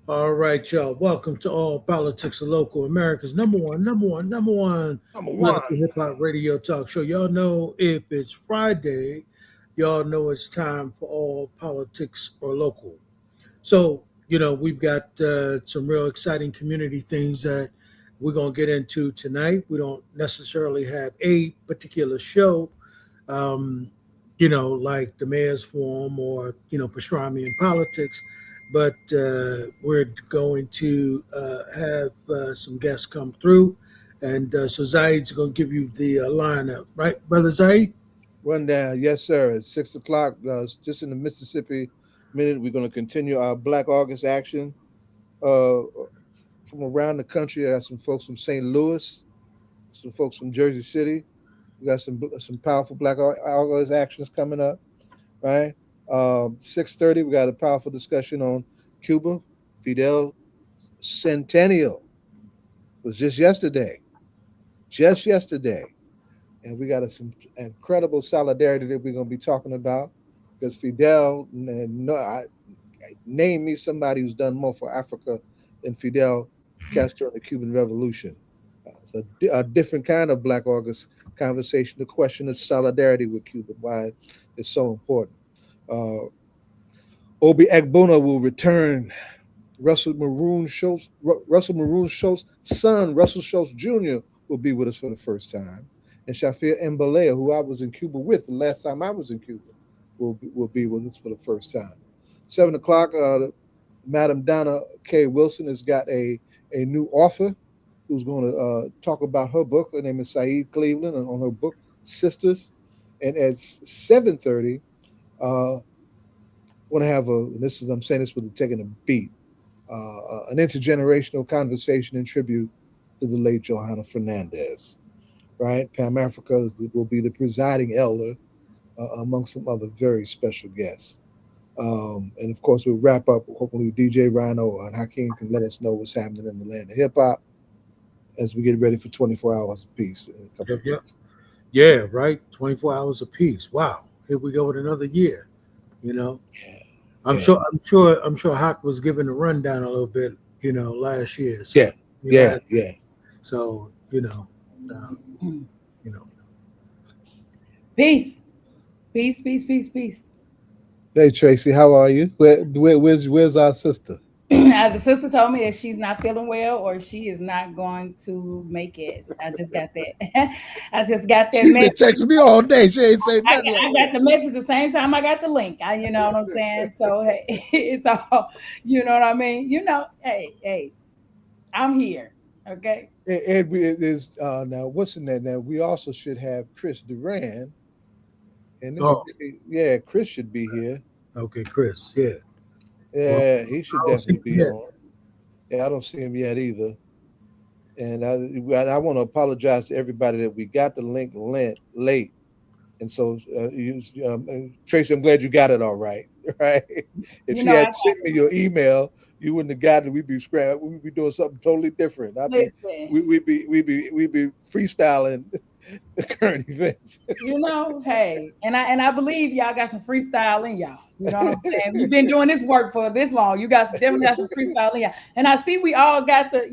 All right, y'all. Welcome to All Politics of Local America's number one Number one. political hip hop radio talk show. Y'all know if it's Friday, y'all know it's time for All Politics or Local. So, we've got some real exciting community things that we're going to get into tonight. We don't necessarily have a particular show, um, like the Mayor's Forum or, pastrami in politics. But we're going to have some guests come through. And so Zaid's going to give you the lineup, right, Brother Zaid? Rundown. Yes, sir. It's 6 o'clock. Just in the Mississippi minute, we're going to continue our Black August action. Uh, from around the country, I got some folks from St. Louis, some folks from Jersey City. We got some powerful Black August actions coming up, right? 6:30, we got a powerful discussion on Cuba. Fidel Centennial was just yesterday. And we got some incredible solidarity that we're going to be talking about because Fidel, no, name me somebody who's done more for Africa than Fidel Castro and the Cuban Revolution. It's a different kind of Black August conversation. The question is solidarity with Cuba, why it's so important. Uh, Obi Egbuna will return. Russell Maroon Schultz's son, Russell Schultz Jr., will be with us for the first time. And Shafir Mbalea, who I was in Cuba with the last time I was in Cuba, will be with us for the first time. 7 o'clock, Madam Donna K. Wilson has got a new author who's going to talk about her book. Her name is Siheed Cleveland, and on her book, Sisters. And at 7:30, want to have I'm saying this with taking a beat, an intergenerational conversation in tribute to the late Johanna Fernández. Right, Pam Africa will be the presiding elder among some other very special guests. And of course, we'll wrap up hopefully with DJ Rhino and Hakeem can let us know what's happening in the land of hip hop as we get ready for 24 hours apiece in a couple Yep, of yep. months. Yeah, right. 24 hours apiece. Wow. Here we go with another year, you know. I'm Yeah, sure I'm sure I'm sure Hawk was given a rundown a little bit, last year. So yeah, you yeah, had yeah. so, uh, you know. Peace. Peace, peace, peace, peace. Hey Tracy, how are you? Where's our sister? The sister told me that she's not feeling well or she is not going to make it. So I just got that. I just got that She's been message. texting me all day. She ain't saying I nothing got, like I got that. the message the same time I got the link. You know what I'm saying? So hey, it's all, you know what I mean? Hey, I'm here. Okay. And we it is now what's in that now? We also should have Chris Duran, and Oh, yeah, Chris should be here. okay, Chris. Yeah. Well, Yeah, he should I don't see definitely him be yet. on. Yeah, I don't see him yet either. And I want to apologize to everybody that we got the link late. And so, Tracy, I'm glad you got it all right. Right? If You she know, had sent me your email, you wouldn't have gotten it. We'd be scrambling. We'd be doing something totally different. listen, We'd be freestyling the current events. hey, and I believe y'all got some freestyle in y'all. You know what I'm saying? You've been doing this work for this long. You guys definitely got some freestyle in y'all. And I see we all got the,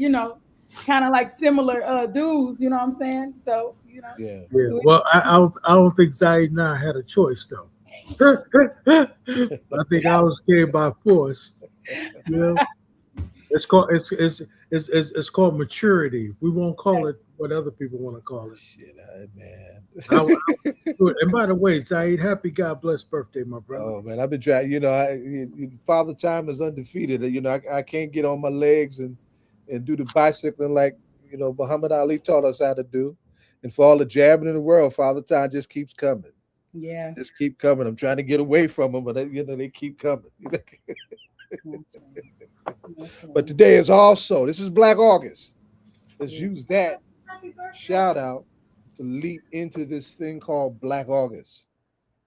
kind of like similar dues, you know what I'm saying? So, Yeah. Yeah. Well, I don't think Zaid and I had a choice though. I think I was came by force. You know, it's called maturity. We won't call it what other people want to call it. Shit, man. And by the way, Zaid, happy God bless birthday, my brother. Oh man, I've been trying. Father Time is undefeated. I can't get on my legs and do the bicycling like Muhammad Ali taught us how to do. And for all the jabbing in the world, Father Time just keeps coming. yeah. Just keep coming. I'm trying to get away from them, but they keep coming. But today is also this is Black August. Let's use that shout out to leap into this thing called Black August.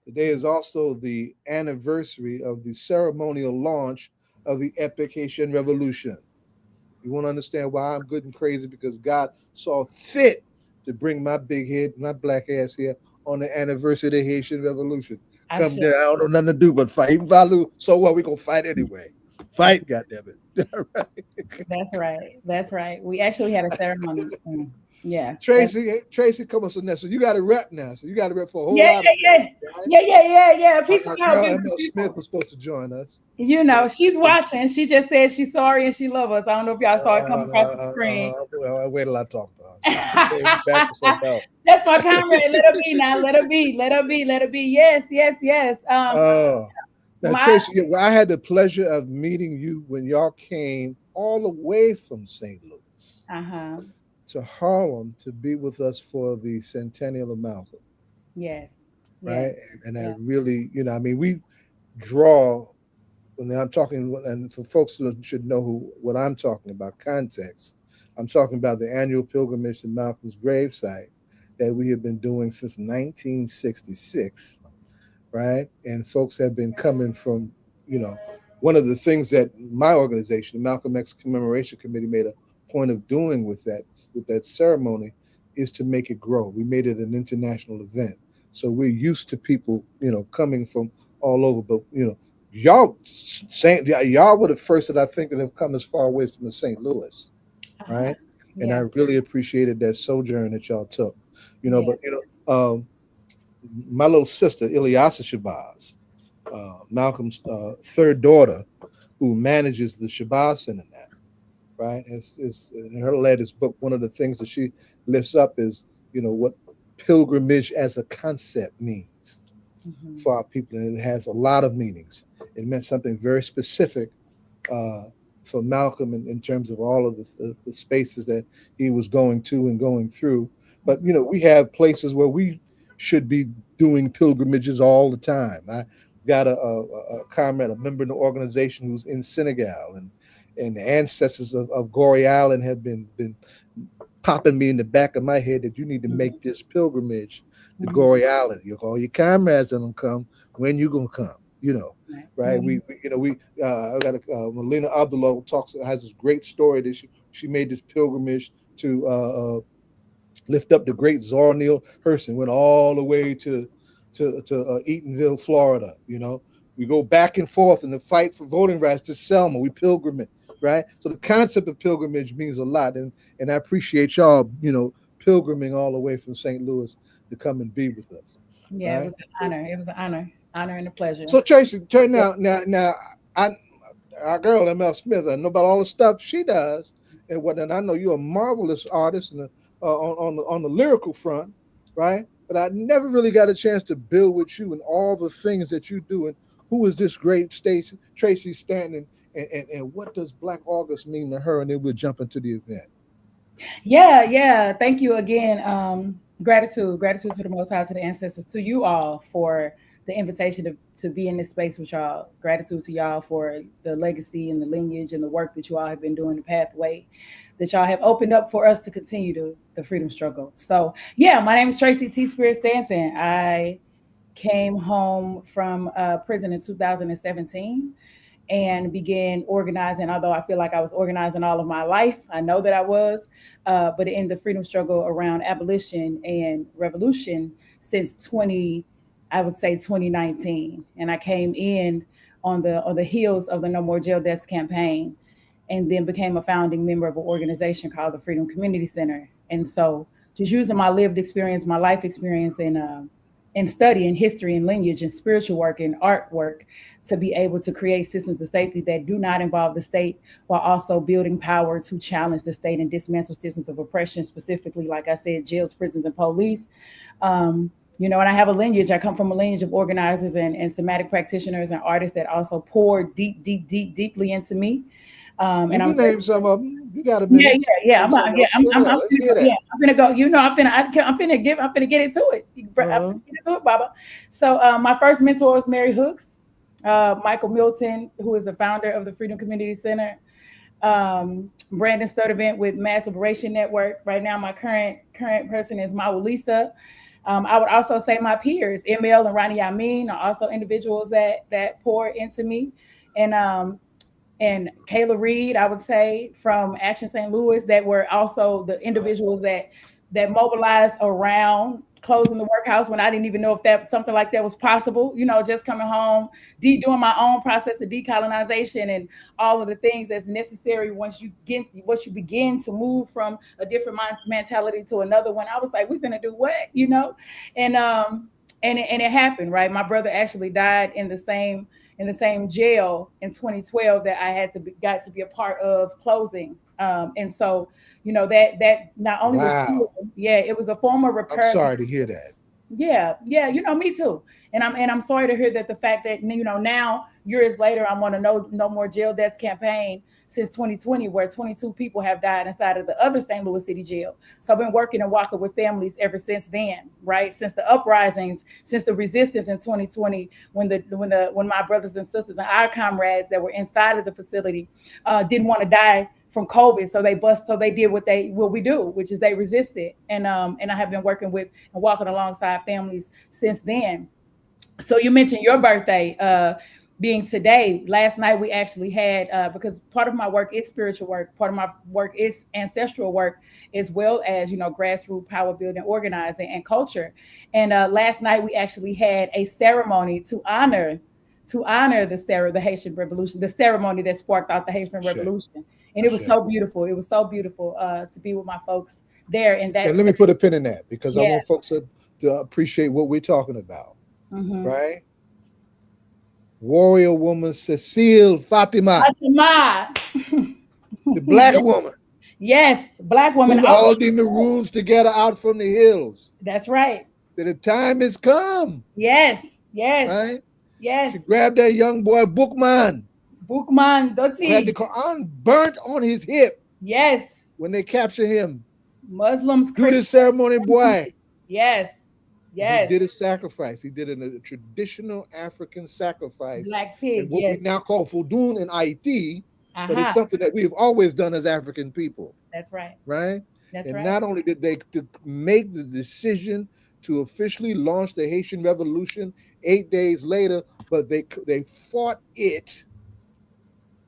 Today is also the anniversary of the ceremonial launch of the Epic Haitian Revolution. You want to understand why I'm good and crazy? Because God saw fit to bring my big head, my black ass here on the anniversary of the Haitian Revolution. I Come should. there, I don't know nothing to do but fight. Even if I lose, so what? We gonna fight anyway. fight, goddammit. That's right. That's right. We actually had a ceremony. Yeah. Tracy, come on, so now, so you got a rep now. So you got a rep for a whole Yeah, lot of yeah, stuff. yeah. Right? Yeah. Peace Our and power. girl Beautiful ML Smith people. was supposed to join us. You know, she's watching. She just said she's sorry and she loves us. I don't know if y'all saw it come across the screen. Well, wait till I talk to her. She came back for something else. That's my comrade. Let her be now. Let her be. Let her be. Let her be. Yes. Oh. Now, My Tracy, I had the pleasure of meeting you when y'all came all the way from St. Louis to Harlem to be with us for the centennial of Malcolm, yes. right? And I Yeah. really, I mean, we draw when I'm talking, and for folks who should know what I'm talking about, context, I'm talking about the annual pilgrimage to Malcolm's gravesite that we have been doing since 1966, right? And folks have been coming from, one of the things that my organization, the Malcolm X Commemoration Committee, made a point of doing with that ceremony is to make it grow. We made it an international event. So we're used to people, coming from all over, but y'all were the first that I think that have come as far away from the St. Louis, right? And I really appreciated that sojourn that y'all took, but my little sister Ilyasa Shabazz, Malcolm's third daughter, who manages the Shabazz Center now, right? Is in her latest book, one of the things that she lifts up is what pilgrimage as a concept means for our people, and it has a lot of meanings. It meant something very specific for Malcolm in terms of all of the spaces that he was going to and going through. But we have places where we should be doing pilgrimages all the time. I got a comrade, a member of the organization who's in Senegal, and the ancestors of Gorée Island have been popping me in the back of my head that you need to make this pilgrimage to Gorée Island. You call your comrades and them come. When you gonna come? Right? We I got Melina Abdullah has this great story that she made this pilgrimage to lift up the great Zora Neale Hurston, went all the way to Eatonville, Florida. We go back and forth in the fight for voting rights to Selma. We pilgrimage, right? So the concept of pilgrimage means a lot, and I appreciate y'all, pilgriming all the way from St. Louis to come and be with us. Yeah, right? It was an honor. It was an honor and a pleasure. So Tracy, now, our girl ML Smith, I know about all the stuff she does, and I know you're a marvelous artist and on the lyrical front, right? But I never really got a chance to build with you and all the things that you do. And who is this great Tracy Stanton, and what does Black August mean to her? And then we'll jump into the event. Yeah. Thank you again. Gratitude to the Most High, to the ancestors, to you all for the invitation to be in this space with y'all. Gratitude to y'all for the legacy and the lineage and the work that you all have been doing, the pathway that y'all have opened up for us to continue the freedom struggle. So yeah, my name is Tracy T. Spirit Stanton. I came home from prison in 2017 and began organizing, although I feel like I was organizing all of my life. I know that I was, but in the freedom struggle around abolition and revolution since 2019. And I came in on the heels of the No More Jail Deaths campaign, and then became a founding member of an organization called the Freedom Community Center. And so just using my lived experience, my life experience in study and history and lineage and spiritual work and artwork to be able to create systems of safety that do not involve the state, while also building power to challenge the state and dismantle systems of oppression, specifically, like I said, jails, prisons, and police. And I have a lineage. I come from a lineage of organizers and somatic practitioners and artists that also poured deeply into me. And you name some of them. You got a minute. Yeah. I'm gonna go. I'm finna get into it. I'm finna get into it, Baba. So my first mentor was Mary Hooks, Michael Milton, who is the founder of the Freedom Community Center. Brandon Sturdivant with Mass Liberation Network. Right now, my current person is Mawulisa. I would also say my peers, ML and Ronnie Amin, are also individuals that pour into me, and Kayla Reed, I would say, from Action St. Louis, that were also the individuals that mobilized around closing the workhouse when I didn't even know if that something like that was possible. Just coming home, doing my own process of decolonization and all of the things that's necessary once you begin to move from a different mentality to another one. I was like, we finna do what, and it happened, right? My brother actually died in the same jail in 2012 that I got to be a part of closing. And so, that not only was, it was a form of repair. I'm sorry to hear that. Yeah, me too. And I'm sorry to hear that the fact that now years later I'm on a no more jail deaths campaign since 2020, where 22 people have died inside of the other St. Louis City jail. So I've been working and walking with families ever since then, right? Since the uprisings, since the resistance in 2020, when my brothers and sisters and our comrades that were inside of the facility didn't want to die from COVID, so they did what we do, which is they resisted, and I have been working with and walking alongside families since then. So you mentioned your birthday being today. Last night we actually had because part of my work is spiritual work, part of my work is ancestral work, as well as grassroots power building, organizing, and culture. And last night we actually had a ceremony to honor the Haitian Revolution, the ceremony that sparked out the Haitian Revolution. And it was so beautiful. It was so beautiful to be with my folks there. And let me put a pin in that, because I want folks to appreciate what we're talking about, right? Warrior woman Cecile Fatima. The black woman. Yes, black woman. Who all the maroons together out from the hills. That's right. So the time has come. Yes. Right? Yes. She grabbed that young boy, Bookman Doti. Who had the Quran burnt on his hip. Yes. When they capture him. Muslims. Do the ceremony, boy. Yes. He did a sacrifice. He did a traditional African sacrifice. Black pig, what we now call Fudun and Haiti, but it's something that we've always done as African people. That's right. Right? Not only did they make the decision to officially launch the Haitian Revolution 8 days later, but they fought it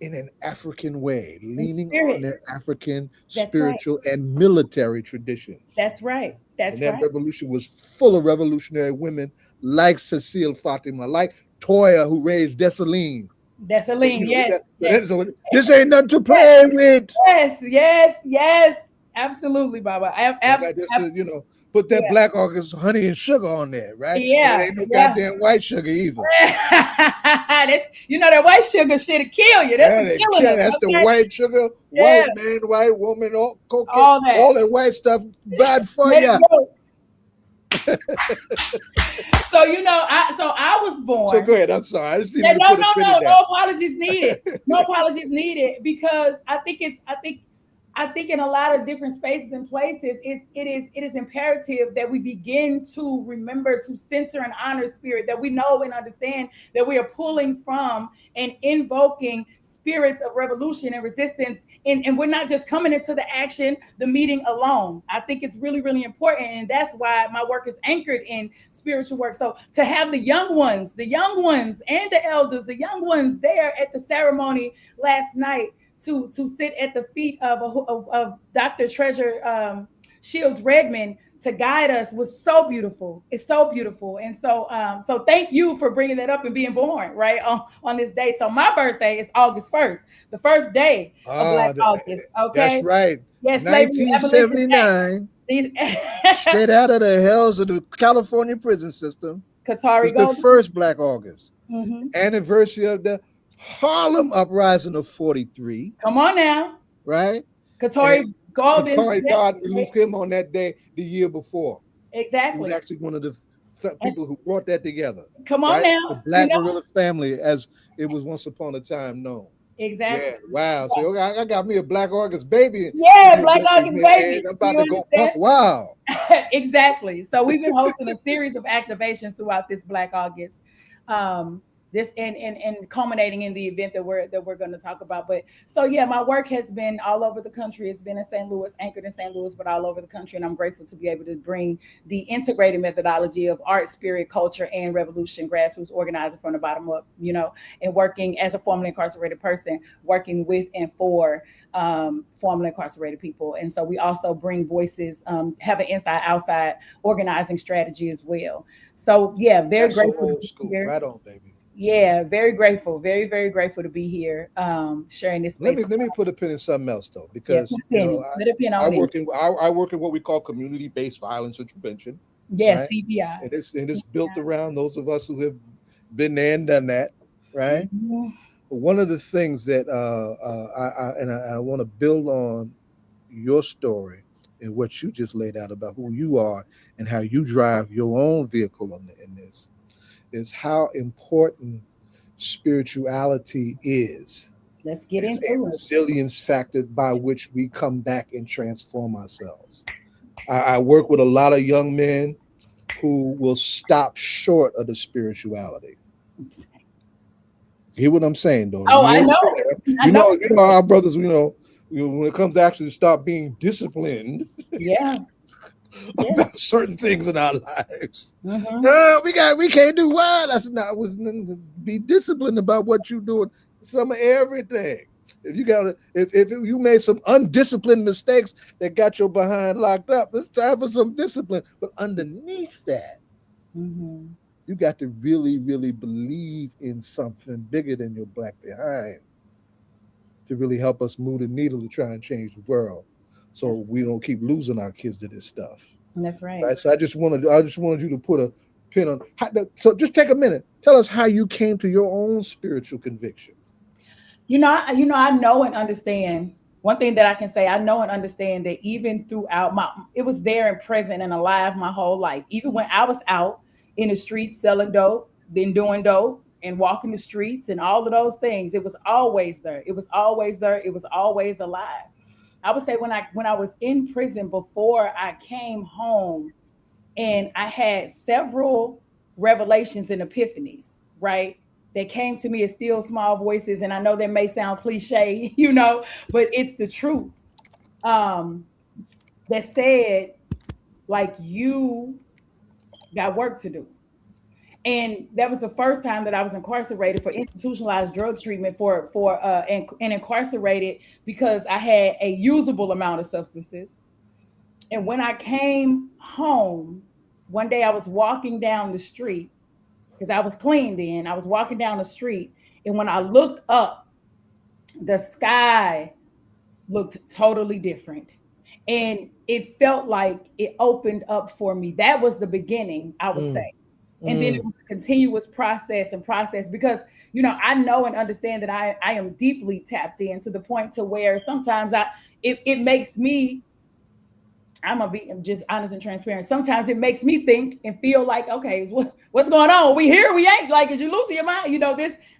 in an African way, leaning on their African spiritual and military traditions. That's right. That revolution was full of revolutionary women like Cecile Fatima, like Toya, who raised Dessalines. Yes. So this ain't nothing to play with. Yes. Absolutely, Baba. Put that Black August honey and sugar on there, right? Yeah. There ain't no goddamn white sugar either. That white sugar shit'll kill you. That's the white sugar, white man, white woman, all that white stuff bad for you. So I was born. So go ahead. I'm sorry. I just no apologies needed. No apologies needed, because I think in a lot of different spaces and places, it is imperative that we begin to remember to center and honor spirit, that we know and understand that we are pulling from and invoking spirits of revolution and resistance. And we're not just coming into the action, the meeting alone. I think it's really, really important. And that's why my work is anchored in spiritual work. So to have the young ones and the elders, the young ones there at the ceremony last night, to sit at the feet of Dr. Treasure Shields Redmond to guide us was so beautiful. It's so beautiful. And so thank you for bringing that up and being born right on this day. So my birthday is August 1st, the first day of Black August. Okay. That's right. Yes, 1979. Straight out of the hells of the California prison system. Qatari was the first Black August. Anniversary of the Harlem Uprising of 43. Come on now. Right? Qatari Golden. God released him on that day the year before. Exactly. He was actually one of the people who brought that together. Come on now. The Black Guerrilla family, as it was once upon a time known. Exactly. Yeah. Wow. So I got me a Black August baby. Yeah, Black August baby. I'm about to go buck wow. Exactly. So we've been hosting a series of activations throughout this Black August. this and culminating in the event that we're going to talk about. But so yeah, my work has been all over the country. It's been in St. Louis, anchored in St. Louis, but all over the country. And I'm grateful to be able to bring the integrated methodology of art, spirit, culture, and revolution, grassroots organizing from the bottom up, and working as a formerly incarcerated person, working with and for formerly incarcerated people. And so we also bring voices, have an inside outside organizing strategy as well. So yeah, very That's grateful. so old school. Right on, baby. Yeah, very grateful, very, very grateful to be here, sharing this space. Let me put a pin in something else though, because I work in what we call community-based violence intervention. Yeah, right? CBI. And it's built around those of us who have been there and done that, right? Mm-hmm. One of the things that I want to build on your story and what you just laid out about who you are and how you drive your own vehicle in this is how important spirituality is. Let's get as into a resilience factor by which we come back and transform ourselves. I work with a lot of young men who will stop short of the spirituality. Hear what I'm saying, though? Oh, I know. You know, our brothers. When it comes to actually start being disciplined. Yeah. About certain things in our lives. Mm-hmm. We can't do what? That's not be disciplined about what you're doing. Some of everything. If you made some undisciplined mistakes that got your behind locked up, it's time for some discipline. But underneath that, you got to really, really believe in something bigger than your black behind to really help us move the needle to try and change the world. So we don't keep losing our kids to this stuff. That's right. So I just wanted you to put a pin on. So just take a minute. Tell us how you came to your own spiritual conviction. I know and understand. One thing that I can say, I know and understand that even throughout it was there and present and alive my whole life. Even when I was out in the streets selling dope, then doing dope and walking the streets and all of those things, it was always there. It was always there. It was always alive. I would say when I was in prison before I came home, and I had several revelations and epiphanies, right? That came to me as still small voices. And I know that may sound cliche, but it's the truth. That said, like, you got work to do. And that was the first time that I was incarcerated for institutionalized drug treatment and incarcerated because I had a usable amount of substances. And when I came home, one day I was walking down the street because I was clean then. I was walking down the street. And when I looked up, the sky looked totally different. And it felt like it opened up for me. That was the beginning, I would say. And then it was a continuous process because, I know and understand that I am deeply tapped in to the point to where sometimes it makes me, I'm going to be just honest and transparent. Sometimes it makes me think and feel like, okay, what's going on? We here, we ain't, like, is you losing your mind?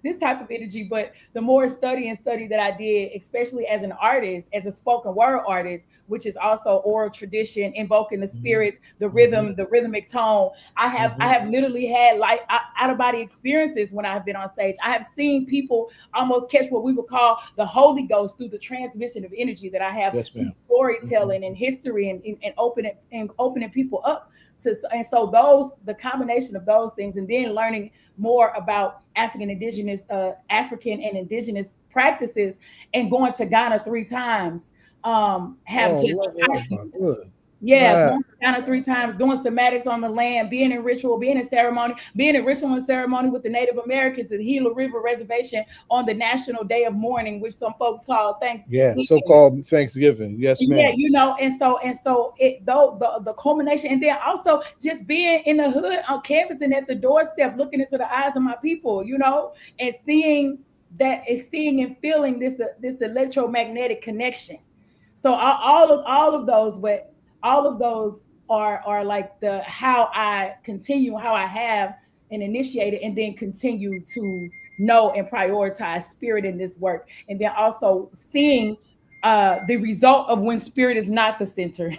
This type of energy. But the more study that I did, especially as an artist, as a spoken word artist, which is also oral tradition, invoking the spirits, the rhythm, the rhythmic tone. I have literally had out of body experiences when I've been on stage. I have seen people almost catch what we would call the Holy Ghost through the transmission of energy that I have, through storytelling and history and opening people up. And so the combination of those things, and then learning more about African and indigenous practices, and going to Ghana 3 times, going to Ghana 3 times, doing somatics on the land, being in ritual and ceremony with the Native Americans at the Gila River Reservation on the National Day of Mourning, which some folks call Thanksgiving. Yeah, so-called Thanksgiving. Yes, ma'am. Yeah, and so the culmination, and then also just being in the hood on canvassing at the doorstep, looking into the eyes of my people, and seeing and feeling this electromagnetic connection. So all of those, but all of those are like how I have and initiated and then continue to know and prioritize spirit in this work. And then also seeing the result of when spirit is not the center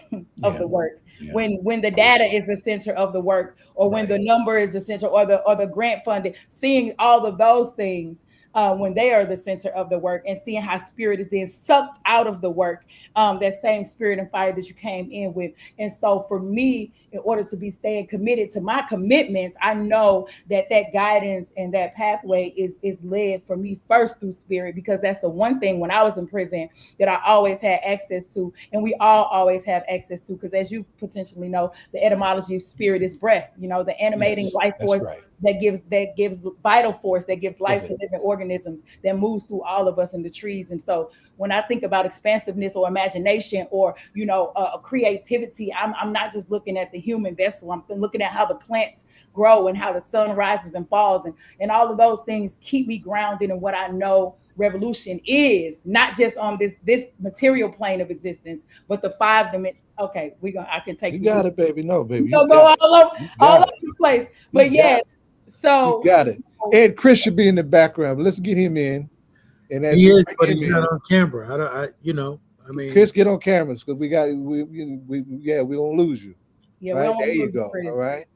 of the work. When the data is the center of the work, or when the number is the center, or the grant funding, seeing all of those things when they are the center of the work, and seeing how spirit is then sucked out of the work, that same spirit and fire that you came in with. And so for me, in order to be staying committed to my commitments, I know that guidance and that pathway is led for me first through spirit, because that's the one thing when I was in prison that I always had access to, and we all always have access to, because as you potentially know, the etymology of spirit is breath, the animating life force that gives vital force, that gives life to living organisms, that moves through all of us in the trees. And so when I think about expansiveness or imagination or creativity, I'm not just looking at the human vessel. I'm looking at how the plants grow and how the sun rises and falls, and all of those things keep me grounded in what I know revolution is, not just on this material plane of existence, but the 5 dimensions. Okay, I can take you got it, baby. No, baby, you go all over the place. But yes, so you got it. And Chris should be in the background. Let's get him in. And as he is, but he's not on camera. I mean, Chris, get on cameras, because we gonna lose you. Yeah, right there you go. All right.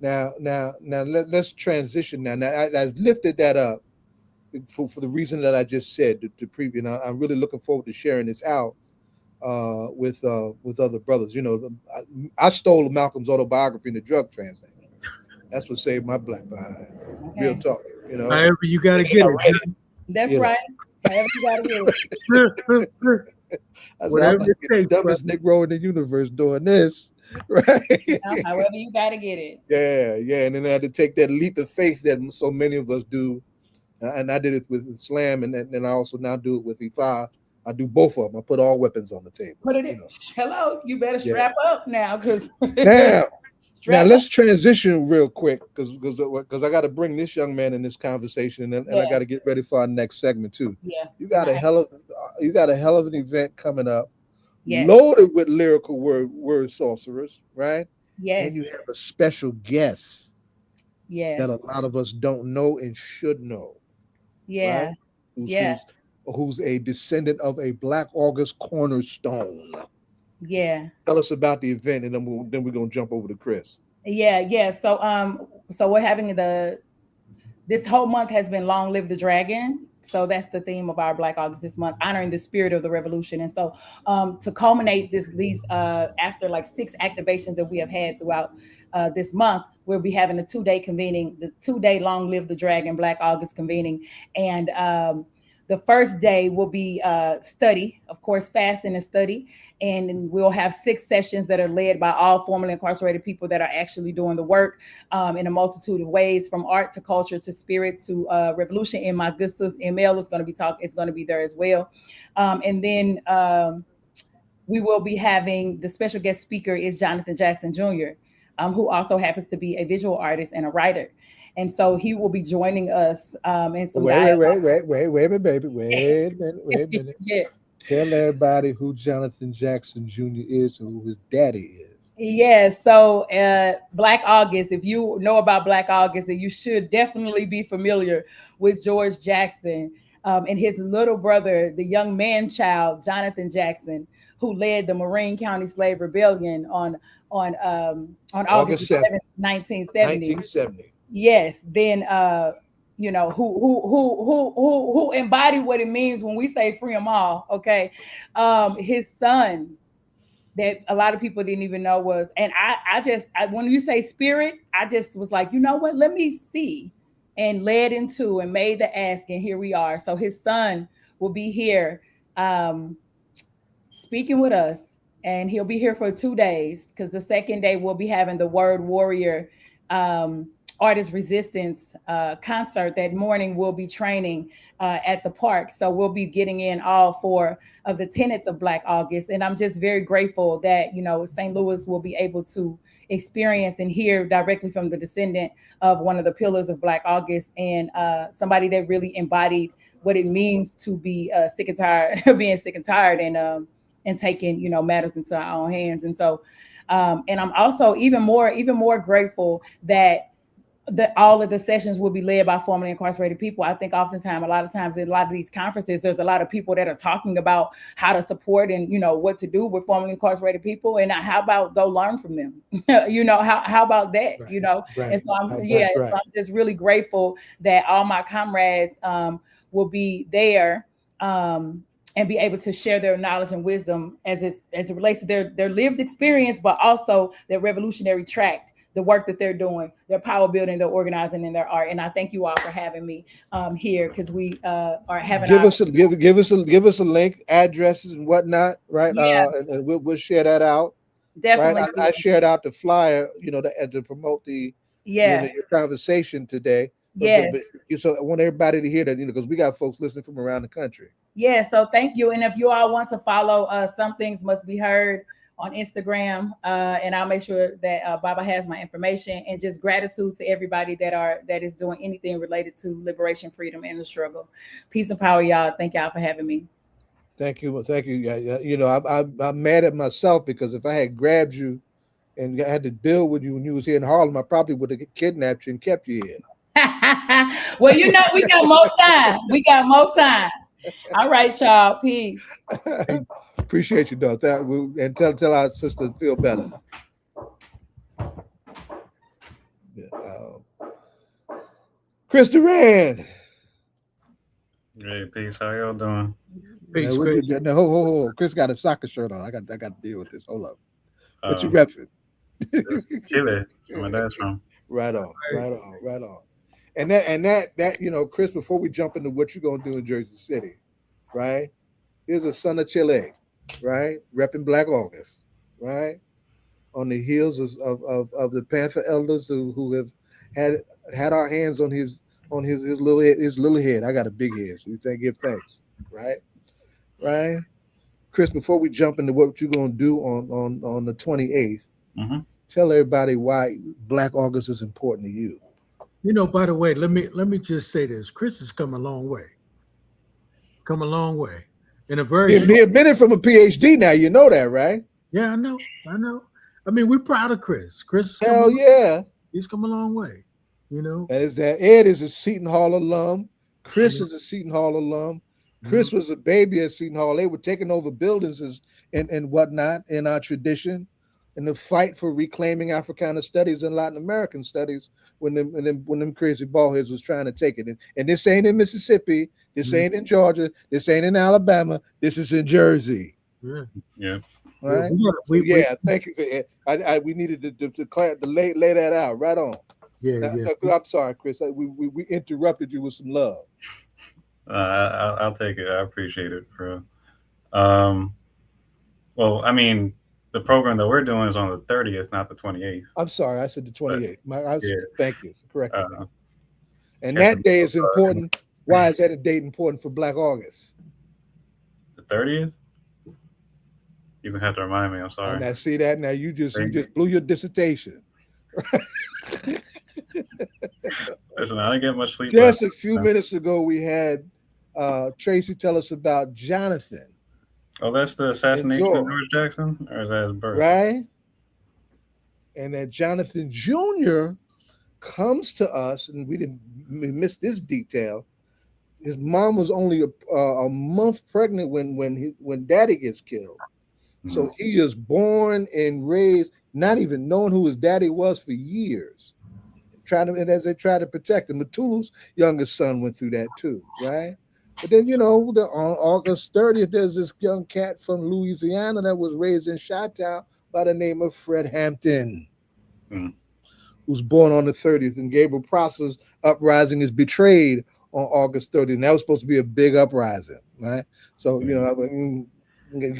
Now let's transition. Now I lifted that up for the reason that I just said the preview. And I'm really looking forward to sharing this out with other brothers. I stole Malcolm's autobiography in the drug transaction. That's what saved my black behind. Okay. Real talk. However you gotta get it. That's right. However you gotta get it. I said, I'm the dumbest Negro in the universe doing this. Right. However you gotta get it. Yeah. And then I had to take that leap of faith that so many of us do. And I did it with Slam, and then I also now do it with Ifa. I do both of them. I put all weapons on the table. Put it in. Hello, you better strap up now, because now let's transition real quick, because I got to bring this young man in this conversation, and I got to get ready for our next segment too. Yeah, you got a hell of an event coming up, loaded with lyrical word sorcerers, right? Yes, and you have a special guest, that a lot of us don't know and should know. Yeah, right? Who's a descendant of a Black August cornerstone. Yeah. Tell us about the event, and then we're gonna jump over to Chris. Yeah. So we're having this whole month has been Long Live the Dragon. So that's the theme of our Black August this month, honoring the spirit of the revolution. And so to culminate these after like 6 activations that we have had throughout this month, we'll be having a 2-day convening, the 2-day Long Live the Dragon Black August convening. And the first day will be study, of course, fasting and study. And we'll have 6 sessions that are led by all formerly incarcerated people that are actually doing the work in a multitude of ways, from art to culture to spirit to revolution. And my good sis ML is going to be there as well. And then we will be having the special guest speaker is Jonathan Jackson Jr., who also happens to be a visual artist and a writer. And so he will be joining us in some wait a minute, baby. Wait a minute. Yeah. Tell everybody who Jonathan Jackson Jr. is and who his daddy is. Yeah, so Black August, if you know about Black August, then you should definitely be familiar with George Jackson and his little brother, the young man-child, Jonathan Jackson, who led the Marine County Slave Rebellion on August 7th, 1970. Yes, then who embodied what it means when we say free them all. Okay, his son that a lot of people didn't even know was, and I when you say spirit, I just was like, you know what? Let me see, and led into and made the ask, and here we are. So his son will be here, speaking with us, and he'll be here for 2 days, because the second day we'll be having the Word Warrior Artist Resistance concert. That morning we'll be training at the park. So we'll be getting in all 4 of the tenets of Black August. And I'm just very grateful that, St. Louis will be able to experience and hear directly from the descendant of one of the pillars of Black August, and somebody that really embodied what it means to be sick and tired, being sick and tired, and taking, matters into our own hands. And so, and I'm also even more grateful that that all of the sessions will be led by formerly incarcerated people. I think oftentimes, a lot of times, in a lot of these conferences, there's a lot of people that are talking about how to support and, what to do with formerly incarcerated people. And how about go learn from them? How about that? Right. Right. And so I'm, That's right. so I'm just really grateful that all my comrades will be there and be able to share their knowledge and wisdom as it relates to their lived experience, but also their revolutionary track, the work that they're doing, their power building, their organizing, and their art. And I thank you all for having me here, because we are having. Give us a link, addresses and whatnot, right? Yeah. And we'll share that out. Definitely. Right. I shared out the flyer, to promote the your conversation today. But so I want everybody to hear that, because we got folks listening from around the country. Yeah. So thank you. And if you all want to follow Some Things Must Be Heard on Instagram, and I'll make sure that Baba has my information, and just gratitude to everybody that is doing anything related to liberation, freedom, and the struggle. Peace and power, y'all. Thank y'all for having me. Thank you. Yeah, I'm mad at myself, because if I had grabbed you and I had to deal with you when you was here in Harlem, I probably would have kidnapped you and kept you here. Well, we got more time. All right, y'all. Peace. Appreciate you, though. And tell our sister to feel better. Chris Duran. Hey, peace. How y'all doing? Peace, Chris. No, hold. Chris got a soccer shirt on. I got to deal with this. Hold up. What you repping? Chile. Where my dad's from. Right on. And that, Chris, before we jump into what you're gonna do in Jersey City, right? Here's a son of Chile, right? Repping Black August, right? On the heels of the Panther elders who have had our hands on his little head. I got a big head, so you give thanks, right? Chris, before we jump into what you're gonna do on the 28th, tell everybody why Black August is important to you. By the way, let me just say this: Chris has come a long way. In a very a minute from a PhD now. You know that, right? Yeah, I know. I mean, we're proud of Chris. Hell yeah, he's come a long way. That Ed is a Seton Hall alum. Chris is a Seton Hall alum. Chris was a baby at Seton Hall. They were taking over buildings and whatnot in our tradition. In the fight for reclaiming Africana studies and Latin American studies, when them crazy ballheads was trying to take it, and this ain't in Mississippi, this ain't in Georgia, this ain't in Alabama, this is in Jersey. Yeah. All right. Thank you for it. We needed to lay that out. Right on. Yeah. I'm sorry, Chris. We interrupted you with some love. I'll take it. I appreciate it, bro. Well, I mean, the program that we're doing is on the 30th, not the 28th. I'm sorry, I said the 28th. Thank you for correcting me. And yeah, that day is important. Why is that a date important for Black August? The 30th? You're gonna have to remind me. I'm sorry. Now see that? Now you just blew your dissertation. Listen, I didn't get much sleep. Just a few minutes ago, we had Tracy tell us about Jonathan. Oh, that's the assassination of George Jackson, or is that his birth? Right. And that Jonathan Jr. comes to us, and we missed this detail. His mom was only a month pregnant when Daddy gets killed. So he is born and raised, not even knowing who his daddy was for years. As they try to protect him, Matulu's youngest son went through that too, right? But then, on August 30th, there's this young cat from Louisiana that was raised in Chi-Town by the name of Fred Hampton, who's born on the 30th. And Gabriel Prosser's uprising is betrayed on August 30th. And that was supposed to be a big uprising, right? So, you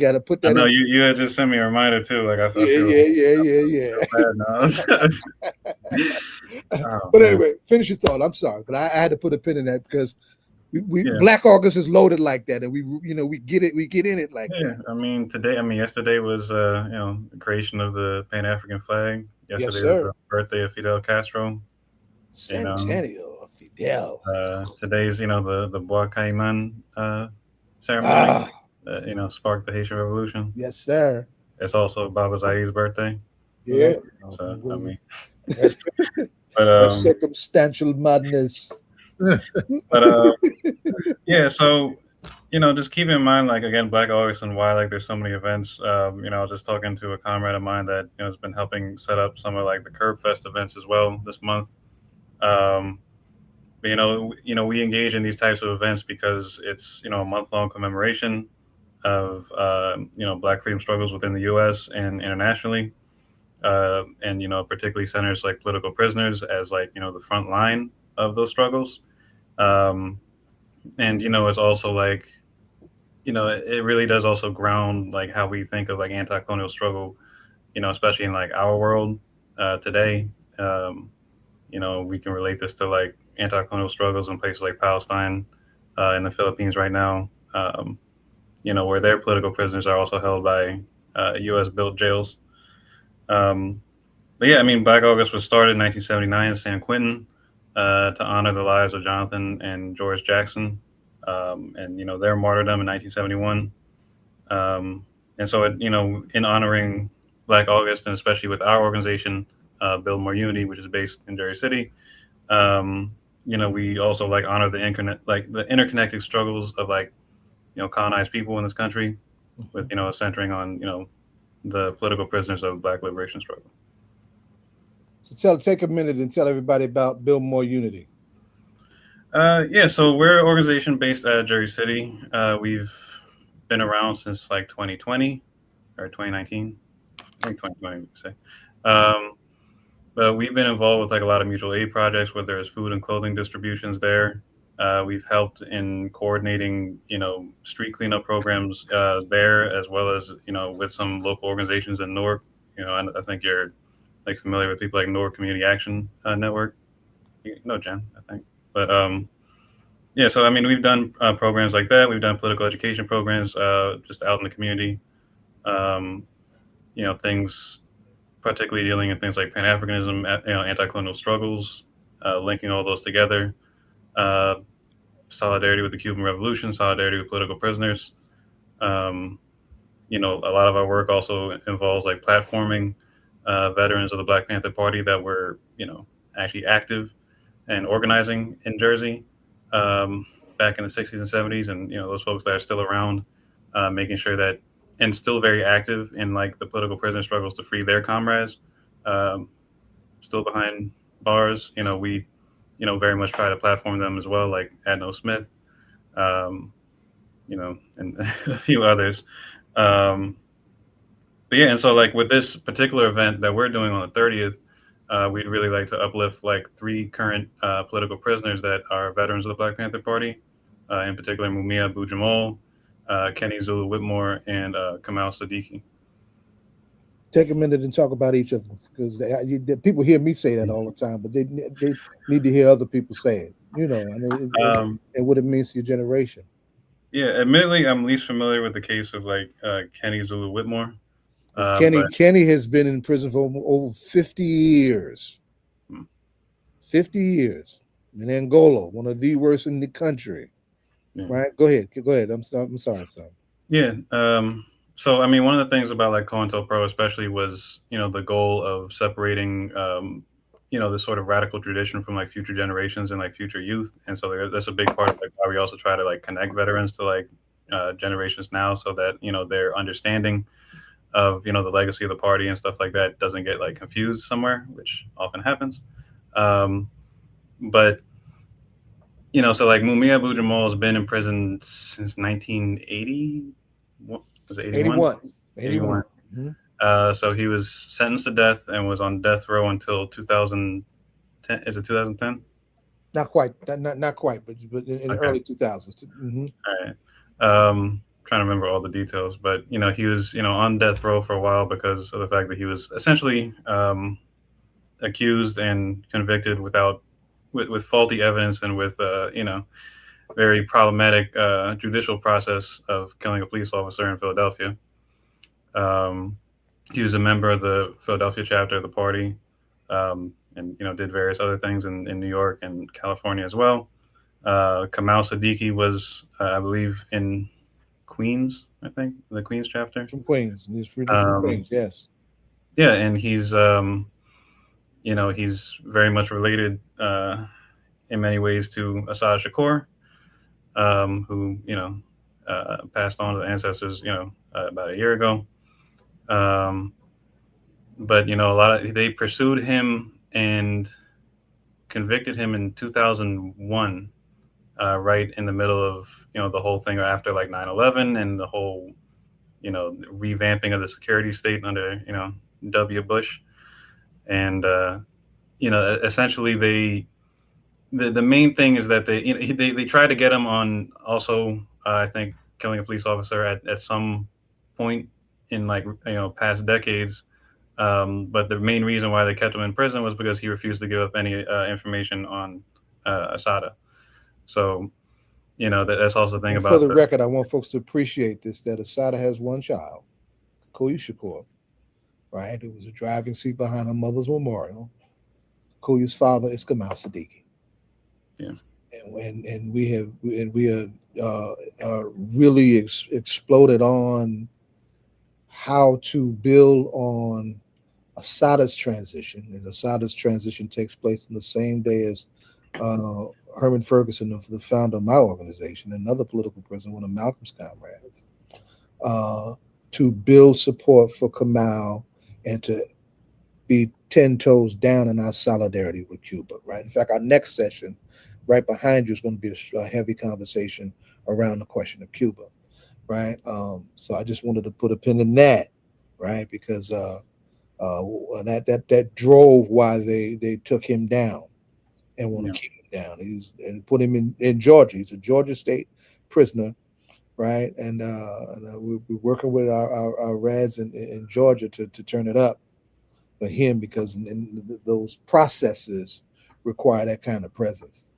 got to put that. I know you had just sent me a reminder too. Like I felt. But anyway, finish your thought. I'm sorry, but I had to put a pin in that because Black August is loaded like that, and we get it. We get in it like that. Yesterday was the creation of the Pan-African flag. Yesterday was the birthday of Fidel Castro. Centennial of Fidel. Today's the Bois Caiman ceremony. Sparked the Haitian Revolution. Yes, sir. It's also Baba Zaid's birthday. Yeah. So But circumstantial madness. But yeah, so just keep in mind, like, again, Black August and why, like, there's so many events. I was just talking to a comrade of mine that has been helping set up some of like the Curb Fest events as well this month. But we engage in these types of events because it's a month-long commemoration of Black freedom struggles within the U.S. and internationally, and particularly centers like political prisoners as like the front line of those struggles. And it's also like it really does also ground like how we think of like anti-colonial struggle, especially in like our world today. We can relate this to like anti-colonial struggles in places like Palestine, in the Philippines right now, where their political prisoners are also held by U.S. built jails. But yeah, I mean, Black August was started in 1979 in San Quentin to honor the lives of Jonathan and George Jackson, and their martyrdom in 1971. And so, in honoring Black August, and especially with our organization, Build More Unity, which is based in Jersey City, we also like honor the interconnected struggles of like colonized people in this country, with centering on the political prisoners of Black liberation struggle. So take a minute and tell everybody about Build More Unity. Yeah, so we're an organization based at Jersey City. We've been around since like 2020 or 2019. I think 2020 we could say. But we've been involved with like a lot of mutual aid projects where there's food and clothing distributions there. We've helped in coordinating, street cleanup programs there, as well as, with some local organizations in Newark. I think you're like familiar with people like Newark Community Action Network. Jen, I think. But yeah, so I mean, we've done programs like that. We've done political education programs just out in the community. Things particularly dealing in things like Pan-Africanism, anti-colonial struggles, linking all those together. Solidarity with the Cuban Revolution, solidarity with political prisoners. A lot of our work also involves like platforming veterans of the Black Panther Party that were, actually active and organizing in Jersey back in the 60s and 70s, and those folks that are still around, making sure that, and still very active in like the political prisoner struggles to free their comrades, still behind bars. We very much try to platform them as well, like Adno Smith, and a few others. But yeah, and so like with this particular event that we're doing on the 30th, we'd really like to uplift like 3 current political prisoners that are veterans of the Black Panther Party, in particular Mumia Abu-Jamal, Kenny Zulu Whitmore, and Kamal Siddiqui. Take a minute and talk about each of them, because people hear me say that all the time, but they need to hear other people say it. And what it means to your generation. Yeah, admittedly, I'm least familiar with the case of like Kenny Zulu Whitmore. Kenny has been in prison for over 50 years. 50 years in Angola, one of the worst in the country. Yeah. Right? Go ahead. I'm sorry, son. Yeah. So I mean, one of the things about like COINTELPRO especially was, the goal of separating, this sort of radical tradition from like future generations and like future youth. And so that's a big part of like why we also try to like connect veterans to like generations now, so that, their understanding of, the legacy of the party and stuff like that doesn't get like confused somewhere, which often happens. But, so like Mumia Abu-Jamal has been in prison since 1980. Was it 81? 81. Mm-hmm. So he was sentenced to death and was on death row until 2010. Is it 2010? Not quite, but in the early 2000s. Mm-hmm. All right. Trying to remember all the details, but he was on death row for a while because of the fact that he was essentially accused and convicted with faulty evidence and with very problematic judicial process of killing a police officer in Philadelphia. He was a member of the Philadelphia chapter of the party, and did various other things in New York and California as well. Kamal Siddiqui was, I believe, in Queens, I think, the Queens chapter. From Queens. He's from Queens, yes. Yeah, and he's he's very much related in many ways to Assad Shakur, who passed on to the ancestors, about a year ago. Um, but they pursued him and convicted him in 2001, right in the middle of the whole thing after like 9/11 and the whole revamping of the security state under W. Bush, and essentially the main thing is that they tried to get him on also I think killing a police officer at some point in like past decades. But the main reason why they kept him in prison was because he refused to give up any information on Asada. So that's also the thing And for about the record, I want folks to appreciate this: that Asada has one child, Koyu Shakur, right? Who was a driving seat behind her mother's memorial. Koyu's father is Kamal Siddiqui. Yeah. And we have really exploded on how to build on Asada's transition. And Asada's transition takes place in the same day as Herman Ferguson, the founder of my organization, another political prisoner, one of Malcolm's comrades, to build support for Kamal and to be 10 toes down in our solidarity with Cuba, right? In fact, our next session right behind you is going to be a heavy conversation around the question of Cuba, right? So I just wanted to put a pin in that, right? Because that drove why they took him down and want to keep him down. And put him in Georgia. He's a Georgia state prisoner, right? And we're working with our rads in Georgia to turn it up for him, because those processes require that kind of presence.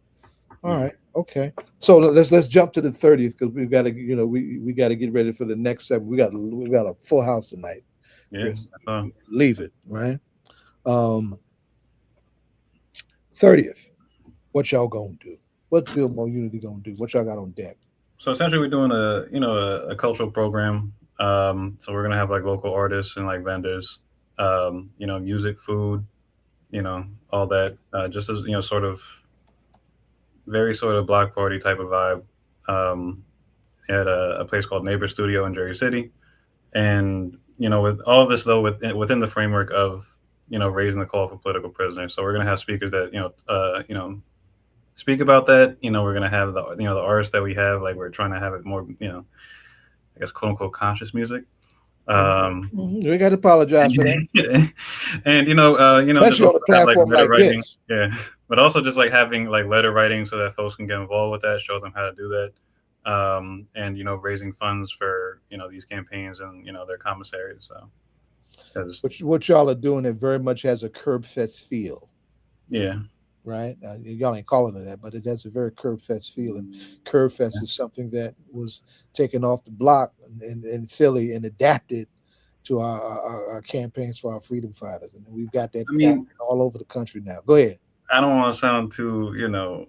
All right, okay. So let's jump to the 30th, because we've got to we got to get ready for the next 7. We got a full house tonight. Chris. Yeah. Leave it, right? 30th. What y'all gonna do? What Build More Unity gonna do? What y'all got on deck? So essentially, we're doing a cultural program. So we're gonna have like local artists and like vendors, music, food, all that, just as sort of very sort of block party type of vibe. At a place called Neighbor Studio in Jersey City, and with all of this though, within the framework of raising the call for political prisoners. So we're gonna have speakers that speak about that. We're gonna have the artists that we have. Like we're trying to have it more, I guess quote unquote conscious music. We got to apologize for that. And especially on a platform like writing. this. Yeah, but also just like having like letter writing so that folks can get involved with that, show them how to do that. And raising funds for these campaigns and their commissaries. So what y'all are doing, it very much has a Curb Fest feel. Yeah. Right. Y'all ain't calling it that, but it has a very Curb Fest feel, and Curb Fest is something that was taken off the block in Philly and adapted to our campaigns for our freedom fighters, and we've got that all over the country now. Go ahead. I don't want to sound too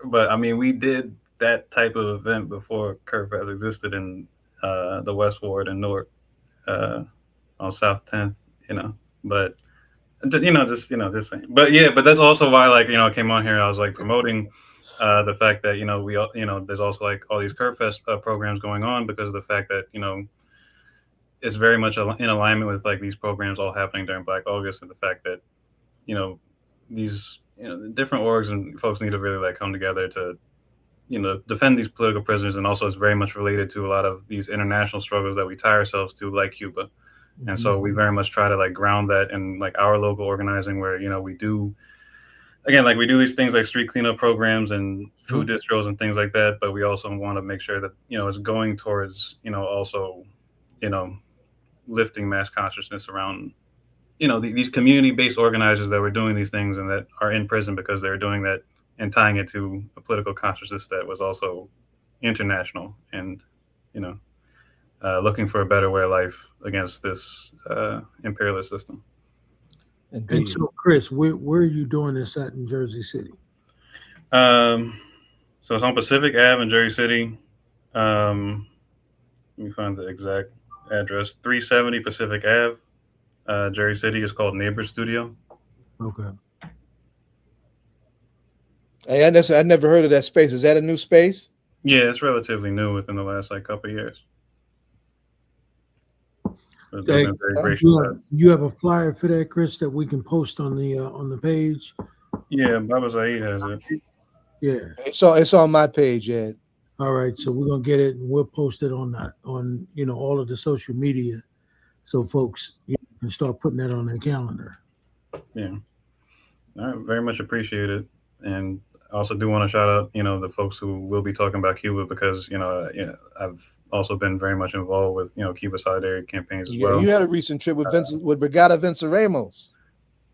but I mean, we did that type of event before Curb Fest existed in the West Ward and Newark on South 10th, but just saying. But yeah, but that's also why I came on here. I was like promoting the fact that we there's also like all these Curb Fest programs going on, because of the fact that it's very much in alignment with like these programs all happening during Black August, and the fact that these different orgs and folks need to really like come together to defend these political prisoners. And also it's very much related to a lot of these international struggles that we tie ourselves to, like Cuba. And so we very much try to like ground that in like our local organizing, where we do these things like street cleanup programs and food distros and things like that, but we also want to make sure that it's going towards also lifting mass consciousness around these community-based organizers that were doing these things and that are in prison because they're doing that, and tying it to a political consciousness that was also international and looking for a better way of life against this imperialist system. Indeed. And so, Chris, where are you doing this at in Jersey City? So it's on Pacific Ave in Jersey City. Let me find the exact address. 370 Pacific Ave, Jersey City. Is called Neighbor Studio. Okay. Hey, I never heard of that space. Is that a new space? Yeah, it's relatively new within the last like couple of years. But they've Hey, been very gracious about it. you have a flyer for that, Chris, that we can post on the page. Yeah, Baba Zaid has it. Yeah. It's on my page, Ed. All right. So we're gonna get it and we'll post it on that on all of the social media, so folks can start putting that on their calendar. Yeah. All right, very much appreciated. And I also do want to shout out, the folks who will be talking about Cuba because, I've also been very much involved with, Cuba solidarity campaigns as Yeah, well. you had a recent trip with Brigada Ramos.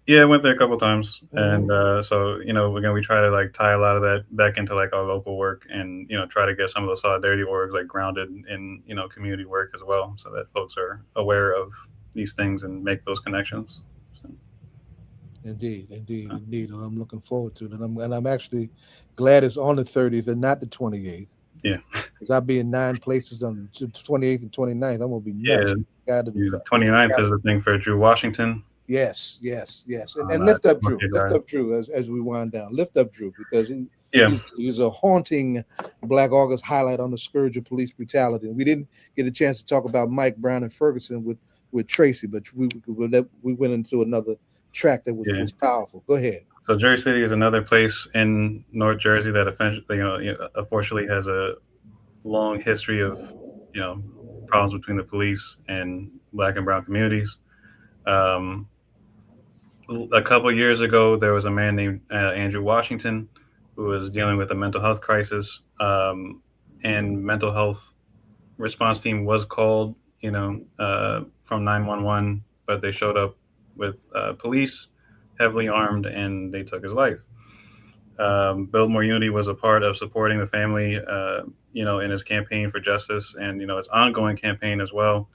Yeah, I went there a couple times, and so again, we try to like tie a lot of that back into like our local work, and try to get some of those solidarity orgs like grounded in community work as well, so that folks are aware of these things and make those connections. So, Indeed. And I'm looking forward to it, and I'm actually glad it's on the 30th and not the 28th. yeah, Because I'll be in 9 places on the 28th and 29th. I'm gonna be nuts. yeah. The 29th is the thing for Drew Washington. Yes. And lift up Drew. Okay, Lift up Drew as we wind down. Lift up Drew because Yeah. he's a haunting Black August highlight on the scourge of police brutality. And we didn't get a chance to talk about Mike Brown and Ferguson with Tracy, but we went into another track that was powerful. Go ahead. So Jersey City is another place in North Jersey that unfortunately has a long history of problems between the police and Black and brown communities. A couple of years ago, there was a man named Andrew Washington who was dealing with a mental health crisis, and mental health response team was called, from 911, but they showed up with police, heavily armed, and they took his life. Build More Unity was a part of supporting the family, in his campaign for justice and, its ongoing campaign as well.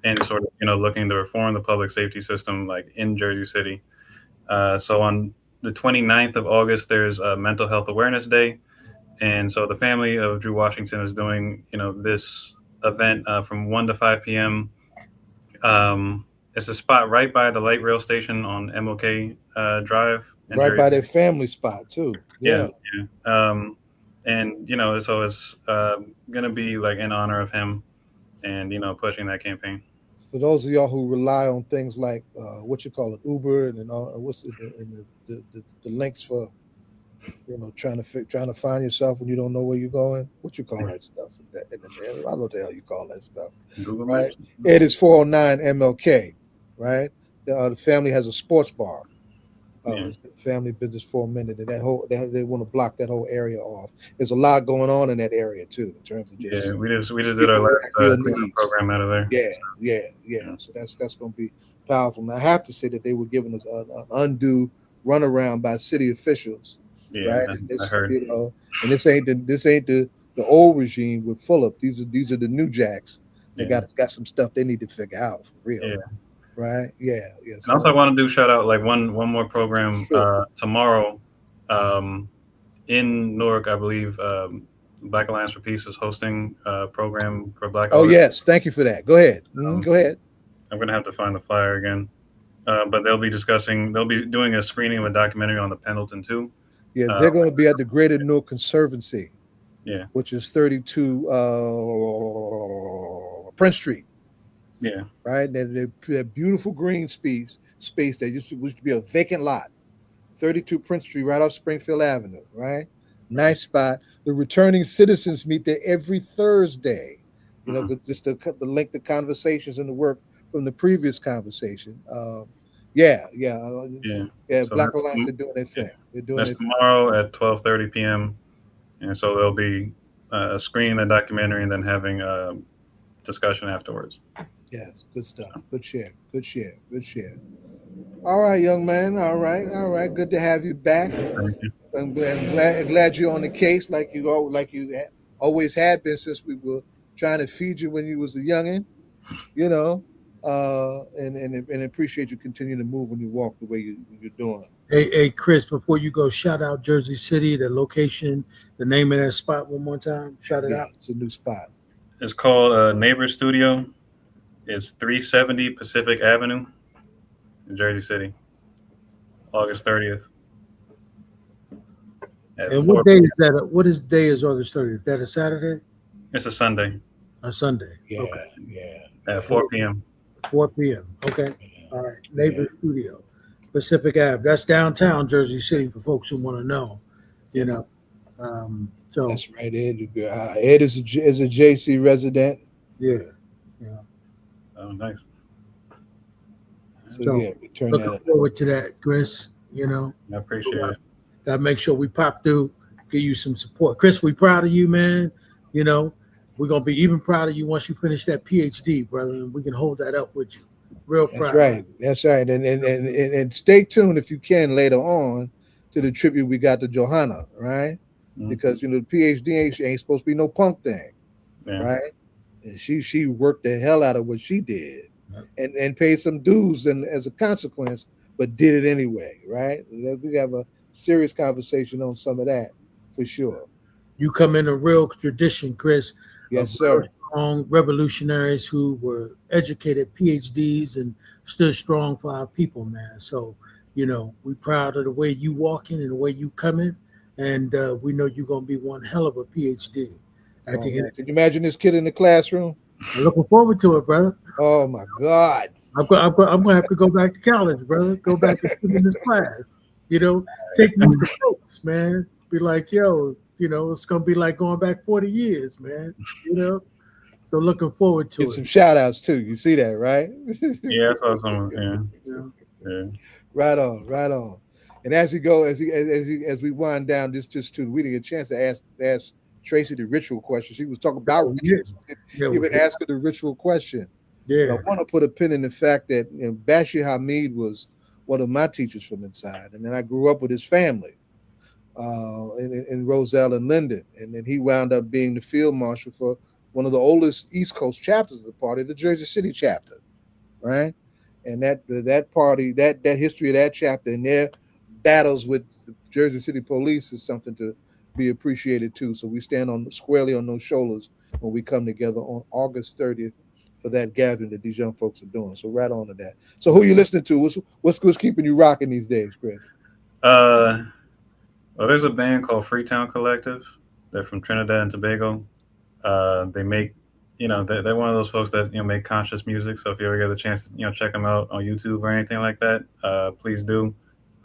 And sort of, looking to reform the public safety system, like in Jersey City. So on the 29th of August, there's a Mental Health Awareness Day. And so the family of Drew Washington is doing, this event from 1 to 5 p.m. It's a spot right by the light rail station on MLK Drive. Right by their family spot, too. Yeah. And, so it's going to be like in honor of him and, pushing that campaign. For those of y'all who rely on things like Uber and what's the links for trying to find yourself when you don't know where you're going, what you call that stuff I don't know what the hell you call that stuff. Google right? Maps. It is 409 MLK, right? The family has a sports bar. It's been family business for a minute, and they want to block that whole area off. There's a lot going on in that area too, in terms of just we just did our last program out of there. Yeah. So that's going to be powerful. And I have to say that they were giving us an undue runaround by city officials, right? And I heard. And this ain't the old regime with Fulop. These are the new jacks. They got some stuff they need to figure out for real. Yeah. Right. Yeah. And also, I want to do shout out like one more program tomorrow, in Newark, I believe. Black Alliance for Peace is hosting a program for Black. Oh yes, thank you for that. Go ahead. Go ahead. I'm gonna have to find the flyer again, but they'll be doing a screening of a documentary on the Pendleton too. Yeah, they're going to be at the Greater Newark Conservancy. Yeah, which is 32 Prince Street. Yeah. Right. They're beautiful green space that used to be a vacant lot. 32 Prince Street, right off Springfield Avenue. Right. Nice spot. The returning citizens meet there every Thursday. Just to link the conversations and the work from the previous conversation. So Black Alliance are doing their thing. They're doing that's tomorrow at 12:30 p.m. And so they'll be screening the documentary and then having a discussion afterwards. Yes, good stuff. Good share. All right, young man. All right. Good to have you back. Thank you. I'm glad you're on the case like you always have been since we were trying to feed you when you was a youngin', and appreciate you continuing to move when you walk the way you're doing. Hey, Chris, before you go, shout out Jersey City, the location, the name of that spot one more time. Shout it out. It's a new spot. It's called Neighbor Studio. It's 370 Pacific Avenue in Jersey City. August 30th. And what day is that? What day is August 30th? Is that a Saturday? It's a Sunday. A Sunday. Yeah, Okay. yeah. At 4 p.m. 4 p.m. Okay. Yeah. All right. Neighbor Studio, Pacific Ave. That's downtown Jersey City for folks who want to know. You know. So That's right, Ed. Ed is a JC resident. yeah. Oh, nice. So So, yeah, we turn looking that. forward to that, Chris. You know, I appreciate it. gotta make sure we pop through, give you some support. Chris, we proud of you, man. You know, we're gonna be even proud of you once you finish that PhD, brother, and we can hold that up with you. Real proud. That's right. That's right. And stay tuned if you can later on to the tribute we got to Johanna, right? Mhm. Because you know the PhD ain't supposed to be no punk thing, Yeah. right? And she worked the hell out of what she did, and paid some dues and as a consequence, but did it anyway, right? We have a serious conversation on some of that for sure. You come in a real tradition, Chris. Yes, of sir. real strong revolutionaries who were educated PhDs and stood strong for our people, man. So, you know, we proud of the way you walking and the way you coming, and we know you're gonna be one hell of a PhD at the end. Can you imagine this kid in the classroom? I'm looking forward to it, brother. Oh my God. I'm gonna have to go back to college, brother. Go back and sit in this class. You know, take me some notes, man. Be like, yo, you know, it's gonna be like going back 40 years, man. You know, so looking forward to Get it. some shout outs too. You see that, right? Yeah, I saw some. Yeah. You know? Yeah. Right on, right on. And as we wind down, we didn't get a chance to ask Tracy the ritual question. She was talking about rituals. Yeah, You would ask her the ritual question. yeah. I want to put a pin in the fact that Bashir Hamid was one of my teachers from inside, and then I grew up with his family in Roselle and Linden, and then he wound up being the field marshal for one of the oldest East Coast chapters of the party, the Jersey City chapter, right? And that party, that history of that chapter and their battles with the Jersey City police is something to be appreciated too. So we stand squarely on those shoulders when we come together on August 30th for that gathering that these young folks are doing. So right on to that. So who you listening to? What's keeping you rocking these days, Chris? Well, there's a band called Freetown Collective. They're from Trinidad and Tobago. They make, they're one of those folks that make conscious music. So if you ever get the chance to check them out on YouTube or anything like that, please do.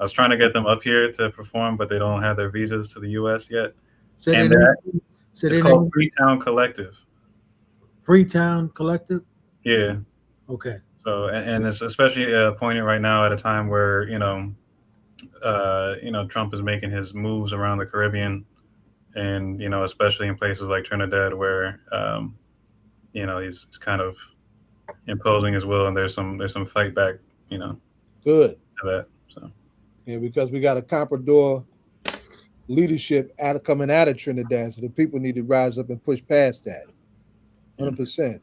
I was trying to get them up here to perform, but they don't have their visas to the U.S. yet. And it's called Freetown Collective. Freetown Collective. Yeah. Okay. So and it's especially poignant right now at a time where Trump is making his moves around the Caribbean, and especially in places like Trinidad where he's kind of imposing his will, and there's some fight back, Good to that. So yeah, because we got a Comprador leadership coming out of Trinidad, so the people need to rise up and push past that. 100%.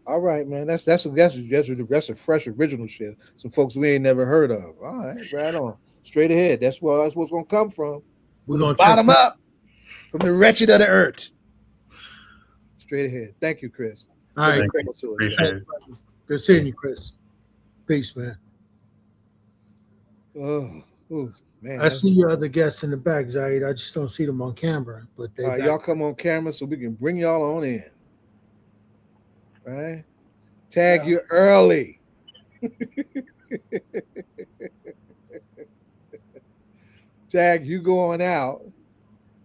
All right, man. That's a fresh original shit. Some folks we ain't never heard of. All right, right on. Straight ahead. That's what's gonna come from. We're gonna bottom up from the wretched of the earth. Straight ahead. Thank you, Chris. All right. Appreciate it. Good seeing you, Chris. Peace, man. Oh, man. I see your other guests in the back, Zaid. I just don't see them on camera. But y'all come on camera so we can bring y'all on in. Right? Tag you early. Tag you going out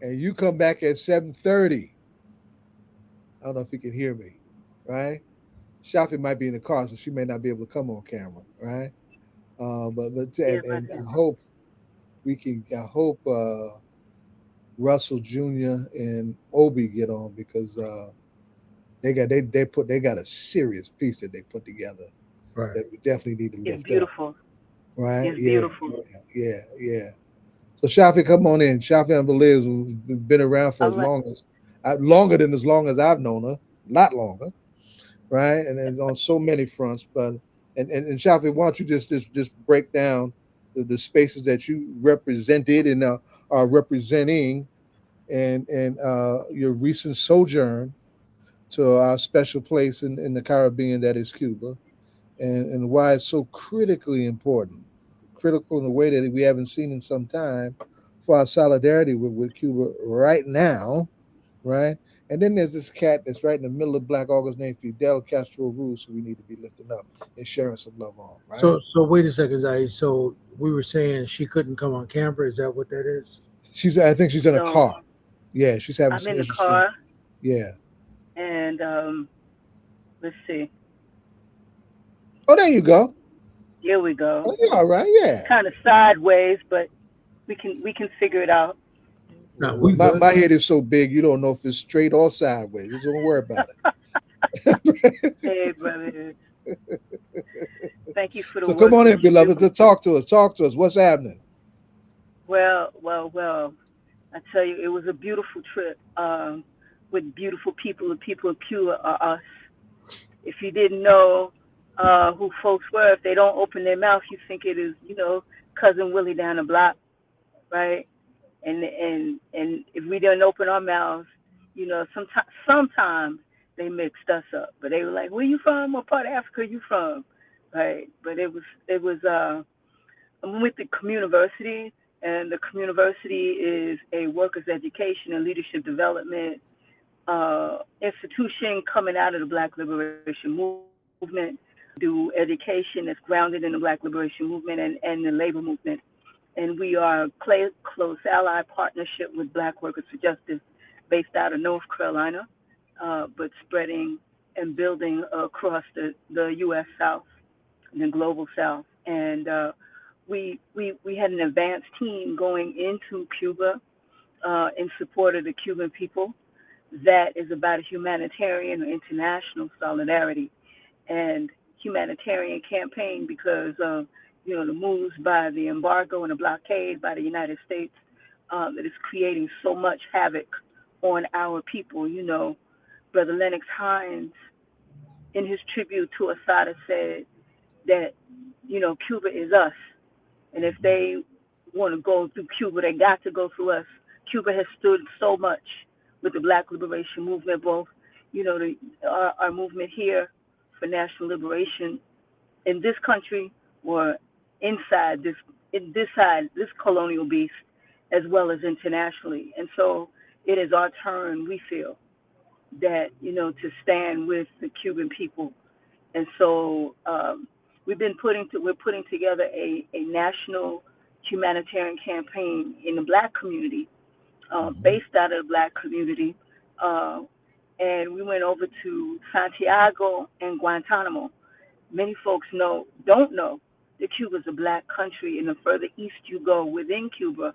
and you come back at 7:30. I don't know if you can hear me, right? Shafah might be in the car, so she may not be able to come on camera, right? I hope we can. I hope Russell Jr. and Obi get on because they got a serious piece that they put together that we definitely need to lift It's beautiful. up. Right? It's beautiful. Yeah. So Shafah, come on in. Shafah Unbelievers, who's been around for longer than as long as I've known her, not longer, right? And it's on so many fronts. But and Shafah, why don't you just break down the spaces that you represented and are representing, and your recent sojourn to our special place in the Caribbean that is Cuba, and why it's so critically important critical in a way that we haven't seen in some time for our solidarity with Cuba right now, right? And then there's this cat that's right in the middle of Black August named Fidel Castro Ruz, who we need to be lifting up and sharing some love on, right? So wait a second, Zai. So we were saying she couldn't come on camera. Is that what that is? I think she's in a So car. Yeah, she's having I'm some in the issues. car, Yeah. and let's see. Oh, there you go. Here we go. Oh, yeah, all right. Yeah. Kind of sideways, but we can figure it out. No, we my, good. my head is so big, you don't know if it's straight or sideways. Just don't worry about it. Hey, brother. Thank you for the So work come on that in, you beloved. do. To talk to us. Talk to us. What's happening? Well. I tell you, it was a beautiful trip with beautiful people. The people of Cuba are us. If you didn't know who folks were, if they don't open their mouth, you think it is, cousin Willie down the block, right? And if we didn't open our mouths, sometimes they mixed us up. But they were like, "Where you from? What part of Africa are you from?" Right? But it was I'm with the community, and the community is a workers' education and leadership development institution coming out of the Black Liberation Movement. Do education that's grounded in the Black Liberation Movement and the labor movement. And we are a close ally partnership with Black Workers for Justice based out of North Carolina, but spreading and building across the U.S. South and the global South. And we had an advanced team going into Cuba in support of the Cuban people that is about a humanitarian or international solidarity and humanitarian campaign because of the moves by the embargo and the blockade by the United States that is creating so much havoc on our people. Brother Lennox Hines, in his tribute to Assata, said that Cuba is us, and if they want to go through Cuba, they got to go through us. Cuba has stood so much with the Black Liberation Movement, both our movement here for national liberation in this country or inside this colonial beast, as well as internationally. And so it is our turn, we feel, that to stand with the Cuban people. And so we're putting together a national humanitarian campaign in the Black community, based out of the Black community. And we went over to Santiago and Guantanamo. Many folks don't know that Cuba is a Black country, and the further east you go within Cuba,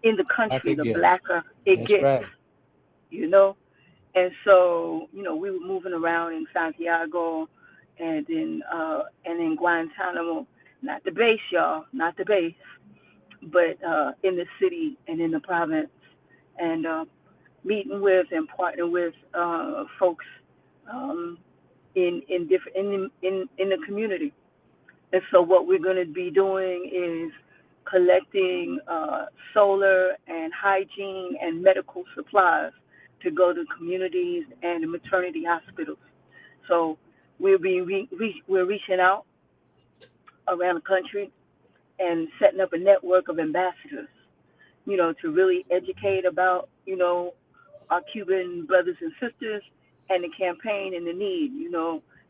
in the country, the blacker it gets. Right. And so we were moving around in Santiago and in Guantanamo, not the base, y'all, not the base, but in the city and in the province, and meeting with and partnering with folks in the community. And so what we're going to be doing is collecting solar and hygiene and medical supplies to go to communities and the maternity hospitals. So we're reaching out around the country and setting up a network of ambassadors, to really educate about, our Cuban brothers and sisters and the campaign and the need.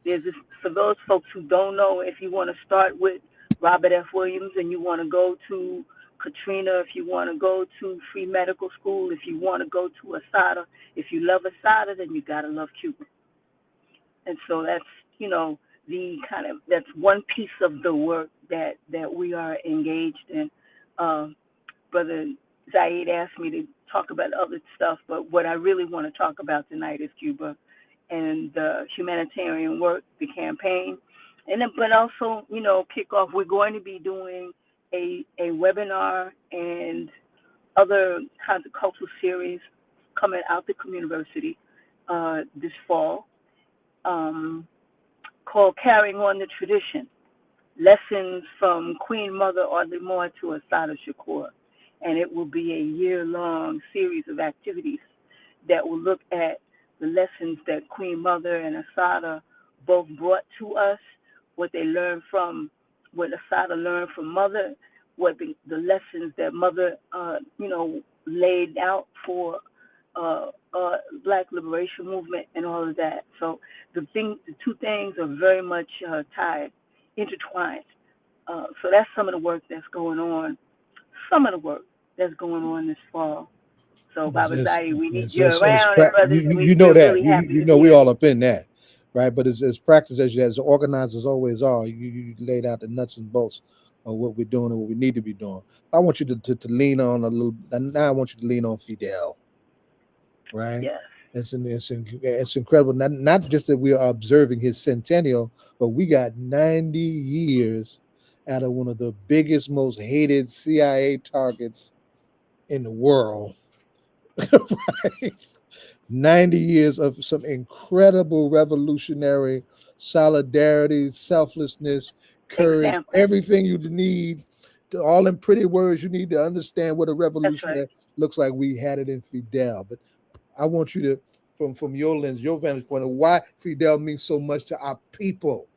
There's this, for those folks who don't know, if you want to start with Robert F. Williams and you want to go to Katrina, if you want to go to free medical school, if you want to go to Assata, if you love Assata, then you got to love Cuba. And so that's, that's one piece of the work that we are engaged in. Brother Zaid asked me to talk about other stuff, but what I really want to talk about tonight is Cuba and the humanitarian work, the campaign, and then, but also, kick off. We're going to be doing a webinar and other kinds of cultural series coming out the community this fall, called Carrying on the Tradition, Lessons from Queen Mother Audley Moore to Assata Shakur. And it will be a year-long series of activities that will look at the lessons that Queen Mother and Assata both brought to us, what they learned from what Asada learned from Mother, what the lessons that Mother, laid out for Black liberation movement and all of that. So the two things are very much intertwined. So that's some of the work that's going on. Some of the work that's going on this fall. So Baba Zadi, we need you around, and brothers, you know we're that really happy you to know be we here. all up in that, right? But as practice as organizers always are, you laid out the nuts and bolts of what we're doing and what we need to be doing. I want you to lean on a little. Now I want you to lean on Fidel, right? Yes. It's incredible. Not just that we are observing his centennial, but we got 90 years out of one of the biggest, most hated CIA targets in the world. Right? 90 years of some incredible revolutionary solidarity, selflessness, courage, Example. everything you need, all in pretty words you need to understand what a That's revolution right. looks like. We had it in Fidel. But I want you to, from your lens, your vantage point of why Fidel means so much to our people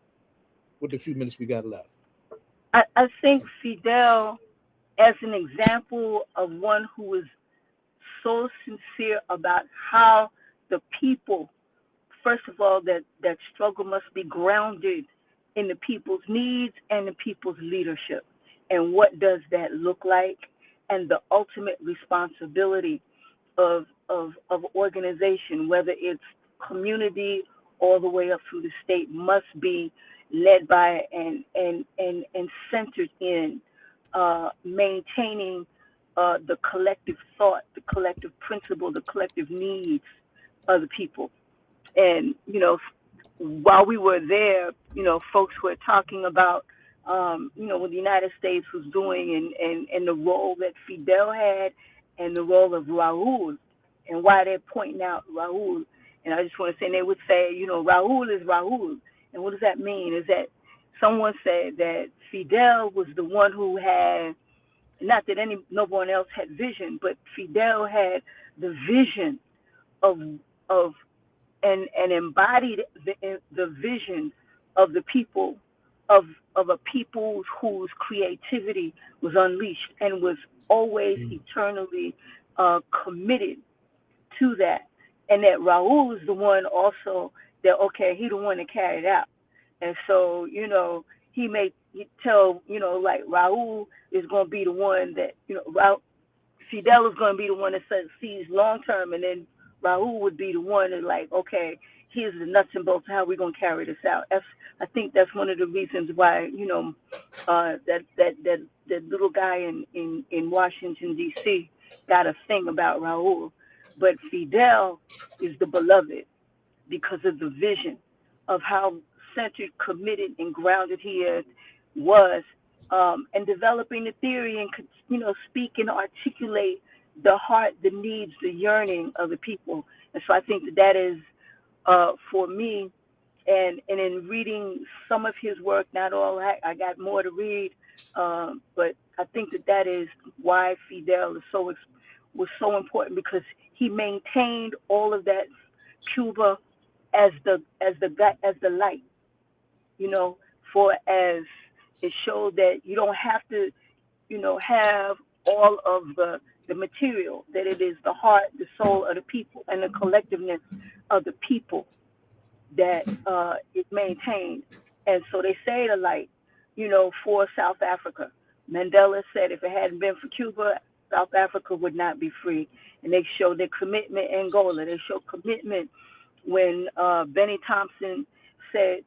with the few minutes we got left. I think Fidel, as an example of one who is so sincere about how the people, first of all, that struggle must be grounded in the people's needs and the people's leadership. And what does that look like? And the ultimate responsibility of organization, whether it's community all the way up through the state, must be led by and centered in maintaining the collective thought, the collective principle, the collective needs of the people. And while we were there, folks were talking about what the United States was doing, and the role that Fidel had, and the role of Raul, and why they're pointing out Raul. And I just want to say, and they would say, Raul is Raul. And what does that mean? Is that someone said that Fidel was the one who had, not that no one else had vision, but Fidel had the vision of and embodied the vision of the people, of a people whose creativity was unleashed and was always eternally committed to that. And that Raul is the one also that, okay, he the one that carried it out. And so, he may tell, like Raul is going to be the one that, Fidel is going to be the one that sees long term, and then Raul would be the one that, like, okay, here's the nuts and bolts of how we're going to carry this out. I think that's one of the reasons why, that little guy in Washington, D.C. got a thing about Raul. But Fidel is the beloved because of the vision of how centered, committed, and grounded he was, and developing the theory and speak and articulate the heart, the needs, the yearning of the people. And so I think that is for me, and in reading some of his work, not all, I got more to read, but I think that is why Fidel was so important, because he maintained all of that Cuba as the light, for as it showed that you don't have to, have all of the material, that it is the heart, the soul of the people, and the collectiveness of the people that is maintained. And so they say the light, for South Africa. Mandela said if it hadn't been for Cuba, South Africa would not be free. And they showed their commitment in Angola. They showed commitment when Benny Thompson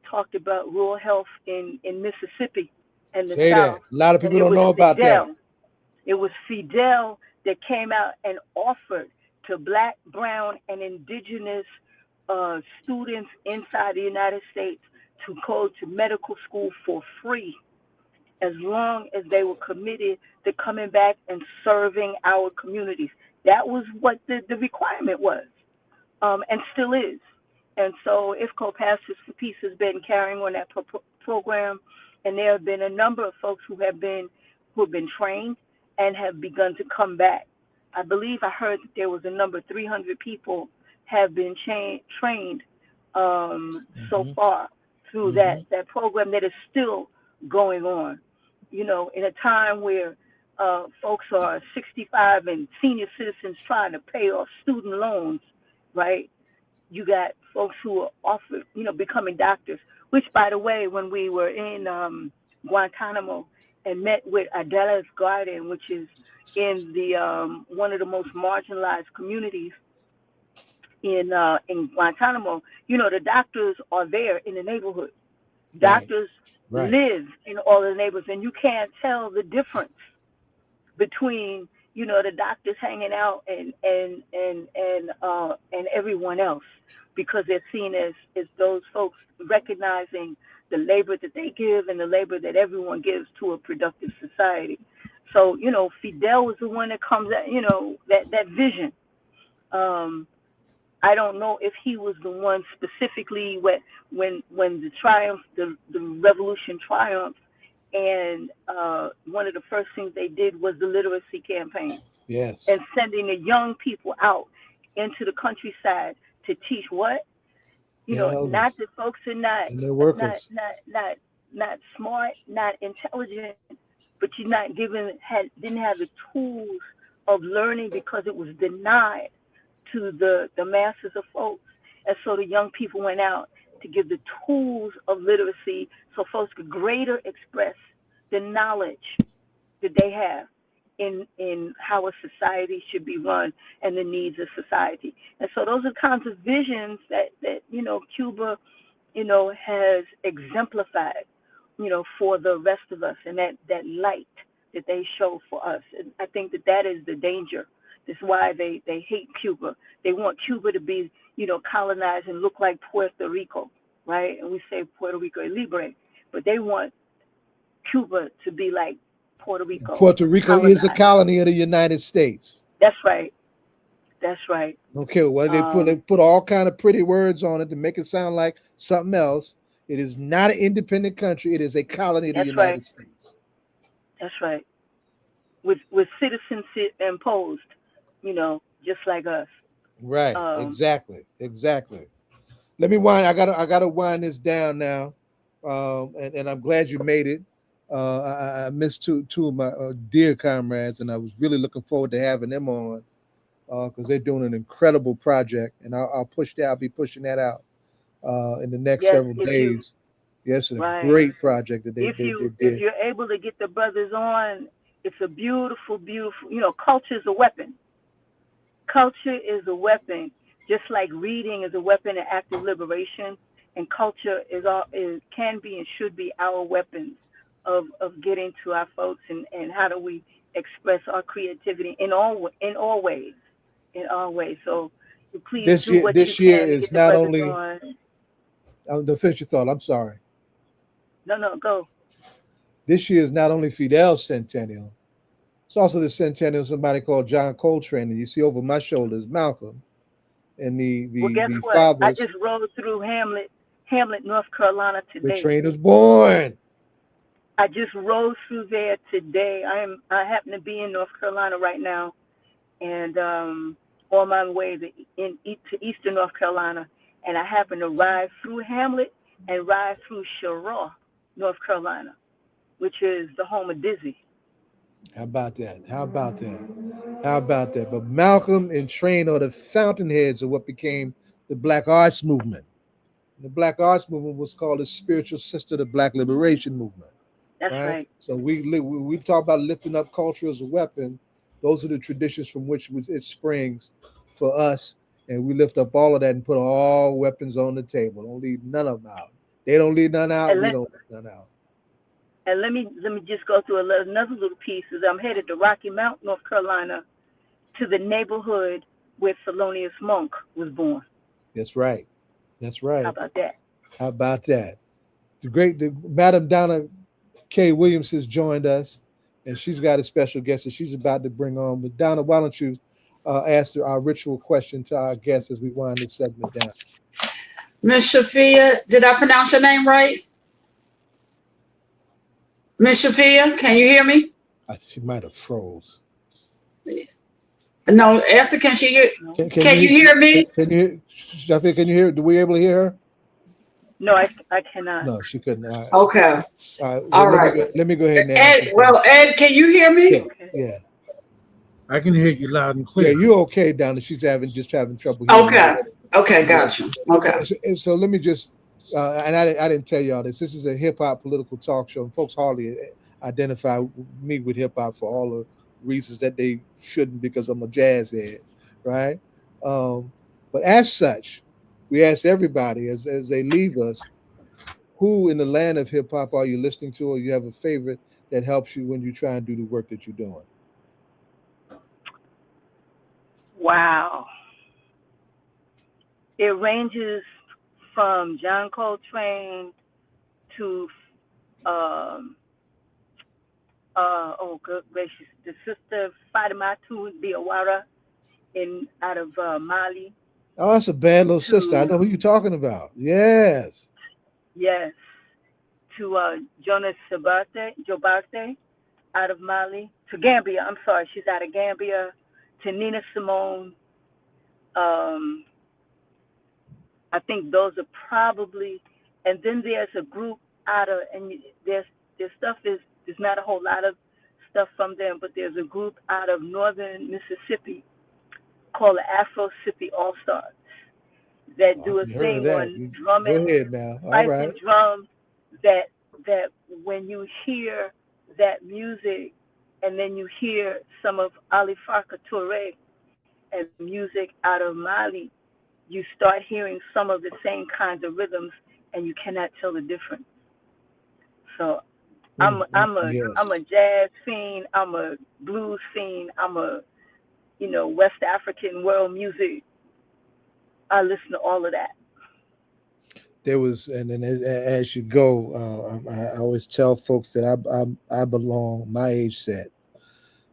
talked about rural health in Mississippi and the Say South. that. A lot of people don't know about that. It was Fidel that came out and offered to Black, brown, and indigenous students inside the United States to go to medical school for free, as long as they were committed to coming back and serving our communities. That was what the requirement was, and still is. And so IFCO Pastors for Peace has been carrying on that program, and there have been a number of folks who have been trained and have begun to come back. I believe I heard that there was a number 300 people have been trained so far through that program that is still going on. You know, in a time where folks are 65 and senior citizens trying to pay off student loans, right? You got folks who are offered, you know, becoming doctors, which, by the way, when we were in Guantanamo and met with Adela's Garden, which is in the one of the most marginalized communities in Guantanamo, you know, the doctors are there in the neighborhood. Doctors live in all the neighborhoods, and you can't tell the difference between, you know, the doctors hanging out and everyone else, because they're seen as those folks recognizing the labor that they give and the labor that everyone gives to a productive society. So, you know, Fidel was the one that comes at, you know, that vision. I don't know if he was the one specifically when the triumph, the revolution triumphed, and one of the first things they did was the literacy campaign. Yes. And sending the young people out into the countryside to teach what? You know, not that folks are not smart, not intelligent, but you're not didn't have the tools of learning because it was denied to the masses of folks. And so the young people went out to give the tools of literacy so folks could greater express the knowledge that they have in how a society should be run and the needs of society. And so those are kinds of visions that you know, Cuba, you know, has exemplified, you know, for the rest of us, and that light that they show for us. And I think that is the danger. That's why they hate Cuba. They want Cuba to be, you know, colonized and look like Puerto Rico, right? And we say Puerto Rico es libre, but they want Cuba to be like Puerto Rico. Puerto Rico is a colony of the United States. That's right. That's right. Okay, well, they put all kind of pretty words on it to make it sound like something else. It is not an independent country. It is a colony of the United States. That's right. With citizenship imposed, you know, just like us. Right. Exactly. Let me wind. I gotta wind this down now. And I'm glad you made it. I missed two of my dear comrades, and I was really looking forward to having them on because they're doing an incredible project, and I'll be pushing that out in the next several days. Yes, it's a great project that they did. If you're able to get the brothers on, it's a beautiful, beautiful. You know, culture is a weapon. Culture is a weapon, just like reading is a weapon of active liberation, and culture can be and should be our weapons of getting to our folks, and how do we express our creativity in all ways. So please this year is not only. The finish your thought. I'm sorry. No, go. This year is not only Fidel's centennial. It's also the centennial of somebody called John Coltrane, and you see over my shoulder is Malcolm, and the fathers. I just rode through Hamlet, North Carolina today. The train was born. I just rode through there today. I happen to be in North Carolina right now, and on my way to eastern North Carolina, and I happen to ride through Hamlet and ride through Shafah, North Carolina, which is the home of Dizzy. How about that? But Malcolm and Train are the fountainheads of what became the Black Arts Movement. The Black Arts Movement was called the spiritual sister of the Black Liberation Movement. That's right. So we talk about lifting up culture as a weapon. Those are the traditions from which it springs for us, and we lift up all of that and put all weapons on the table. Don't leave none of them out. They don't leave none out. We don't leave none out. And let me just go through another little piece. As I'm headed to Rocky Mount, North Carolina, to the neighborhood where Thelonious Monk was born. That's right. How about that? The Madam Donna K. Williams has joined us, and she's got a special guest that she's about to bring on. But Donna, why don't you ask our ritual question to our guests as we wind this segment down? Miss Shafia, did I pronounce your name right? Miss Shafia, can you hear me? She might have froze. No, Esther, can she hear? Can you hear me? Shafia, can you hear? Do we able to hear her? No, I cannot. No, she couldn't. All right. Okay. Well, All right. let me go ahead and Ed, answer. Ed, can you hear me? Okay. Yeah. I can hear you loud and Yeah, clear. you okay down there? She's having trouble hearing. Okay. Okay, gotcha. Okay. So let me just, and I didn't tell y'all this. This is a hip hop political talk show, and folks hardly identify me with hip hop for all the reasons that they shouldn't, because I'm a jazz head, right? But as such, we ask everybody as they leave us, who in the land of hip hop are you listening to, or you have a favorite that helps you when you try and do the work that you're doing? Wow. It ranges from John Coltrane to oh good gracious, the sister Fatimatu Diawara out of Mali. Oh, that's a bad little sister. I know who you're talking about. Yes. Yes. To Jonas Jobarte out of Mali. To Gambia. I'm sorry, she's out of Gambia. To Nina Simone. I think those are probably, and then there's a group out of, and their stuff there's not a whole lot of stuff from them, but there's a group out of northern Mississippi called the Afro-Sippy All-Stars that do a thing on drumming, go ahead now. All pipes right. and drums, that when you hear that music and then you hear some of Ali Farka Touré and music out of Mali, you start hearing some of the same kinds of rhythms, and you cannot tell the difference. So I'm a jazz fiend. I'm a blues fiend. I'm a West African world music. I listen to all of that. There was, and then as you go, I always tell folks that I belong. My age set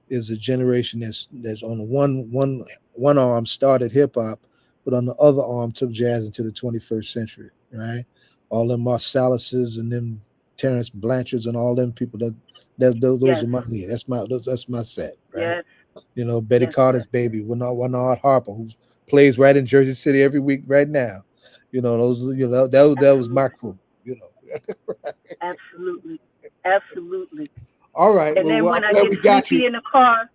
is a generation that's on one arm started hip hop, but on the other arm took jazz into the 21st century, right? All them Marsalises and them Terrence Blanchards and all them people those Yes. are my that's my set, right? Yes. Betty Carter's baby, Winard Harper, who plays right in Jersey City every week right now. That was my crew, Absolutely. All right. And then when I get sleepy in the car,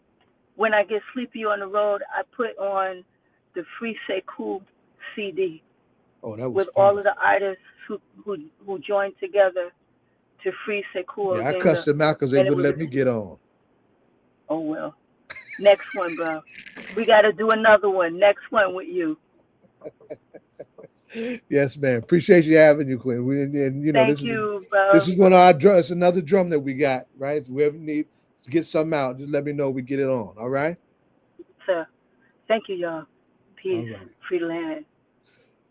when I get sleepy on the road, I put on the Free Sekou CD. Oh, that was with powerful. all of the artists who joined together to Free Sekou. Yeah, I cussed them out because they wouldn't let me get on. Oh well. Next one, bro. We got to do another one. Next one with you. Yes, man. Appreciate you having you, Quinn. Thank you, bro. This is one of our drums. It's another drum that we got, right? So whoever needs to get something out, just let me know. We get it on. All right? Sir. Thank you, y'all. Peace. Right. Free the land.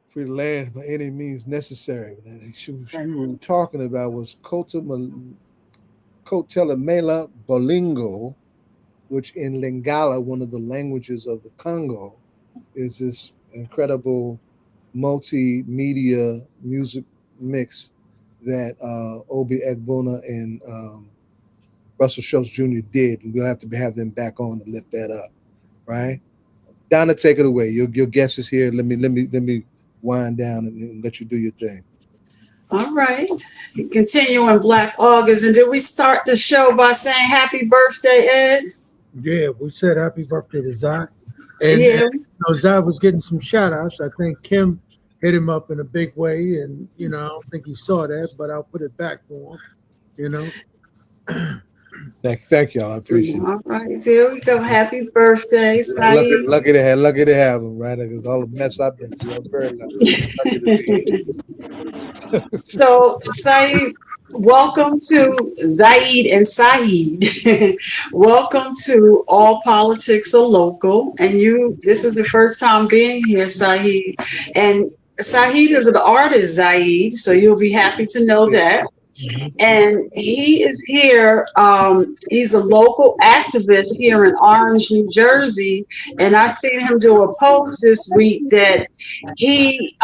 Free the land by any means necessary. She we were talking about was Kotela Mela Bolingo, which in Lingala, one of the languages of the Congo, is this incredible multimedia music mix that Obi Egbuna and Russell Shoatz Jr. did, and we'll have to have them back on to lift that up, right? Donna, take it away. Your guest is here. Let me wind down and let you do your thing. All right. Continuing Black August, and did we start the show by saying happy birthday, Ed? Yeah, we said happy birthday to Zai. And Zai was getting some shout outs. I think Kim hit him up in a big way, and I don't think he saw that, but I'll put it back for him. Thank y'all. I appreciate it. All right, there we go. Happy birthday, Saeed. Lucky to have him, right? Because all the mess I've been through, I'm very lucky to be here. So, Saeed, welcome to Zaid and Saeed. Welcome to All Politics Are Local. And this is your first time being here, Saeed. And Saeed is an artist, Zaid, so you'll be happy to know that. And he is here. He's a local activist here in Orange, New Jersey. And I seen him do a post this week that he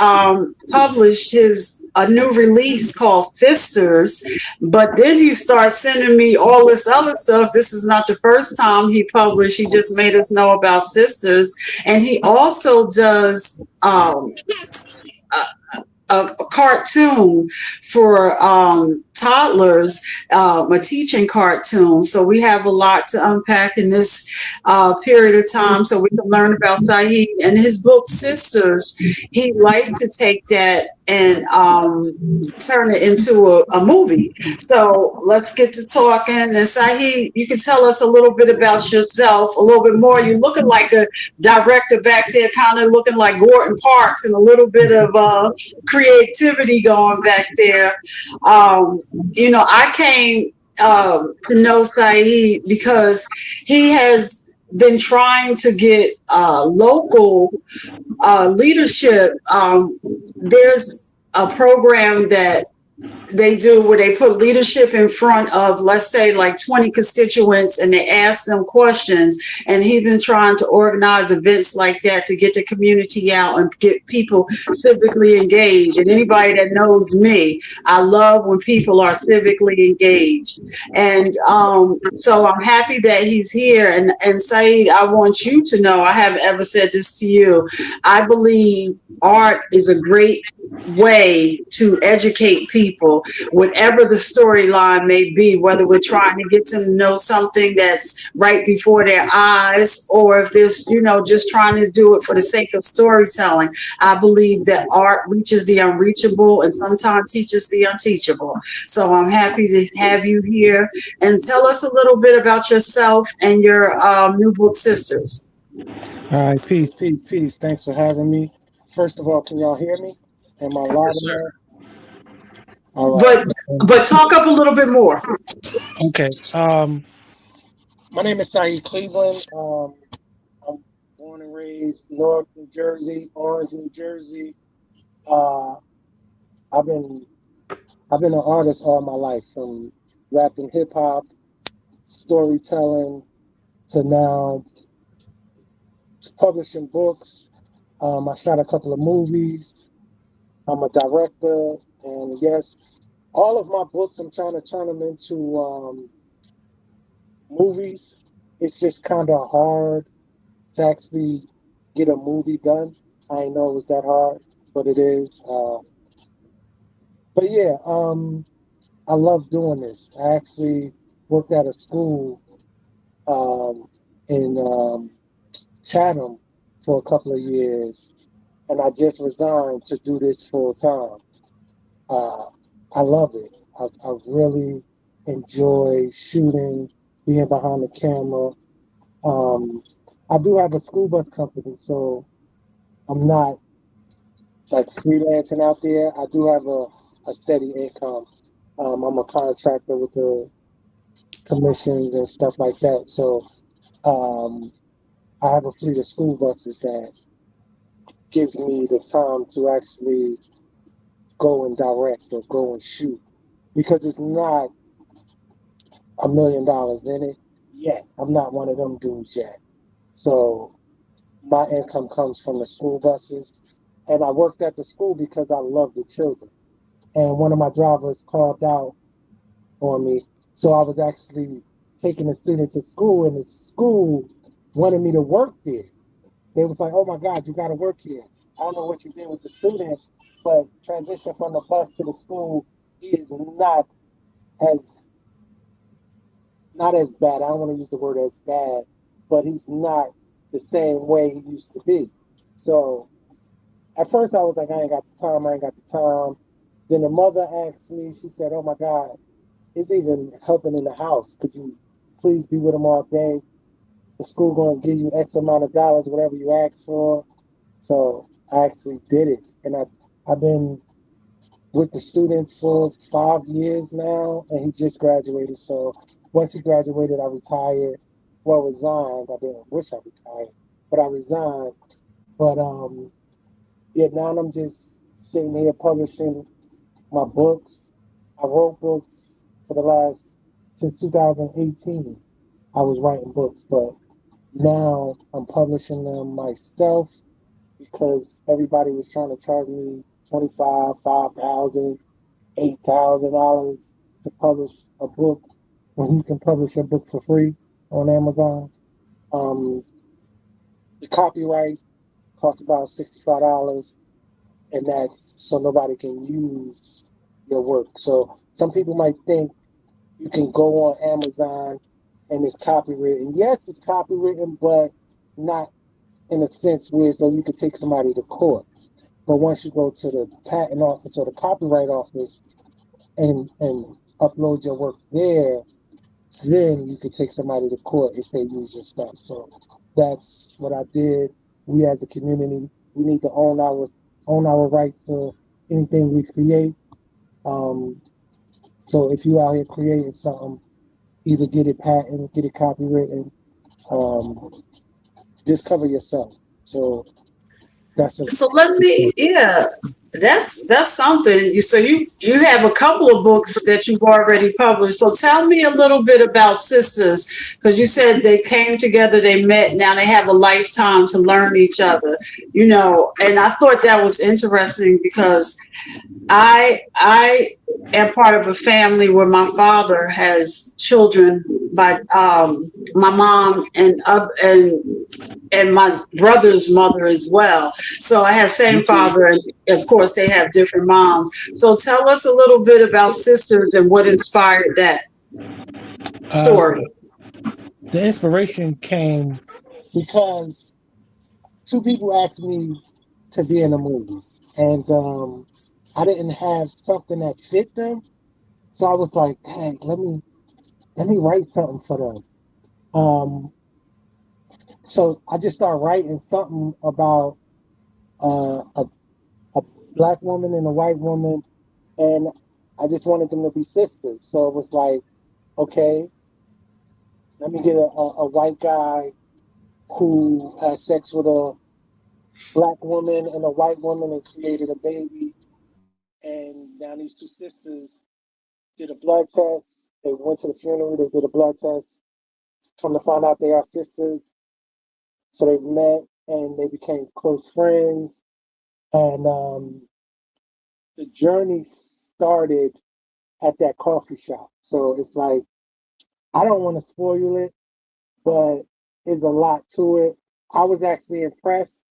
published a new release called Sisters. But then he starts sending me all this other stuff. This is not the first time he published. He just made us know about Sisters. And he also does a cartoon for toddlers, a teaching cartoon. So we have a lot to unpack in this period of time so we can learn about Siheed and his book, Sisters. He liked to take that and turn it into a movie. So let's get to talking. And Siheed, you can tell us a little bit about yourself, a little bit more. You're looking like a director back there, kind of looking like Gordon Parks, and a little bit of creativity going back there. I came to know Siheed because he has been trying to get local leadership. There's a program that they do where they put leadership in front of, let's say, like 20 constituents, and they ask them questions. And he's been trying to organize events like that to get the community out and get people civically engaged. And anybody that knows me, I love when people are civically engaged. And so I'm happy that he's here. And Siheed, I want you to know, I haven't ever said this to you, I believe art is a great way to educate people, whatever the storyline may be, whether we're trying to get them to know something that's right before their eyes, or if there's, just trying to do it for the sake of storytelling. I believe that art reaches the unreachable and sometimes teaches the unteachable. So I'm happy to have you here, and tell us a little bit about yourself and your new book, Sisters. All right, peace. Thanks for having me. First of all, can y'all hear me? Am I loud enough? All right. But talk up a little bit more. Okay. My name is Siheed Cleveland. I'm born and raised North New Jersey, Orange, New Jersey. I've been an artist all my life, from rapping hip hop, storytelling, to now publishing books. I shot a couple of movies. I'm a director, and yes, all of my books, I'm trying to turn them into movies. It's just kind of hard to actually get a movie done. I didn't know it was that hard, but it is. But yeah, I love doing this. I actually worked at a school in Chatham for a couple of years, and I just resigned to do this full time. I love it. I really enjoy shooting, being behind the camera. I do have a school bus company, so I'm not like freelancing out there. I do have a steady income. I'm a contractor with the commissions and stuff like that. So I have a fleet of school buses that gives me the time to actually go and direct or go and shoot, because it's not $1 million in it yet. I'm not one of them dudes yet. So my income comes from the school buses, and I worked at the school because I love the children. And one of my drivers called out on me, so I was actually taking a student to school, and the school wanted me to work there. They was like, "Oh my God, you got to work here. I don't know what you did with the student, but transition from the bus to the school is not as bad. I don't want to use the word as bad, but he's not the same way he used to be." So at first I was like, I ain't got the time. Then the mother asked me, she said, "Oh my God, he's even helping in the house. Could you please be with him all day? The school going to give you X amount of dollars, whatever you ask for." So I actually did it. And I've been with the student for 5 years now, and he just graduated. So once he graduated, I retired. Well, resigned. I didn't wish I retired, but I resigned. But yeah, now I'm just sitting here publishing my books. I wrote books since 2018. I was writing books, but now I'm publishing them myself because everybody was trying to charge me $25,000, $5,000, $8,000 to publish a book when you can publish a book for free on Amazon. The copyright costs about $65, and that's so nobody can use your work. So some people might think you can go on Amazon and it's copywritten. Yes, it's copywritten, but not in a sense where so you could take somebody to court. But once you go to the patent office or the copyright office and upload your work there, then you could take somebody to court if they use your stuff. So that's what I did. We as a community, we need to own our rights to anything we create. So if you out here creating something, either get it patent, get it copywritten, just cover yourself. So So let me, yeah, that's something. So you have a couple of books that you've already published. So tell me a little bit about Sisters, because you said they came together, they met, now they have a lifetime to learn each other, you know, and I thought that was interesting because I am part of a family where my father has children by my mom and my brother's mother as well. So I have same father, and of course they have different moms. So tell us a little bit about Sisters and what inspired that story. The inspiration came because two people asked me to be in a movie, and I didn't have something that fit them, so I was like, "Dang, let me write something for them." So I just started writing something about a black woman and a white woman, and I just wanted them to be sisters. So it was like, okay, let me get a white guy who had sex with a black woman and a white woman and created a baby. And now these two sisters did a blood test. They went to the funeral, they did a blood test. Come to find out they are sisters. So they met and they became close friends. And the journey started at that coffee shop. So it's like, I don't want to spoil it, but there's a lot to it. I was actually impressed.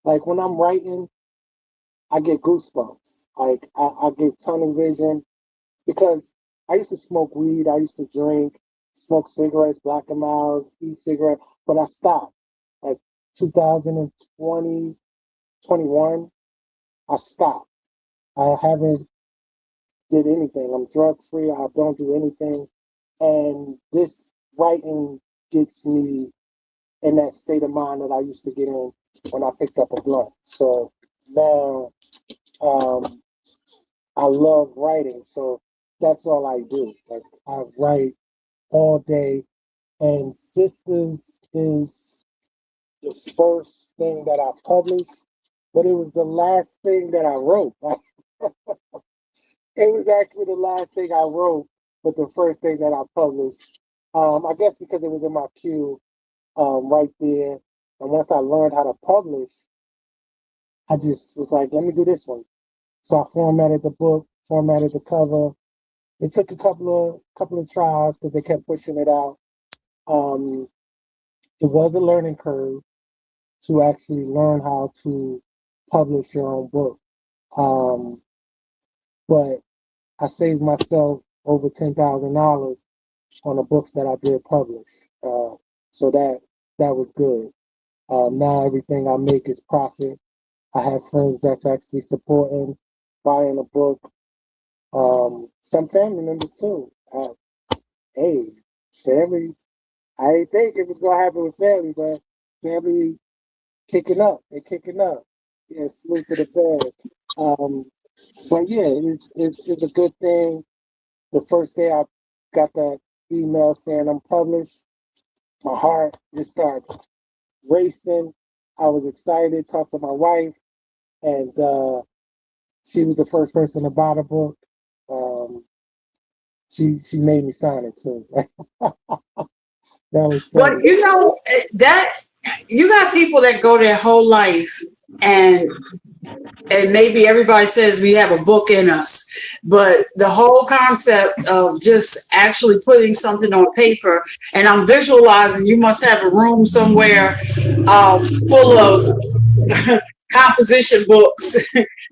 Like when I'm writing, I get goosebumps. Like I get tunnel vision because I used to smoke weed. I used to drink, smoke cigarettes, Black and Miles, e-cigarette, but I stopped. Like 2020, 21, I stopped. I haven't did anything. I'm drug free. I don't do anything. And this writing gets me in that state of mind that I used to get in when I picked up a blunt. So now I love writing. So that's all I do. Like I write all day. And Sisters is the first thing that I published, but it was the last thing that I wrote. It was actually the last thing I wrote, but the first thing that I published. I guess because it was in my queue right there. And once I learned how to publish, I just was like, let me do this one. So I formatted the book, formatted the cover. It took a couple of tries because they kept pushing it out. It was a learning curve to actually learn how to publish your own book. But I saved myself over $10,000 on the books that I did publish. So that was good. Now everything I make is profit. I have friends that's actually supporting, buying a book. Some family members too. Hey, family. I didn't think it was gonna happen with family, but family kicking up. They're kicking up. Yeah, salute to the band. But yeah, it's a good thing. The first day I got that email saying I'm published, my heart just started racing. I was excited, talked to my wife, and she was the first person to buy the book. She made me sign it too. That was funny. But you know that you got people that go their whole life and maybe everybody says we have a book in us, but the whole concept of just actually putting something on paper, and I'm visualizing you must have a room somewhere full of composition books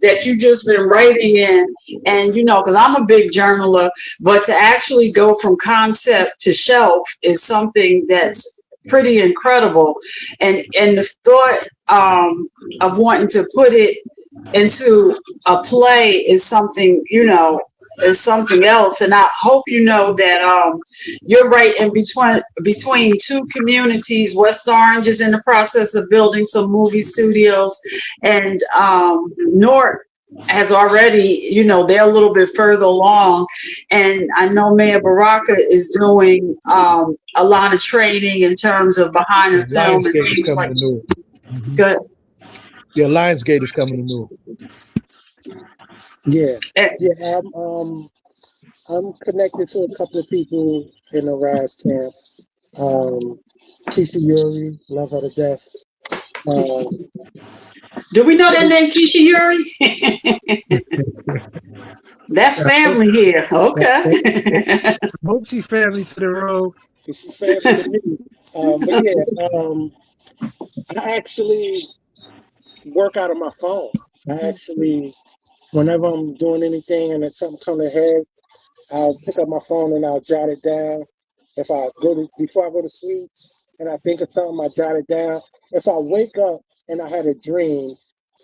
that you just been writing in. And, because I'm a big journaler, but to actually go from concept to shelf is something that's pretty incredible. And the thought of wanting to put it into a play is something, is something else. And I hope that you're right in between two communities. West Orange is in the process of building some movie studios, and North has already, they're a little bit further along. And I know Mayor Baraka is doing a lot of training in terms of behind the film and Lionsgate is things coming like to Newark. good. Yeah, Lionsgate is coming to Newark. Yeah, I'm connected to a couple of people in the Rise camp. Keisha Yuri, love her to death. Do we know that name, Keisha Yuri? That's family here. Okay. Hope she family to the road. She family to me. But yeah, I actually work out of my phone. I actually, whenever I'm doing anything and it's something come ahead, I'll pick up my phone and I'll jot it down. Before I go to sleep and I think of something, I jot it down. If I wake up and I had a dream,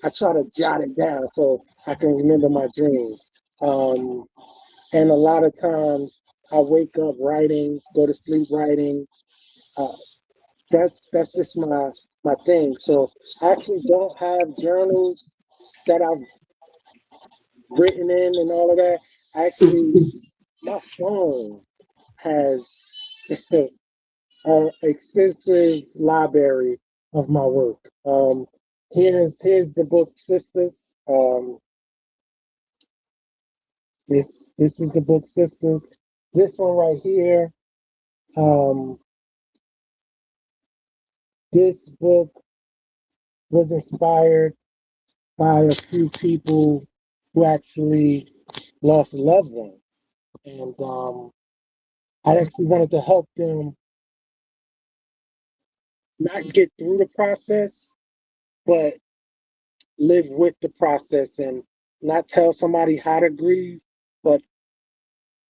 I try to jot it down so I can remember my dream. And a lot of times I wake up writing, go to sleep writing. That's just my thing. So I actually don't have journals that I've written in and all of that. Actually, my phone has an extensive library of my work. Here's the book Sisters. This is the book Sisters. This one right here. This book was inspired by a few people who actually lost loved ones, and I actually wanted to help them not get through the process, but live with the process and not tell somebody how to grieve, but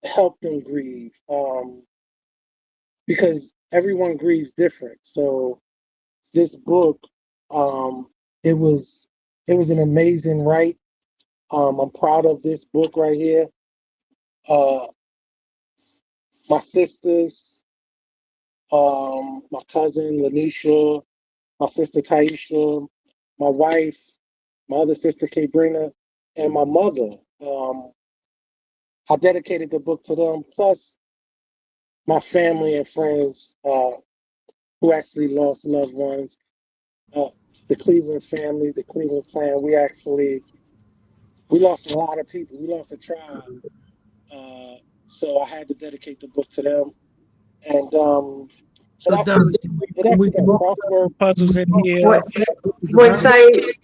help them grieve. Because everyone grieves different. So this book, it was an amazing write. I'm proud of this book right here. My sisters, my cousin Lanisha, my sister Taisha, my wife, my other sister Kabrina, and my mother. I dedicated the book to them, plus my family and friends who actually lost loved ones. The Cleveland family, the Cleveland clan, we lost a lot of people. We lost a tribe. So I had to dedicate the book to them. And So, Don, it can we actually got talk crossword Puzzles in here. Wait,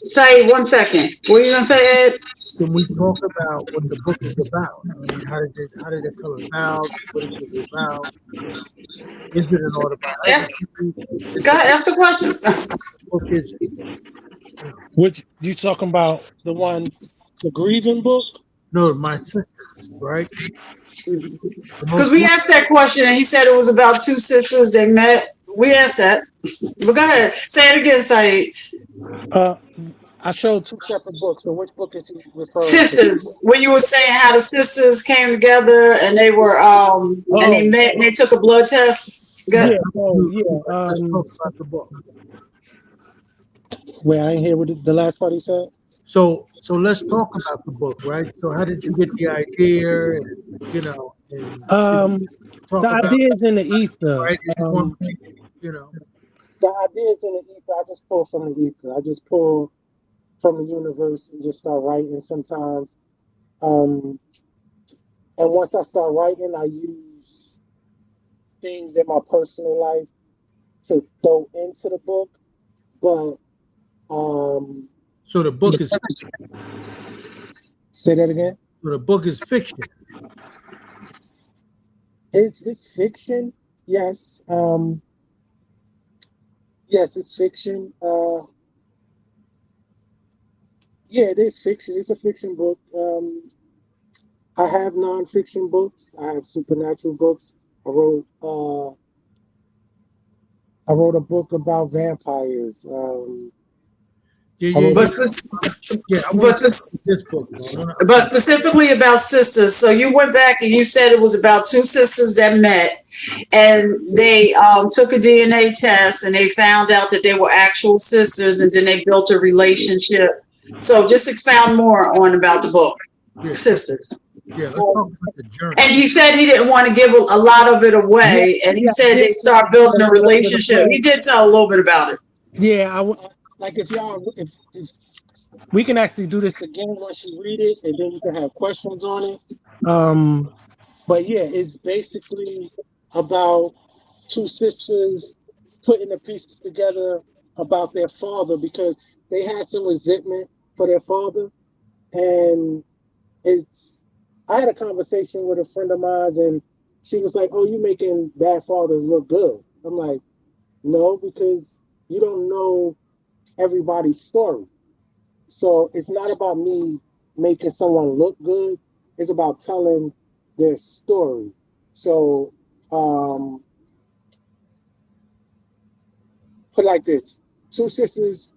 say 1 second. What are you gonna say, Ed? Can we talk about what the book is about? I mean, how did it come about? What is it about? Is it an Yeah. autobiography? Go ahead, ask the question. What book is it? You know, Which you talking about? The grieving book? no, my sisters, right? Because we asked that question and he said it was about two sisters that met. We asked that. But go ahead. Say it again, Saeed. I showed two separate books. So which book is he referring to? Sisters. When you were saying how the sisters came together and they were and they met and they took a blood test. Go ahead. Let's talk about the book. Wait, I didn't hear what the last part he said. So let's talk about the book, right? So how did you get the idea? And the ideas in the ether. Right? The ideas in the ether, I just pull from the ether. I just pull from the universe and just start writing sometimes. And once I start writing, I use things in my personal life to throw into the book. But so the book is fiction. Say that again. So the book is fiction. It's fiction, yes. Yes, it's fiction. Yeah, it is fiction. It's a fiction book. I have nonfiction books. I have supernatural books. I wrote uh, I wrote a book about vampires. Yeah, I yeah, wrote yeah. But, a, Yeah, I want to but, talk about this book, though. but specifically about sisters. So you went back and you said it was about two sisters that met, and they took a DNA test and they found out that they were actual sisters, and then they built a relationship. So just expound more on about the book, Yeah, Sisters. yeah. Let's talk about the journey. And he said he didn't want to give a lot of it away, and he said they start building a relationship. He did tell a little bit about it. yeah, like if if we can actually do this again once you read it, and then you can have questions on it. But yeah, it's basically about two sisters putting the pieces together about their father because they had some resentment for their father, and I had a conversation with a friend of mine, and she was like, "Oh, you making bad fathers look good." I'm like, "No, because you don't know everybody's story. So it's not about me making someone look good. It's about telling their story." So put it like this: two sisters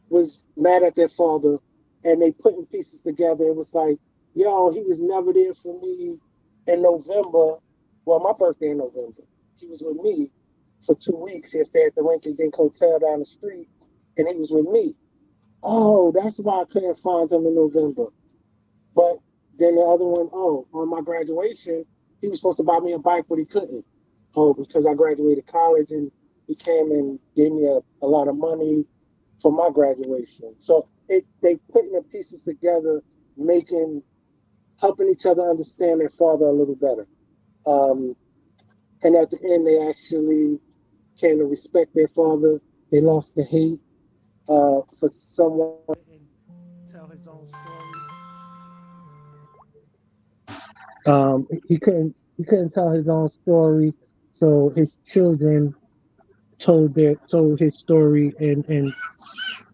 was mad at their father, and they putting pieces together. It was like, yo, he was never there for me in November. Well, my birthday in November. He was with me for 2 weeks. He'd stay at the Rinky Dink Hotel down the street, and he was with me. Oh, that's why I couldn't find him in November. But then the other one, oh, on my graduation, he was supposed to buy me a bike, but he couldn't. Oh, because I graduated college and he came and gave me a lot of money for my graduation. So they putting the pieces together, helping each other understand their father a little better. And at the end, they actually came to respect their father. They lost the hate for someone. Tell his own story. He couldn't tell his own story, so his children told his story and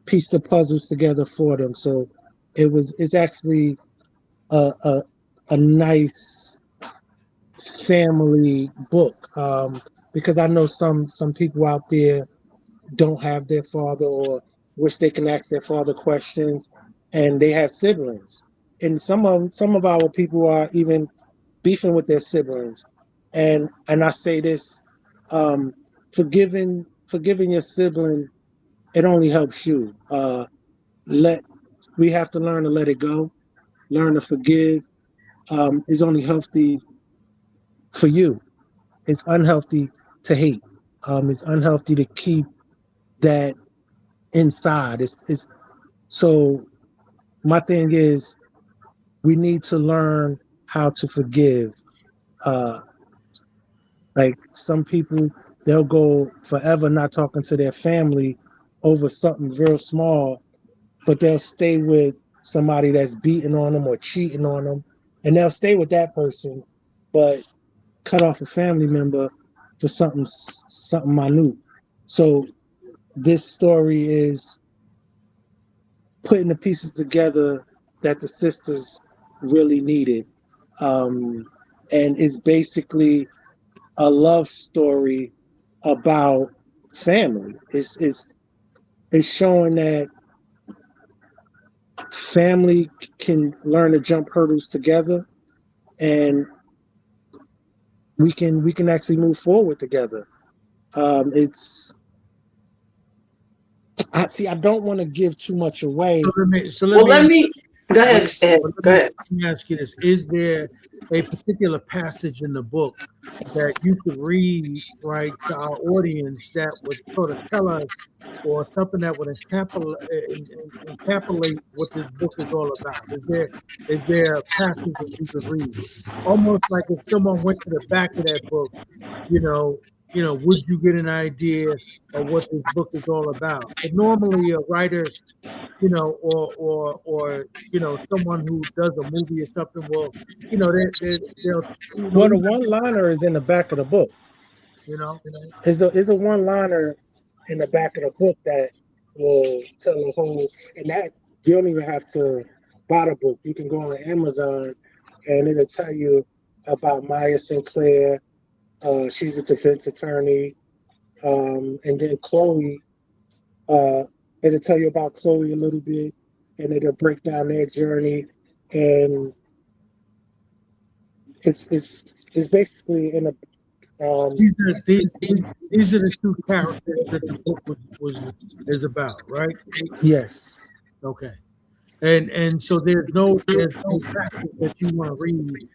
pieced the puzzles together for them. So it's actually a a nice family book, because I know some people out there don't have their father or wish they can ask their father questions, and they have siblings, and some of our people are even beefing with their siblings, and I say this, um, forgiving your sibling, it only helps you. Let We have to learn to let it go, learn to forgive. Is only healthy for you. It's unhealthy to hate. It's unhealthy to keep that inside. It's so my thing is we need to learn how to forgive. Uh, like some people, they'll go forever not talking to their family over something real small, but they'll stay with somebody that's beating on them or cheating on them, and they'll stay with that person, but cut off a family member for something minute. So this story is putting the pieces together that the sisters really needed, and it's basically a love story about family. It's showing that family can learn to jump hurdles together, and we can actually move forward together. It's I don't want to give too much away. Well, let me go ahead. Go ahead. Let me ask you this: is there a particular passage in the book that you could read, right, to our audience that would sort of tell us, or something that would encapsulate what this book is all about? Is there a passage that you could read? Almost like if someone went to the back of that book, you know, would you get an idea of what this book is all about? But normally a writer, or someone who does a movie or something, well, they'll Well, the one liner is in the back of the book. you know. Is a one liner in the back of the book that will tell the whole, and You don't even have to buy the book. You can go on Amazon and it'll tell you about Maya Sinclair. She's a defense attorney. And then Chloe, it'll tell you about Chloe a little bit, and it'll break down their journey. And it's basically in a These are the two characters that the book is about, right? yes. Okay. And so there's no chapter that you want to read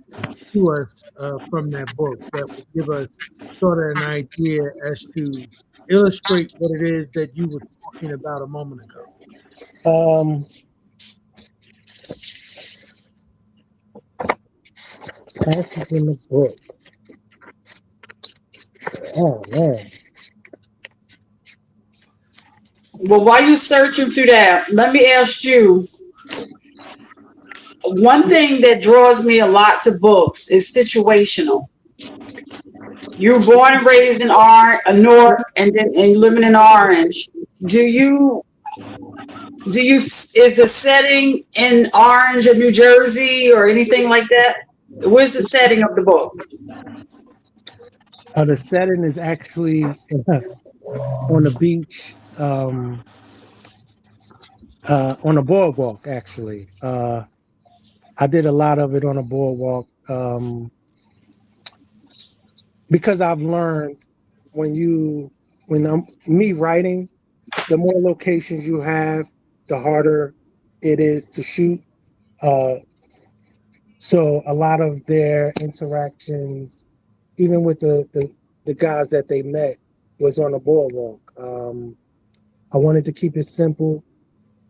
to us from that book that would give us sort of an idea as to illustrate what it is that you were talking about a moment ago. Passage in the book. Oh man. Well, while you're searching through that, let me ask you. One thing that draws me a lot to books is situational. You were born and raised in North, and living in Orange. Is the setting in Orange or New Jersey or anything like that? Where's the setting of the book? The setting is actually on the beach, on a boardwalk. Actually, I did a lot of it on a boardwalk because I've learned when I'm writing, the more locations you have, the harder it is to shoot. So a lot of their interactions, even with the guys that they met, was on a boardwalk. I wanted to keep it simple.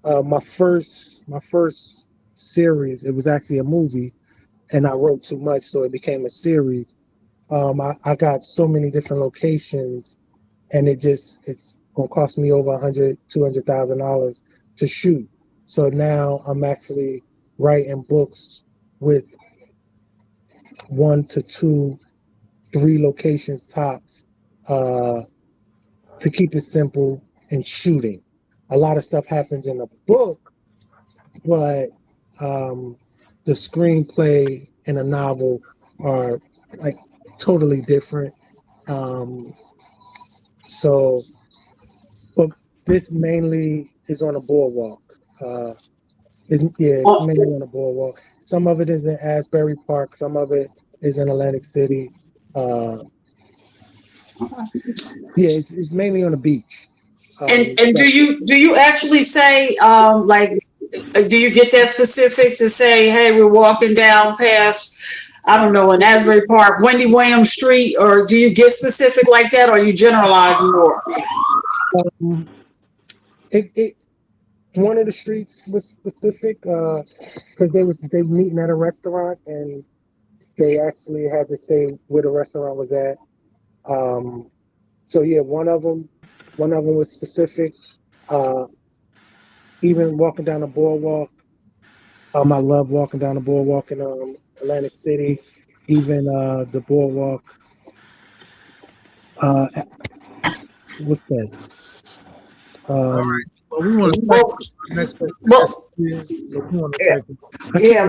My first series, it was actually a movie, and I wrote too much, so it became a series. I got so many different locations, and it's gonna cost me over $200,000 to shoot. So now I'm actually writing books with 1 to 2, 3 locations tops, to keep it simple and shooting. A lot of stuff happens in the book, but the screenplay and a novel are like totally different. But this mainly is on a boardwalk. It's mainly on a boardwalk. Some of it is in Asbury Park. Some of it is in Atlantic City. It's mainly on the beach. And do you actually say do you get that specific to say, hey, we're walking down past, I don't know, in Asbury Park, Wendy Williams Street, or do you get specific like that, or are you generalizing more? One of the streets was specific because they were meeting at a restaurant, and they actually had to say where the restaurant was at. So yeah, one of them was specific. Even walking down the boardwalk, I love walking down the boardwalk in Atlantic City. Even the boardwalk. What's that? All right. Well, we want to next.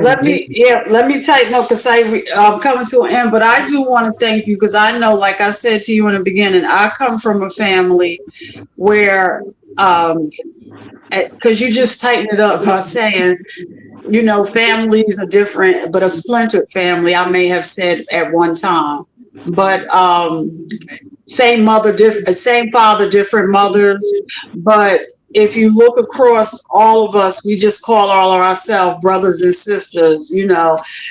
Let me tighten up because I'm coming to an end. But I do want to thank you because I know, like I said to you in the beginning, I come from a family where, because you just tightened it up by saying, families are different, but a splintered family, I may have said at one time, but same mother, same father, different mothers. But if you look across all of us, we just call all of ourselves brothers and sisters,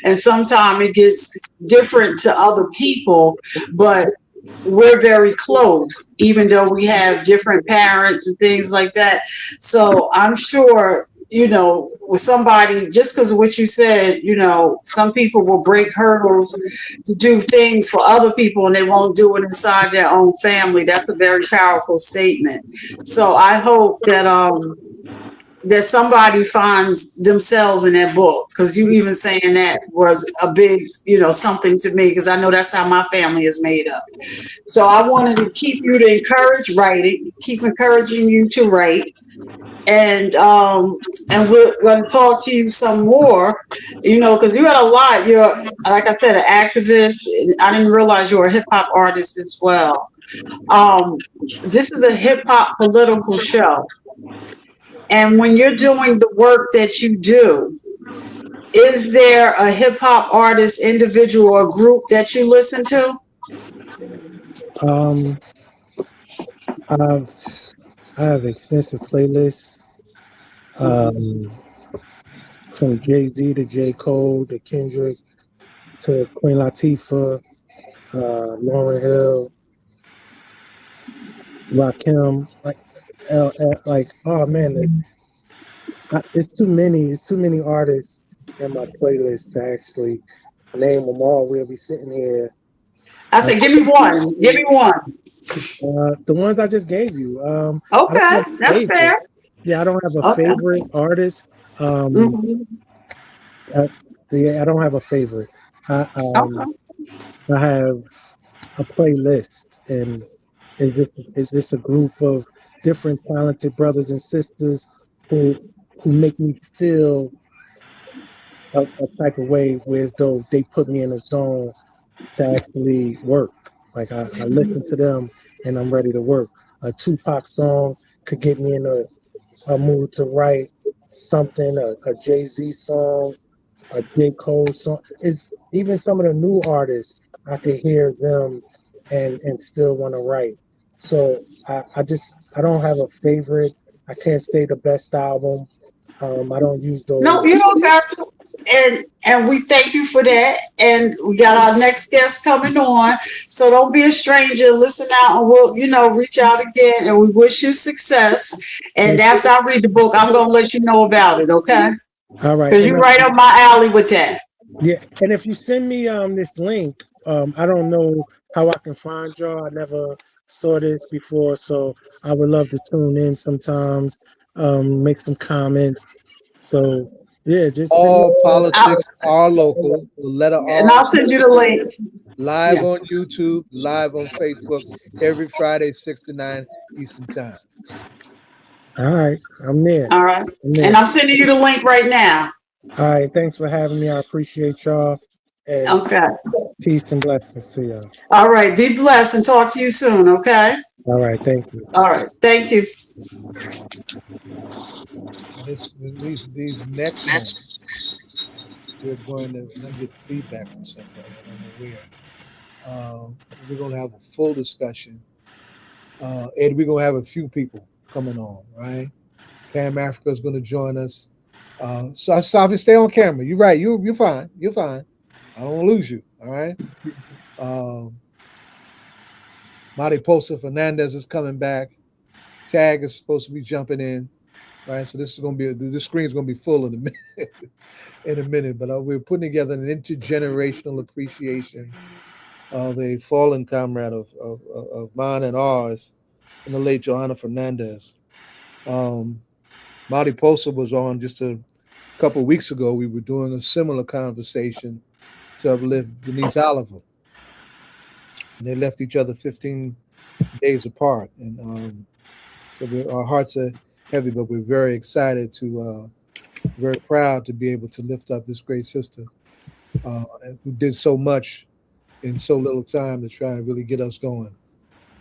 and sometimes it gets different to other people, but we're very close, even though we have different parents and things like that. So I'm sure, with somebody, just because of what you said, some people will break hurdles to do things for other people and they won't do it inside their own family. That's a very powerful statement. So I hope that that somebody finds themselves in that book, because you even saying that was a big, something to me, because I know that's how my family is made up. So I wanted to keep you to encourage writing, keep encouraging you to write. and we're going to talk to you some more, because you got a lot. You're, like I said, an activist. I didn't realize you were a hip hop artist as well. This is a hip hop political show, and when you're doing the work that you do, is there a hip hop artist, individual, or group that you listen to? Um, I've I have extensive playlists, um, from Jay-Z to J. Cole to Kendrick to Queen Latifah, Lauryn Hill, Rakim, like, oh man, it's too many. It's too many artists in my playlist to actually name them all. We'll be sitting here. I said, give me one. Give me one. The ones I just gave you. I don't Okay, have a that's favorite. fair. Yeah, I don't have a Okay. favorite artist. Mhm. I don't have a favorite. I Okay. I have a playlist, and it's just a group of different talented brothers and sisters who make me feel a type of way, where as though they put me in a zone to actually work. Like I listen to them and I'm ready to work. A Tupac song could get me in a mood to write something. A Jay-Z song, a J. Cole song. It's even some of the new artists, I could hear them and still want to write. So I don't have a favorite. I can't say the best album. I don't use No, those. you don't got to. And we thank you for that. And we got our next guest coming on. So don't be a stranger. Listen out, and we'll, reach out again. And we wish you success. And after I read the book, I'm gonna let you know about it, okay? All right. Because you're right up my alley with that. Yeah, and if you send me this link, I don't know how I can find y'all. I never saw this before, so I would love to tune in sometimes, make some comments. So yeah, just send me. All I, politics are local. The letter and R. I'll send you the link. Live Yeah. on YouTube, live on Facebook, every Friday, 6 to 9 Eastern Time. All right, I'm there. All right. I'm there. And I'm sending you the link right now. All right, thanks for having me. I appreciate y'all, and Okay. peace and blessings to y'all. All right. Be blessed and talk to you soon, okay? All right, thank you. All right. Thank you. These next moments, we're going to, and I'm getting feedback from somebody, I don't know where. We're going to have a full discussion. Ed, we're going to have a few people coming on, right? Pam Africa is going to join us. So Safi, stay on camera. You're right. You're fine. You're fine. I don't want to lose you. All right. Mariposa Fernandez is coming back. Tag is supposed to be jumping in. Right. So this screen is going to be full in a minute. But we're putting together an intergenerational appreciation of a fallen comrade of mine and ours, and the late Johanna Fernández. Mariposa was on just a couple of weeks ago. We were doing a similar conversation to uplift Denise Oliver. And they left each other 15 days apart. And so our hearts are heavy, but we're very excited very proud to be able to lift up this great sister who did so much in so little time to try and really get us going.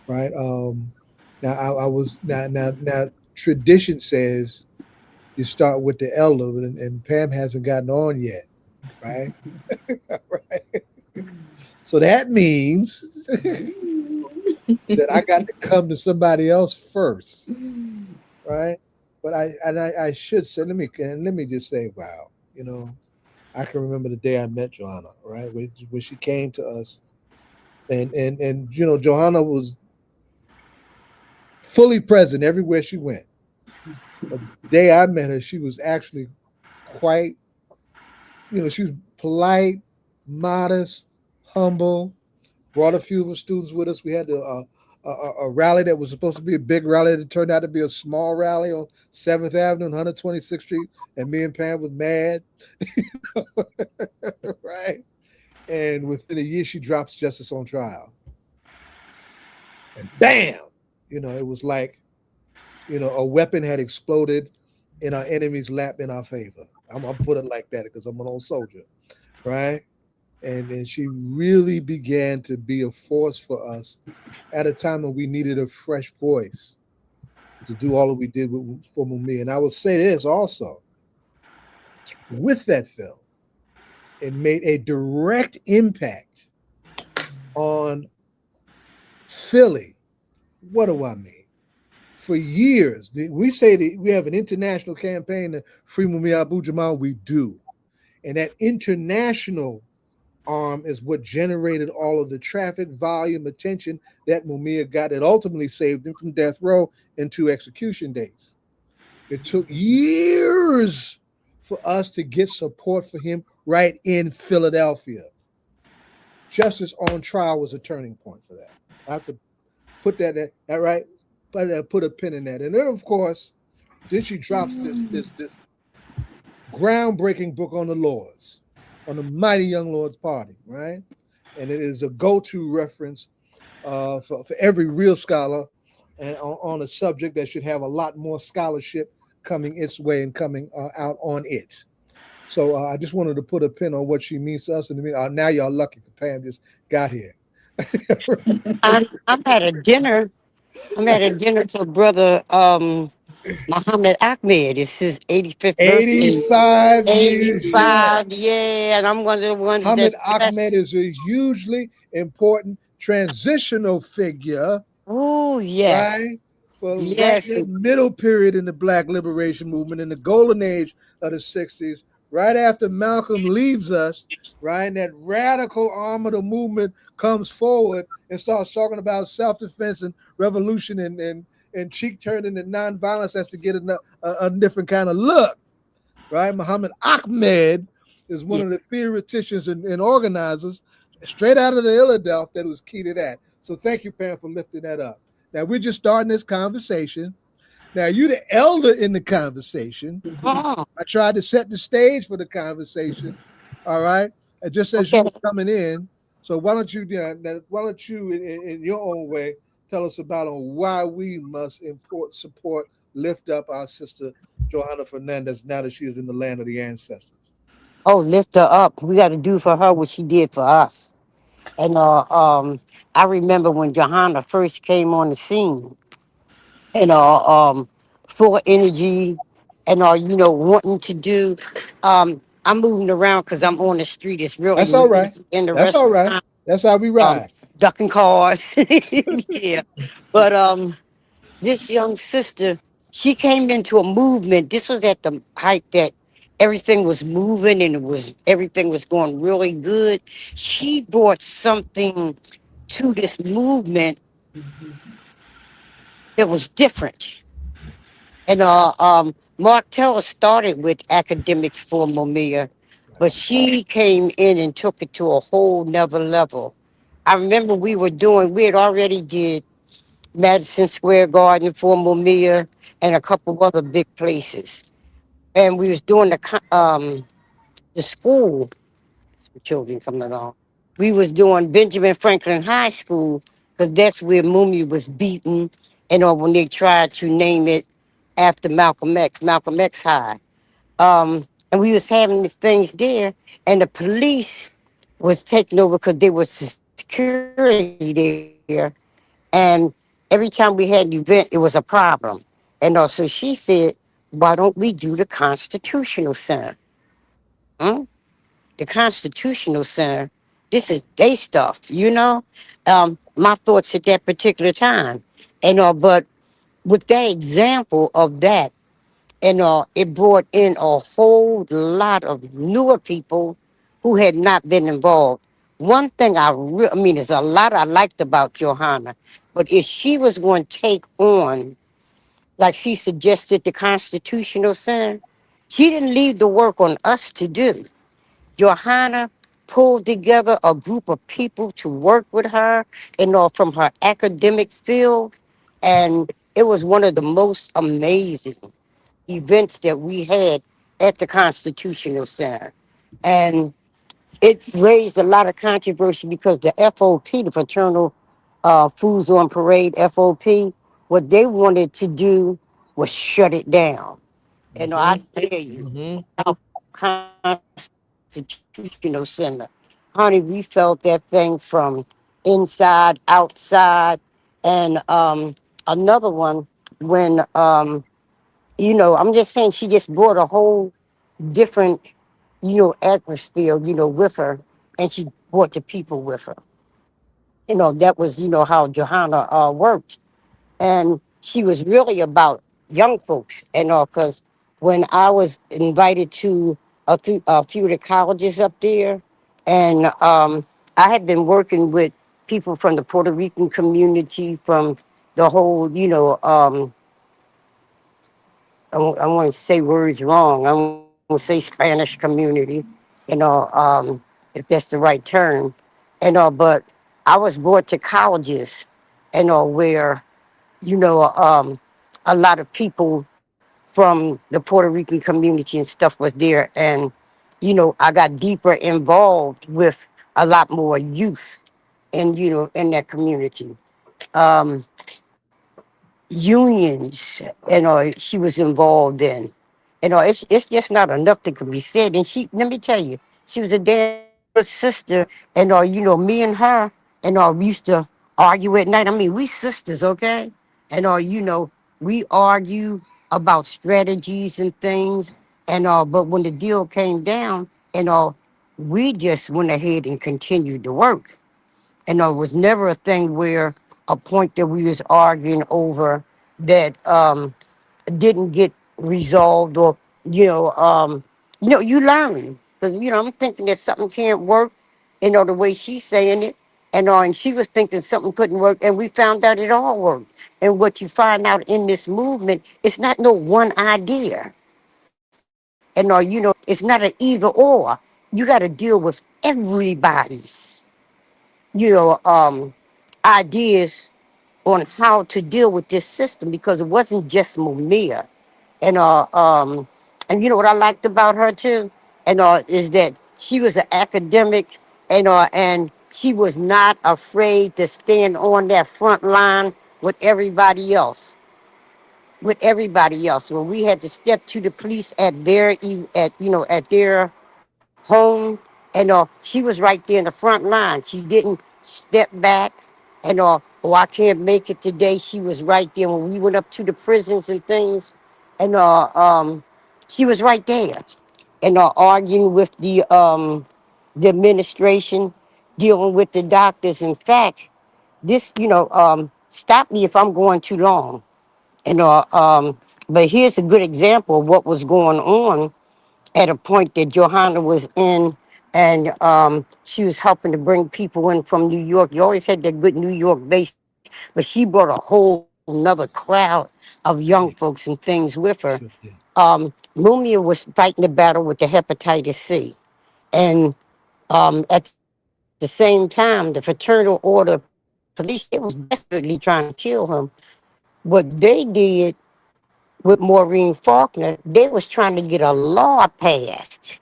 Right. Now tradition says you start with the elder, and Pam hasn't gotten on yet, right? Right. So that means that I got to come to somebody else first, right? But I should say, let me just say, wow, I can remember the day I met Johanna, right? When she came to us, and Johanna was fully present everywhere she went. But the day I met her, she was actually quite, she was polite, modest, humble, brought a few of her students with us. We had a rally that was supposed to be a big rally that turned out to be a small rally on 7th Avenue and 126th Street. And me and Pam was mad, right? And within a year, she drops Justice on Trial. And bam, it was like, a weapon had exploded in our enemy's lap in our favor. I'm gonna put it like that because I'm an old soldier, right? And she really began to be a force for us at a time when we needed a fresh voice to do all that we did for Mumia. And I will say this also, with that film, it made a direct impact on Philly. What do I mean? For years, we say that we have an international campaign to free Mumia Abu Jamal. We do. And that international arm is what generated all of the traffic, volume, attention that Mumia got. It ultimately saved him from death row and 2 execution dates. It took years for us to get support for him right in Philadelphia. Justice on Trial was a turning point for that. I have to put that right. Put a pin in that. And then, of course, then she drops this groundbreaking book on the Lords, on the Mighty Young Lords Party, right? And it is a go-to reference for every real scholar and on a subject that should have a lot more scholarship coming its way and coming out on it. So I just wanted to put a pin on what she means to us. And now y'all lucky Pam just got here. I'm at a dinner. I'm at a dinner for brother Muhammad Ahmed. It's his 85th birthday. 85 years young. 85, yeah, and I'm one of the ones Muhammad that's Ahmed blessed. is a hugely important transitional figure, Oh, yes. right? For right Yes. in that middle period in the Black Liberation Movement, in the golden age of the 60s, right after Malcolm leaves us, right? And that radical arm of the movement comes forward and starts talking about self-defense and revolution and cheek turning and nonviolence has to get a different kind of look, right? Muhammad Ahmed is one Yeah. of the theoreticians and organizers straight out of the Philadelphia that was key to that. So thank you, Pam, for lifting that up. Now we're just starting this conversation. Now you the elder in the conversation. Oh, I tried to set the stage for the conversation. All right. And just as you okay. were coming in. So why don't you in your own way tell us about on why we must support, lift up our sister Johanna Fernandez now that she is in the land of the ancestors. Oh, lift her up. We got to do for her what she did for us. And I remember when Johanna first came on the scene, and full of energy, and wanting to do. I'm moving around because I'm on the street. It's really That's all right. noisy in the That's all right. restaurant. That's how we Um, ride. ducking cars, yeah. But this young sister, she came into a movement. This was at the height that everything was moving and everything was going really good. She brought something to this movement that was different. And Mark Teller started with academics for Mumia, but she came in and took it to a whole nother level. I remember we had already did Madison Square Garden for Mumia and a couple other big places. And we was doing the school for children coming along. We was doing Benjamin Franklin High School because that's where Mumia was beaten, and or when they tried to name it after Malcolm X High. And we was having these things there, and the police was taking over because there was security there, and every time we had an event, it was a problem. And also she said, why don't we do the Constitutional Center? Hmm? The Constitutional Center, this is they stuff. My thoughts at that particular time. But with that example of that, it brought in a whole lot of newer people who had not been involved. One thing I mean, there's a lot I liked about Johanna, but if she was going to take on, like she suggested, the Constitutional Center, she didn't leave the work on us to do. Johanna pulled together a group of people to work with her, from her academic field, and it was one of the most amazing events that we had at the Constitutional Center. And it raised a lot of controversy because the FOP, the Fraternal Foods on Parade, FOP, what they wanted to do was shut it down. And I Mm-hmm. tell you, Mm-hmm. our constitutional center, honey, we felt that thing from inside, outside, and another one when I'm just saying she just brought a whole different, atmosphere, with her, and she brought the people with her. That was, how Johanna worked. And she was really about young folks and all, because when I was invited to a few of the colleges up there, and I had been working with people from the Puerto Rican community, from the whole, I want to say words wrong. I want to say Spanish community, if that's the right term, but I was brought to colleges, where a lot of people from the Puerto Rican community and stuff was there, and I got deeper involved with a lot more youth, and in that community. Um, Unions, she was involved in. It's just not enough that could be said. And she, let me tell you, she was a damn good sister. And me and her, we used to argue at night. I mean, we sisters, okay? And we argue about strategies and things. But when the deal came down, we just went ahead and continued to work. It was never a thing where a point that we was arguing over that didn't get resolved, or you learn, because I'm thinking that something can't work, the way she's saying it, and she was thinking something couldn't work, and we found out it all worked. And what you find out in this movement, it's not no one idea, it's not an either or. You got to deal with everybody's ideas on how to deal with this system, because it wasn't just Mumia. And and what I liked about her too, is that she was an academic, and she was not afraid to stand on that front line with everybody else. When we had to step to the police at their home, she was right there in the front line. She didn't step back, I can't make it today. She was right there when we went up to the prisons and things, and she was right there, arguing with the administration, dealing with the doctors. In fact, this, stop me if I'm going too long, but here's a good example of what was going on at a point that Johanna was in, and she was helping to bring people in from New York. You always had that good New York base, but she brought a whole nother crowd of young folks and things with her. Sure thing. Mumia was fighting the battle with the hepatitis C, and at the same time, the Fraternal Order of Police, they was desperately trying to kill him. What they did with Maureen Faulkner, they was trying to get a law passed,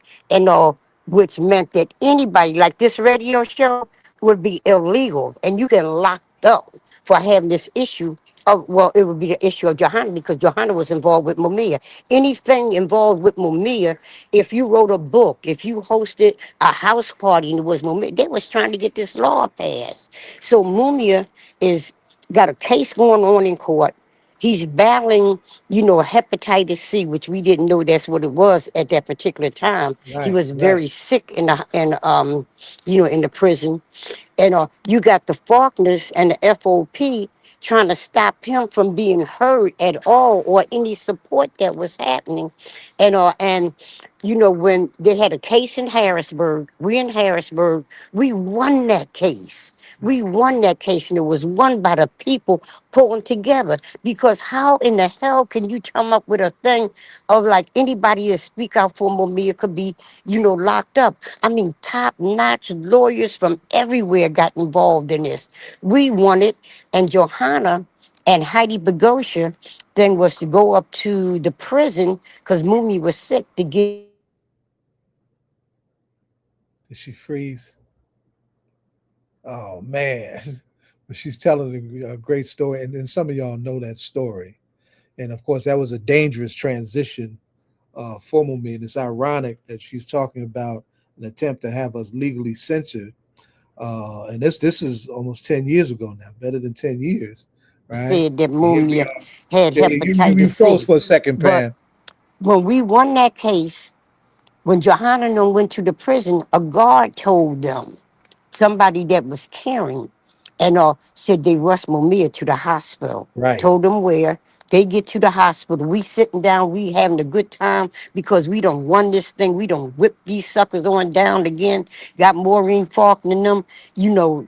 which meant that anybody, like this radio show, would be illegal, and you get locked up for having this issue. Well, it would be the issue of Johanna, because Johanna was involved with Mumia. Anything involved with Mumia, if you wrote a book, if you hosted a house party and it was Mumia, they was trying to get this law passed. So Mumia is got a case going on in court. He's battling, hepatitis C, which we didn't know that's what it was at that particular time. He Right, was right. very sick in the prison, and you got the Faulkners and the FOP trying to stop him from being heard at all, or any support that was happening. And when they had a case in Harrisburg, we won that case. We won that case, and it was won by the people pulling together. Because how in the hell can you come up with a thing of like anybody to speak out for Mumia could be, locked up? I mean, top-notch lawyers from everywhere got involved in this. We won it, and Johanna and Heidi Begosha then was to go up to the prison because Mumi was sick to get Did she freeze? Oh man. But she's telling a great story, and then some of y'all know that story. And of course, that was a dangerous transition for Mumia. And it's ironic that she's talking about an attempt to have us legally censored. And this is almost 10 years ago now, better than 10 years, right? Said that And here we Mumia are. had Yeah, you hepatitis froze C. for a second, But Pam. when we won that case, when Johanna and them went to the prison, a guard told them, somebody that was caring, and said they rushed Mumia to the hospital. Right. Told them where. They get to the hospital. We sitting down, we having a good time because we don't won this thing. We don't whip these suckers on down again. Got Maureen Faulkner and them,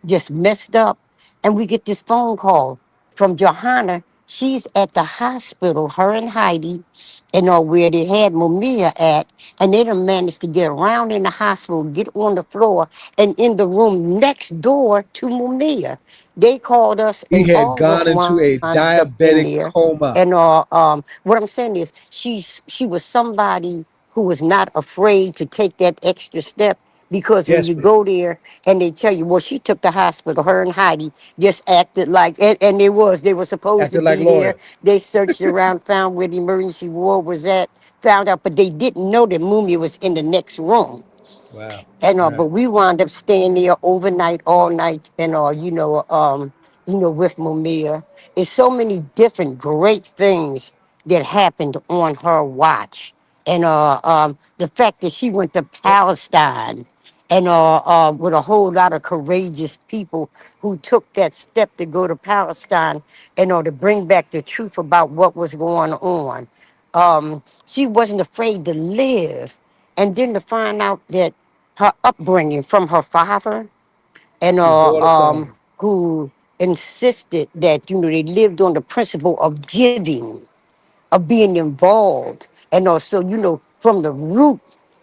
just messed up. And we get this phone call from Johanna. She's at the hospital, her and Heidi, where they had Mumia at, and they done managed to get around in the hospital, get on the floor, and in the room next door to Mumia. They called us, He and had all of us gone into wound a up in there. diabetic coma. And what I'm saying is, she was somebody who was not afraid to take that extra step. Because when Yes, you ma'am. go there and they tell you, well, she took the hospital, her and Heidi just acted like, and they were supposed to Acted like be there. lawyers. They searched around, found where the emergency ward was at, found out, but they didn't know that Mumia was in the next room. Wow. And Right. but we wound up staying there overnight, all night, and with Mumia. It's so many different great things that happened on her watch. And the fact that she went to Palestine and with a whole lot of courageous people who took that step to go to Palestine and to bring back the truth about what was going on. She wasn't afraid to live. And then to find out that her upbringing from her father and She adored her father. who insisted that they lived on the principle of giving, of being involved, and also from the root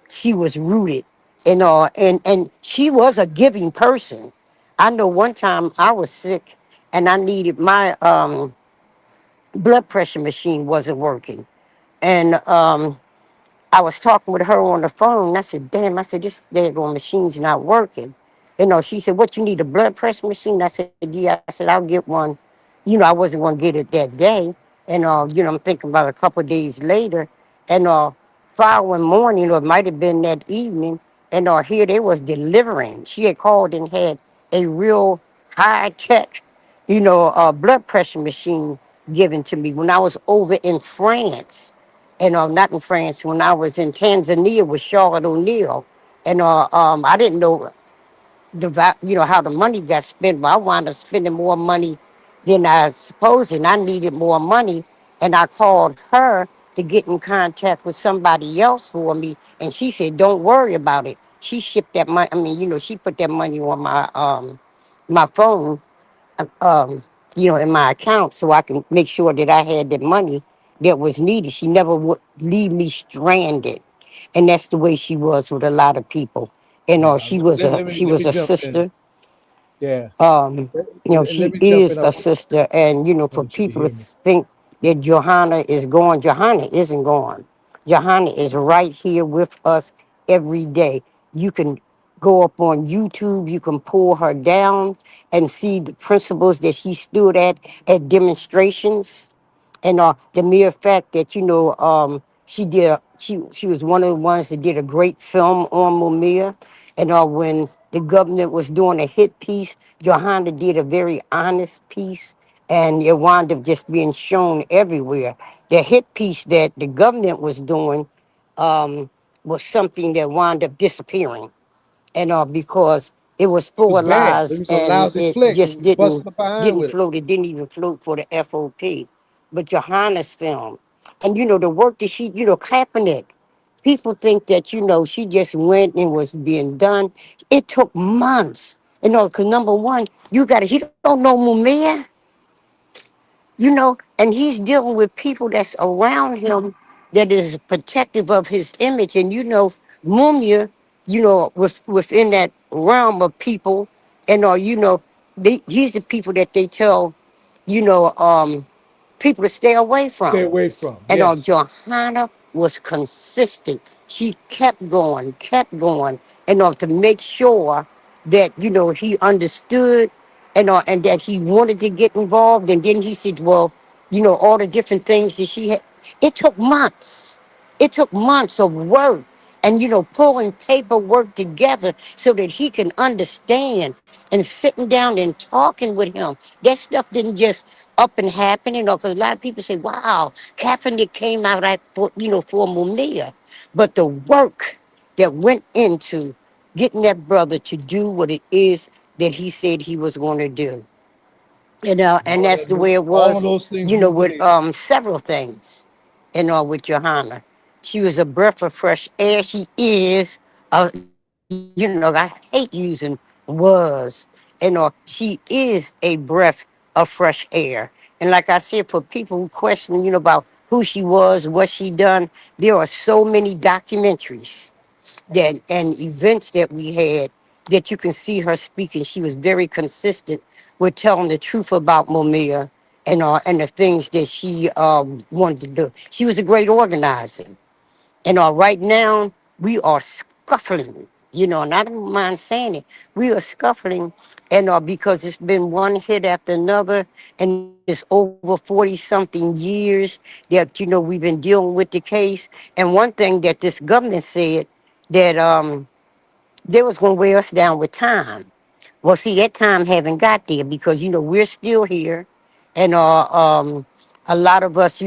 she was rooted, and she was a giving person. I know one time I was sick and I needed my blood pressure machine wasn't working, and I was talking with her on the phone. And I said, damn, I said, this daggone machine's not working. She said, what, you need a blood pressure machine? I said, yeah. I said, I'll get one. I wasn't going to get it that day. And, I'm thinking about a couple of days later. And following morning, or it might have been that evening, and here they was delivering. She had called and had a real high-tech, blood pressure machine given to me when I was over in France and not in France, when I was in Tanzania with Charlotte O'Neill, and I didn't know how the money got spent, but I wound up spending more money than I supposed, and I needed more money, and I called her to get in contact with somebody else for me, and she said, "Don't worry about it." She shipped that money. I mean, she put that money on my phone, um, in my account so I can make sure that I had the money that was needed. She never would leave me stranded. And that's the way she was with a lot of people. And Yeah. she was a Let me jump in. sister. Yeah. um, Let she me jump in. is a sister, and I for want you to people to hear me. think that Johanna is gone, Johanna isn't gone. Johanna is right here with us every day. You can go up on YouTube, you can pull her down and see the principles that she stood at demonstrations, and the mere fact that she was one of the ones that did a great film on Mumia, and when the government was doing a hit piece, Johanna did a very honest piece, and it wound up just being shown everywhere. The hit piece that the government was doing um, was something that wound up disappearing, and because it was It full was of bad. It lies was a and lousy it flick. It just was busting the behind didn't with it. float. It didn't even float for the FOP. But Johanna's film, and the work that she, Kaepernick. People think that she just went and was being done. It took months, because number one, he don't know Mumia, and he's dealing with people that's around him that is protective of his image. And Mumia, within that realm of people, and he's the people that they tell, you know, um, people to stay away Stay from. away from. And Yes. Johanna was consistent. She kept going, and to make sure that he understood, and that he wanted to get involved. And then he said, "Well, all the different things that she had. It took months. It took months of work and, pulling paperwork together so that he can understand and sitting down and talking with him. That stuff didn't just up and happen, because a lot of people say, wow, Kaepernick came out for Mumia. But the work that went into getting that brother to do what it is that he said he was going to do. And that's the way it All of was, those things we with did. several things, with Johanna. She was a breath of fresh air. She is, I hate using was, she is a breath of fresh air. And like I said, for people who question, about who she was, what she done, there are so many documentaries that and events that we had that you can see her speaking. She was very consistent with telling the truth about Mumia and the things that she wanted to do. She was a great organizer. And right now we are scuffling, and I don't mind saying it. We are scuffling, and because it's been one hit after another, and it's over 40-something years that we've been dealing with the case. And one thing that this government said that they was gonna wear us down with time. Well, see, that time haven't got there because we're still here, and a lot of us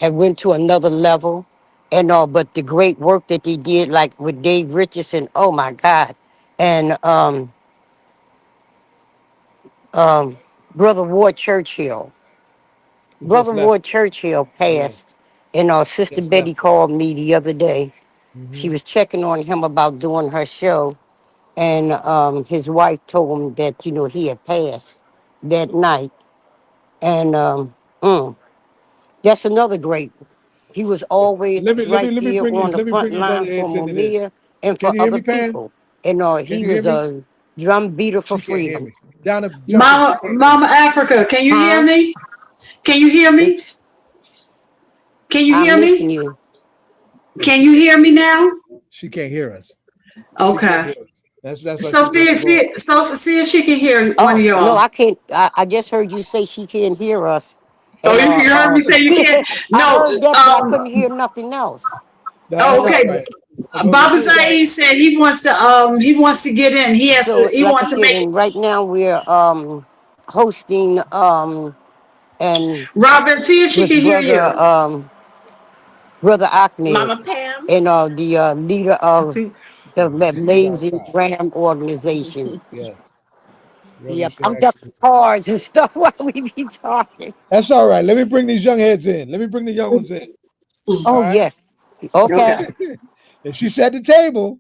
have went to another level, and but the great work that they did, like with Dave Richardson, oh my God, and um, Brother Ward Churchill. Who just Brother left Ward us. Churchill Yeah, passed, and Sister just Betty left us. called me the other day. Hmm. She was checking on him about doing her show, and his wife told him that he had passed that night, and that's another great. He was always right Let me there bring on the these front line other for heads into this. Mumia and Can for you hear other me, Pam? people, and Can he you hear was me? a drum beater for She can't hear freedom. me. Donna, jump in. She Mama, can't hear me. Mama Africa, can you hear Huh? me? Can you hear me? Oops, Can you I'm hear missing me? you. Yeah, Can she you can't. hear me now? She can't hear us. She can't Okay. hear us. That's why she's on Sophia, the phone. see if she can hear one of Oh no, y'all. I can't. I just heard you say she can't hear us, Oh, and you heard me say you can't. I No. heard that, but I couldn't hear nothing else. No, Oh, that's And all okay. right. Go ahead. Baba She said, Zaid said he wants to get in. so, He like I wants to said, make and right now we're hosting and Robin. See if she with can hear you. brother Ahmed Mama Pam. and the leader I of think the she's Amazing outside. Ram organization. Yes. Brother Yep, should I'm ducking actually. cards and stuff while we be talking. That's all right. Let me bring these young heads in. Let me bring the young ones in. All Oh right. yes, okay. Okay. And she set the table.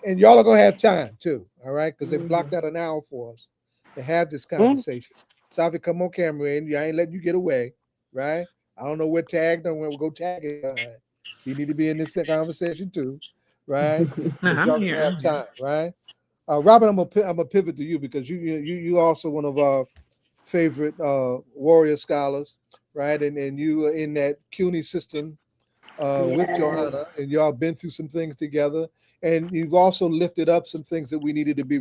And y'all are gonna have time too. All right, because they blocked out an hour for us to have this Mm, conversation. Savi, come on camera in. I ain't letting you get away. Right? I don't know where tagged and we'll go tag it. He need to be in this conversation too. Right? no, But I'm y'all can here. have I'm here. time. Right? Robin, I'm gonna pivot to you because you also one of our favorite warrior scholars, right? And you are in that CUNY system with Johanna, Yes. and y'all been through some things together, and you've also lifted up some things that we needed to be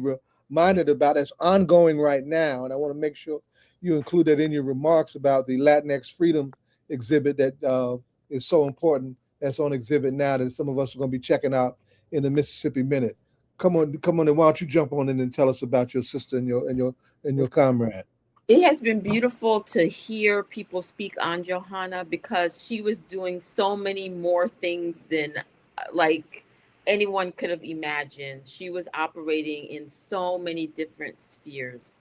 reminded about that's ongoing right now. And I want to make sure you include that in your remarks about the Latinx Freedom exhibit that is so important. That's on exhibit now that some of us are going to be checking out in the Mississippi Minute. Come on, and why don't you jump on in and tell us about your sister and your comrade? It has been beautiful to hear people speak on Johanna because she was doing so many more things than like anyone could have imagined. She was operating in so many different spheres.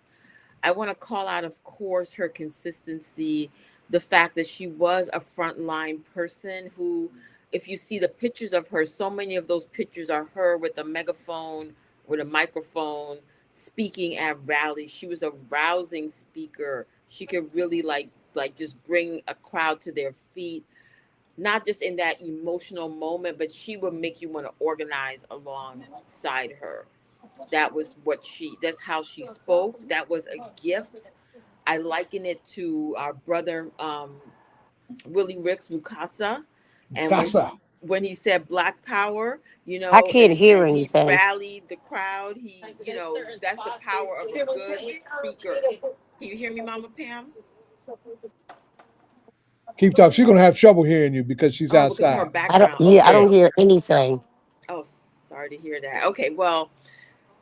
I want to call out, of course, her consistency, the fact that she was a frontline person who, if you see the pictures of her, so many of those pictures are her with a megaphone, with a microphone, speaking at rallies. She was a rousing speaker. She could really like just bring a crowd to their feet, not just in that emotional moment, but she would make you want to organize alongside her. That's how she spoke. That was a gift. I liken it to our brother Willie Ricks Mukasa, and Casa. when he said Black Power, I can't hear and he anything. rallied the crowd. That's the power of a good speaker. Can you hear me, Mama Pam? Keep talking. She's gonna have trouble hearing you because she's Oh, because more outside. background. I Okay. don't hear anything. Oh, sorry to hear that. Okay, well,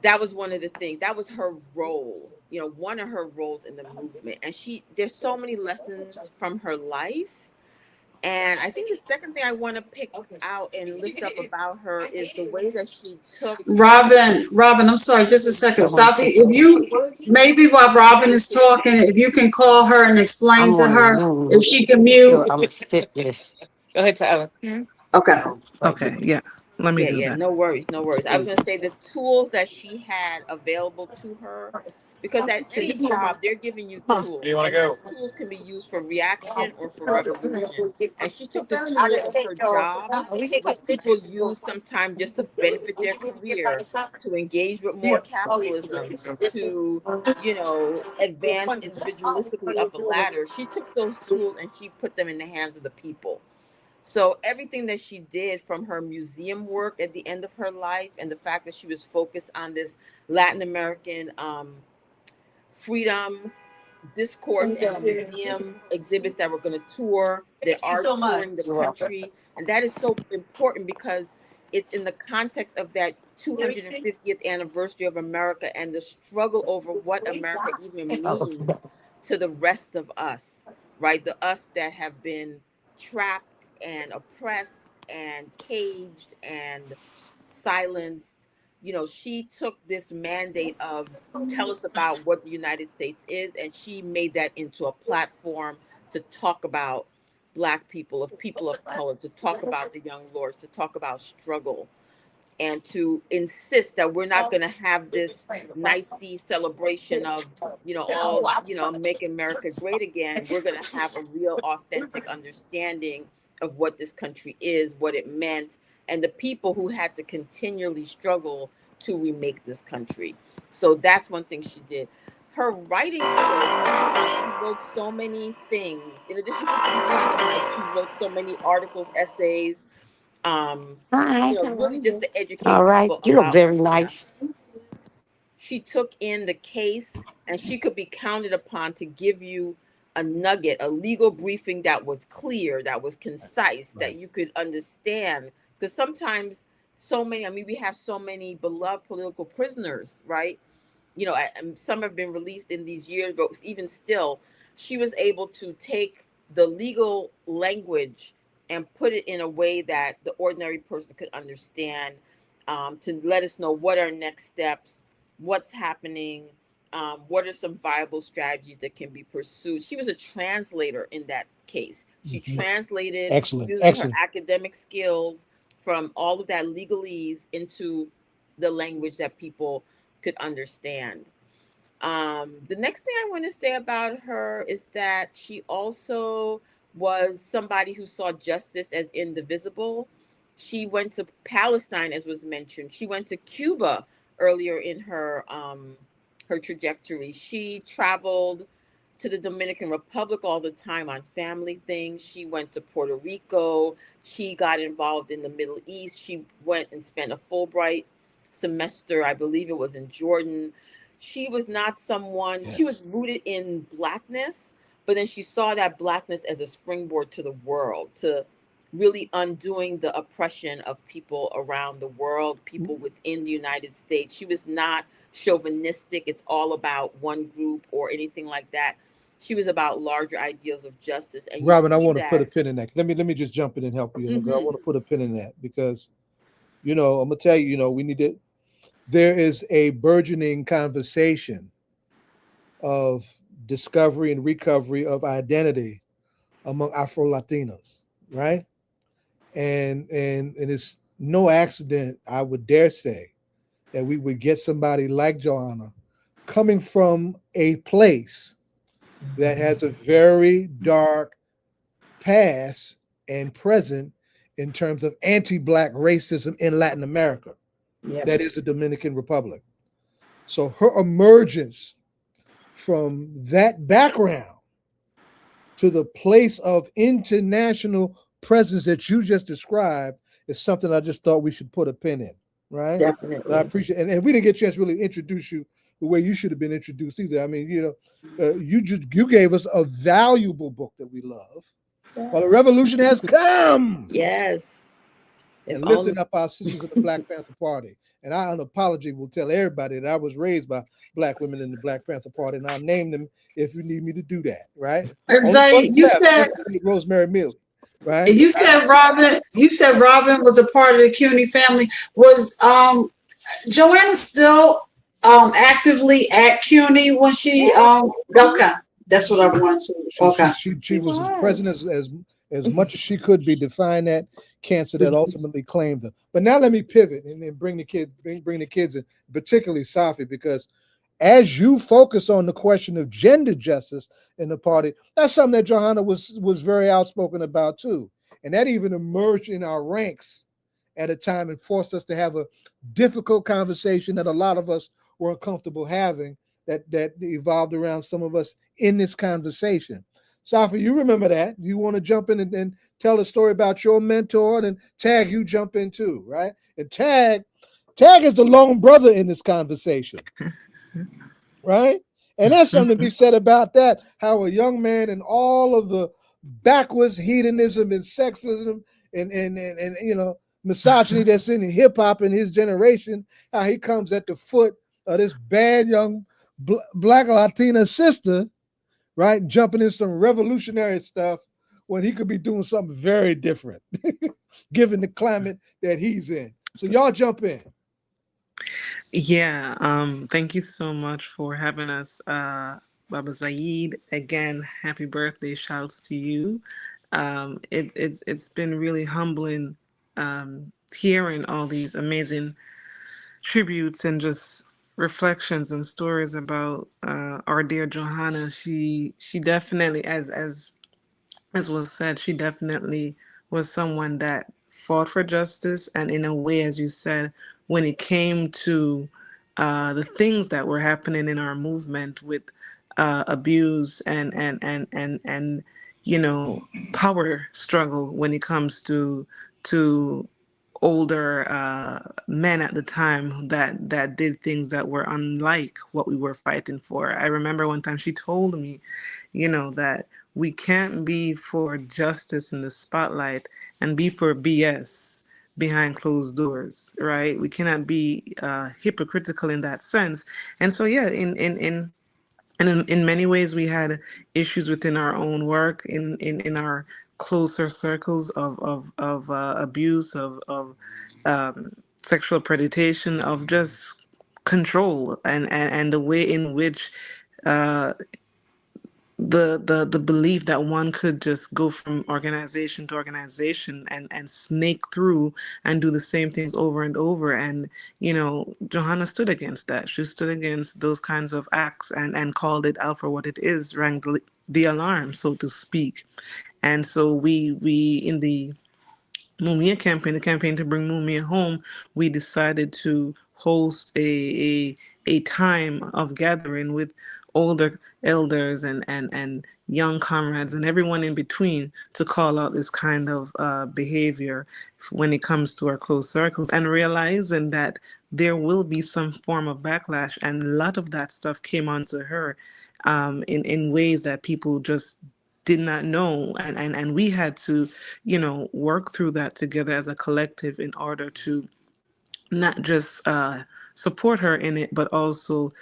that was one of the things. That was her role. You know, one of her roles in the movement. And there's so many lessons from her life. And I think the second thing I want to pick out and lift up about her is the way that she took. Robin, I'm sorry, just a second. Stop it. If you, maybe while Robin is talking, if you can call her and explain I'm to on her Zoom. if she can So mute. I'm gonna sit this. Go ahead, Tyler. Okay. Okay, yeah. Let me do that. No worries, no worries. I was going to say the tools that she had available to her, because at any job they're giving you tools, and those tools can be used for reaction or for revolution. And she took the tools of her job, which people use sometimes just to benefit their career, to engage with more capitalism, to, advance individualistically up a ladder. She took those tools and she put them in the hands of the people. So everything that she did, from her museum work at the end of her life, and the fact that she was focused on this Latin American freedom discourse and museum exhibits that were going to tour, they are touring the country. And that is so important because it's in the context of that 250th anniversary of America and the struggle over what America even means to the rest of us, right? The us that have been trapped and oppressed and caged and silenced. She took this mandate of tell us about what the United States is, and she made that into a platform to talk about Black people, of people of color, to talk about the young lords, to talk about struggle, and to insist that we're not going to have this nicey celebration of, make America great again. We're going to have a real authentic understanding of what this country is, what it meant, and the people who had to continually struggle to remake this country. So that's one thing she did. Her writing skills, oh my gosh, she wrote so many things. In addition to speaking on the mic, she wrote so many articles, essays, really just to educate All right. people You look about. very nice. She took in the case, and she could be counted upon to give you a nugget, a legal briefing that was clear, that was concise, that you could understand. Because sometimes we have so many beloved political prisoners, right? And some have been released in these years, but even still, she was able to take the legal language and put it in a way that the ordinary person could understand, to let us know what are next steps, what's happening, what are some viable strategies that can be pursued. She was a translator in that case. She translated using her academic skills from all of that legalese into the language that people could understand. The next thing I want to say about her is that she also was somebody who saw justice as indivisible. She went to Palestine, as was mentioned. She went to Cuba earlier in her trajectory. She traveled to the Dominican Republic all the time on family things. She went to Puerto Rico. She got involved in the Middle East. She went and spent a Fulbright semester, I believe it was in Jordan. She was not someone, she was rooted in Blackness, but then she saw that Blackness as a springboard to the world, to really undoing the oppression of people around the world, people within the United States. She was not chauvinistic. It's all about one group or anything like that. She was about larger ideals of justice. And Robin, I see want to that. put a pin in that. Let me just jump in and help you. I want to put a pin in that because, I'm gonna tell you, we need to. There is a burgeoning conversation of discovery and recovery of identity among Afro-Latinos, right? And it's no accident, I would dare say, that we would get somebody like Johanna coming from a place that has a very dark past and present in terms of anti-Black racism in Latin America. Yep. That is the Dominican Republic. So her emergence from that background to the place of international presence that you just described is something I just thought we should put a pin in, right? Definitely. And I appreciate it. And we didn't get a chance to really introduce you the way you should have been introduced either. I mean, you gave us a valuable book that we love. Well, a revolution has come. Yes. And lifting up our sisters in the Black Panther Party. And I, on apology, will tell everybody that I was raised by Black women in the Black Panther Party, and I'll name them if you need me to do that, right? Exactly. You said Rosemary Millie, right? You said Robin. You said Robin was a part of the CUNY family. Was Joanna still actively at CUNY when she okay? That's what I want to. Okay. She was as president as much as she could be, define that cancer that ultimately claimed her. But now let me pivot and bring the kids in, particularly Safi, because as you focus on the question of gender justice in the party, that's something that Johanna was very outspoken about too. And that even emerged in our ranks at a time and forced us to have a difficult conversation that a lot of us were uncomfortable having, that evolved around some of us in this conversation. Safi, you remember that. You want to jump in and tell a story about your mentor, and Tag, you jump in too, right? And Tag is the lone brother in this conversation, right? And there's something to be said about that, how a young man and all of the backwards hedonism and sexism and misogyny that's in hip hop in his generation, how he comes at the foot of this bad young Black Latina sister, right? Jumping in some revolutionary stuff when he could be doing something very different, given the climate that he's in. So y'all jump in. Yeah, thank you so much for having us, Baba Zaid. Again, happy birthday, shouts to you. It's been really humbling hearing all these amazing tributes and just reflections and stories about our dear Johanna. She definitely, as was said, she definitely was someone that fought for justice, and in a way, as you said, when it came to the things that were happening in our movement with abuse and power struggle when it comes to older men at the time that did things that were unlike what we were fighting for. I remember one time she told me, that we can't be for justice in the spotlight and be for BS behind closed doors, right? We cannot be hypocritical in that sense. And so, yeah, in many ways, we had issues within our own work, in our closer circles of abuse, of sexual predation, of just control, and the way in which the belief that one could just go from organization to organization and snake through and do the same things over and over. And Johanna stood against that. She stood against those kinds of acts and called it out for what it is, rang the alarm, so to speak. And so we in the Mumia campaign, the campaign to bring Mumia home, we decided to host a time of gathering with older elders and young comrades and everyone in between to call out this kind of behavior when it comes to our close circles, and realizing that there will be some form of backlash. And a lot of that stuff came onto her in ways that people just did not know, and we had to work through that together as a collective in order to not just support her in it, but also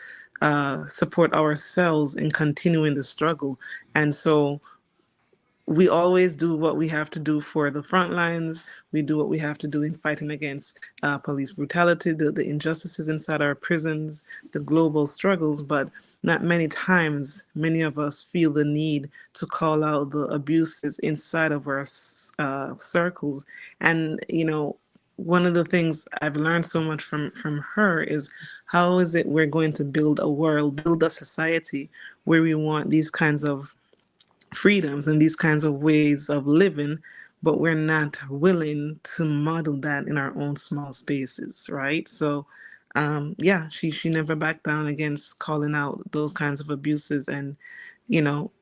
support ourselves in continuing the struggle. And so we always do what we have to do for the front lines. We do what we have to do in fighting against police brutality, the injustices inside our prisons, the global struggles. But not many times, many of us feel the need to call out the abuses inside of our circles. And, one of the things I've learned so much from her is, how is it we're going to build a world, build a society where we want these kinds of freedoms and these kinds of ways of living, but we're not willing to model that in our own small spaces, right? So she never backed down against calling out those kinds of abuses. And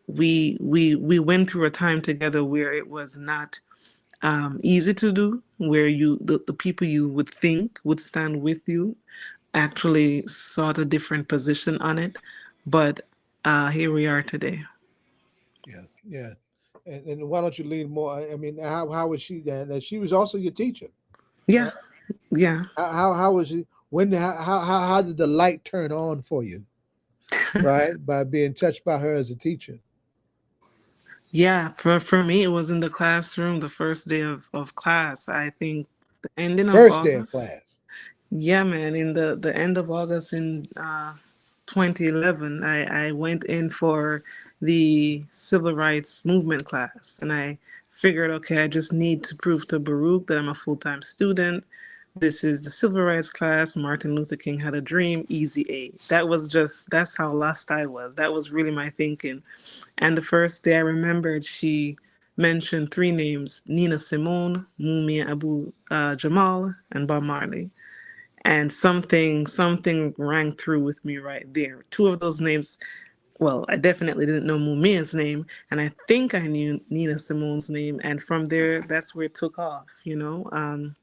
we went through a time together where it was not easy to do, where the people you would think would stand with you actually sought a different position on it. But here we are today. Yes, yeah. And why don't you lean more? I mean, how was she then? And she was also your teacher, Yeah, right? yeah. How was she? When how did the light turn on for you? Right, by being touched by her as a teacher. Yeah, for me, it was in the classroom, the first day of class. I think the ending of First day of August. class. Yeah, man. In the end of August in 2011, I went in for the civil rights movement class, and I figured, okay, I just need to prove to Baruch that I'm a full-time student. This is the civil rights class. Martin Luther King had a dream, easy A. That's how lost I was. That was really my thinking. And the first day I remembered, she mentioned three names: Nina Simone, Mumia Abu Jamal, and Bob Marley. And something rang through with me right there. Two of those names, well, I definitely didn't know Mumia's name, and I think I knew Nina Simone's name. And from there, that's where it took off, you know.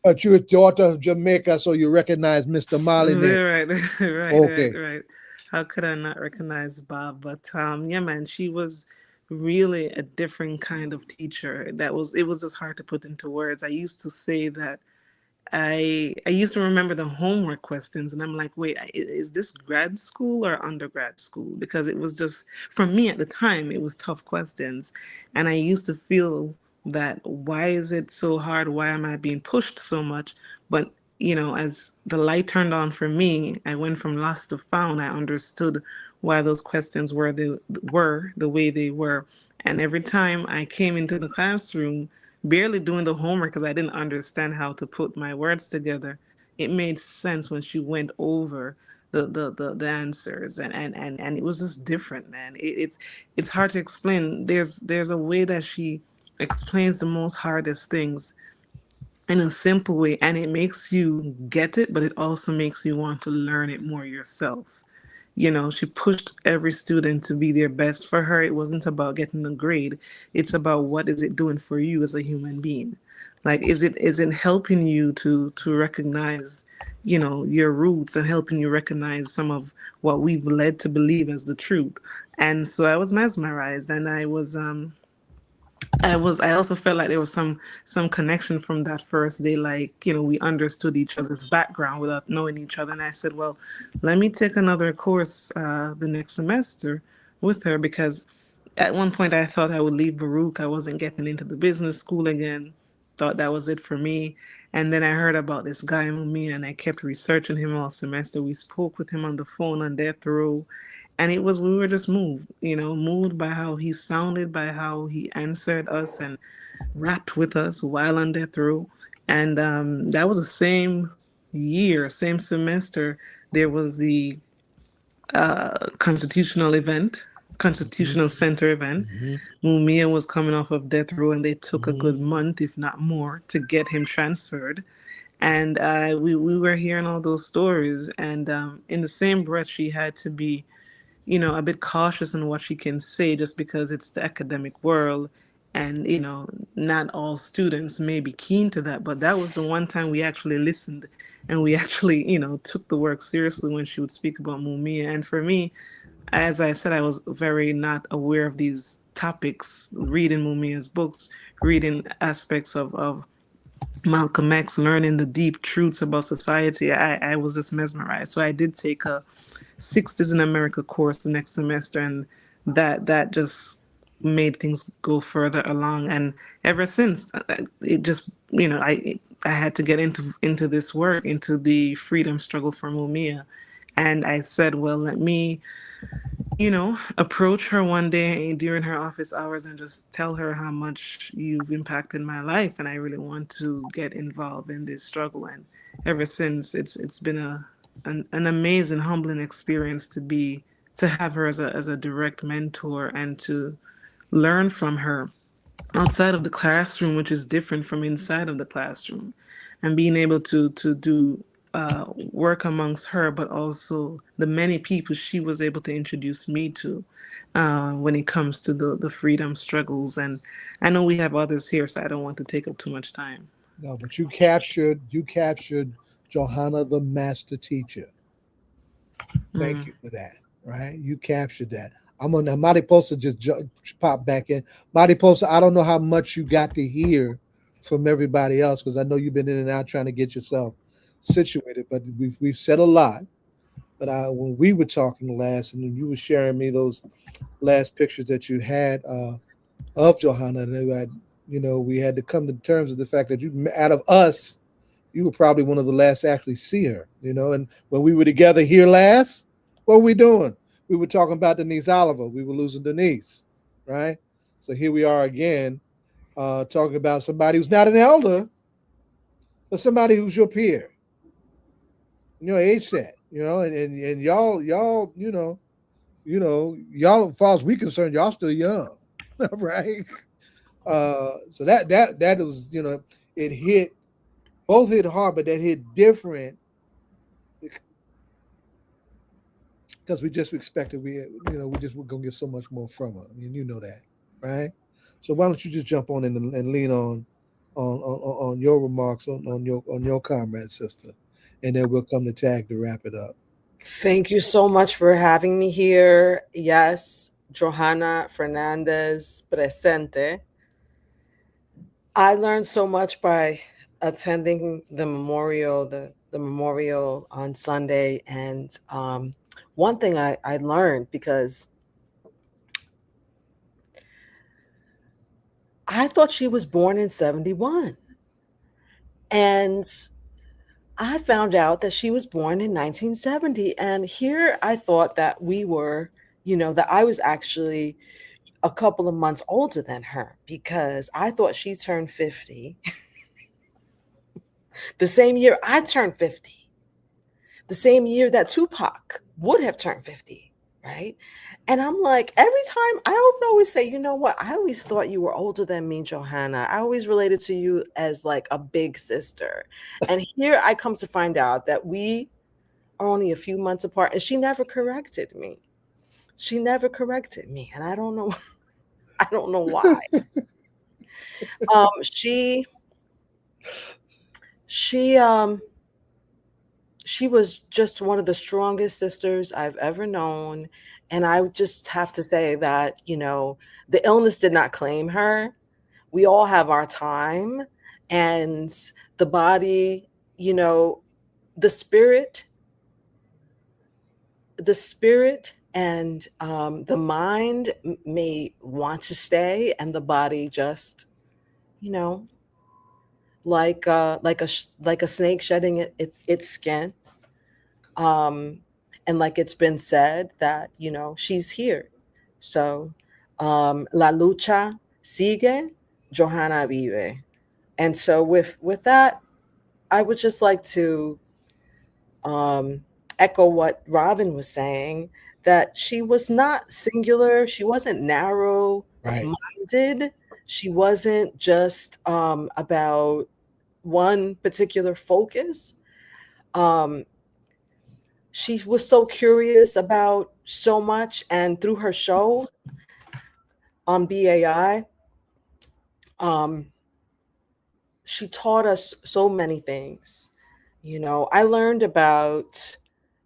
But you're a daughter of Jamaica, so you recognize Mr. Marley name. Right, Okay. right. How could I not recognize Bob? But yeah, man, she was really a different kind of teacher. It was just hard to put into words. I used to say that I used to remember the homework questions, and I'm like, wait, is this grad school or undergrad school? Because it was just, for me at the time, it was tough questions, and I used to feel that, why is it so hard? Why am I being pushed so much? But as the light turned on for me, I went from lost to found. I understood why those questions were the way they were, and every time I came into the classroom barely doing the homework because I didn't understand how to put my words together. It made sense when she went over the answers, and it was just different, man. It's hard to explain. There's a way that she explains the most hardest things in a simple way, and it makes you get it, but it also makes you want to learn it more yourself. She pushed every student to be their best. For her, it wasn't about getting a grade. It's about, what is it doing for you as a human being? Like, is it helping you to recognize, your roots, and helping you recognize some of what we've led to believe as the truth. And so I was mesmerized, and I also felt like there was some connection from that first day. Like, we understood each other's background without knowing each other. And I said, well, let me take another course the next semester with her, because at one point I thought I would leave Baruch. I wasn't getting into the business school again. Thought that was it for me. And then I heard about this guy Mumia, and I kept researching him all semester. We spoke with him on the phone on death row, and we were just moved by how he sounded, by how he answered us and rapped with us while on death row. And that was the same year, same semester. There was the constitutional center event. Mm-hmm. Mumia was coming off of death row, and they took a good month, if not more, to get him transferred. And we were hearing all those stories, and in the same breath, she had to be a bit cautious in what she can say, just because it's the academic world, and not all students may be keen to that. But that was the one time we actually listened, and we actually took the work seriously when she would speak about Mumia. And for me, as I said, I was very not aware of these topics, reading Mumia's books, reading aspects of Malcolm X, learning the deep truths about society. I was just mesmerized. So I did take a 60s in America course the next semester, and that just made things go further along. And ever since, it just I had to get into this work, into the freedom struggle for Mumia. And I said, well, let me approach her one day during her office hours and just tell her how much you've impacted my life, and I really want to get involved in this struggle. And ever since, it's been an amazing, humbling experience to have her as a direct mentor, and to learn from her outside of the classroom, which is different from inside of the classroom, and being able to do work amongst her, but also the many people she was able to introduce me to when it comes to the freedom struggles. And I know we have others here, so I don't want to take up too much time. No, but you captured Johanna the master teacher. Thank you for that. Right, you captured that. I'm on now. Mariposa just popped back in. Mariposa, I don't know how much you got to hear from everybody else because I know you've been in and out trying to get yourself situated. But we've said a lot. But when we were talking last, and you were sharing me those last pictures that you had of Johanna, and we had to come to terms with the fact that you, out of us, you were probably one of the last to actually see her. And when we were together here last, what were we doing? We were talking about Denise Oliver. We were losing Denise, right? So here we are again, talking about somebody who's not an elder, but somebody who's your peer, your age set, and y'all, y'all, as far as we concerned, y'all still young, right? So that was, it hit, both hit hard, but that hit different because we just expected we just were gonna get so much more from her. I mean, you know that, right? So why don't you just jump on in and lean on your remarks on your comrade sister, and then we'll come to tag to wrap it up. Thank you so much for having me here. Yes, Johanna Fernández presente. I learned so much by attending the memorial on Sunday, and one thing I learned, because I thought she was born in 71, and I found out that she was born in 1970. And here I thought that we were, that I was actually a couple of months older than her, because I thought she turned 50 the same year I turned 50, the same year that Tupac would have turned 50, right? And I'm like, every time I would always say, you know what? I always thought you were older than me, Johanna. I always related to you as like a big sister. And here I come to find out that we are only a few months apart, and she never corrected me. She never corrected me. And I don't know, I don't know why. She was just one of the strongest sisters I've ever known. And I would just have to say that, the illness did not claim her. We all have our time, and the body, the spirit and the mind may want to stay, and the body just, like a snake shedding its skin. And like it's been said that, she's here. So la lucha sigue, Johanna vive. And so with that, I would just like to echo what Robin was saying, that she was not singular. She wasn't narrow minded. She wasn't just about one particular focus. She was so curious about so much, and through her show on BAI, she taught us so many things. I learned about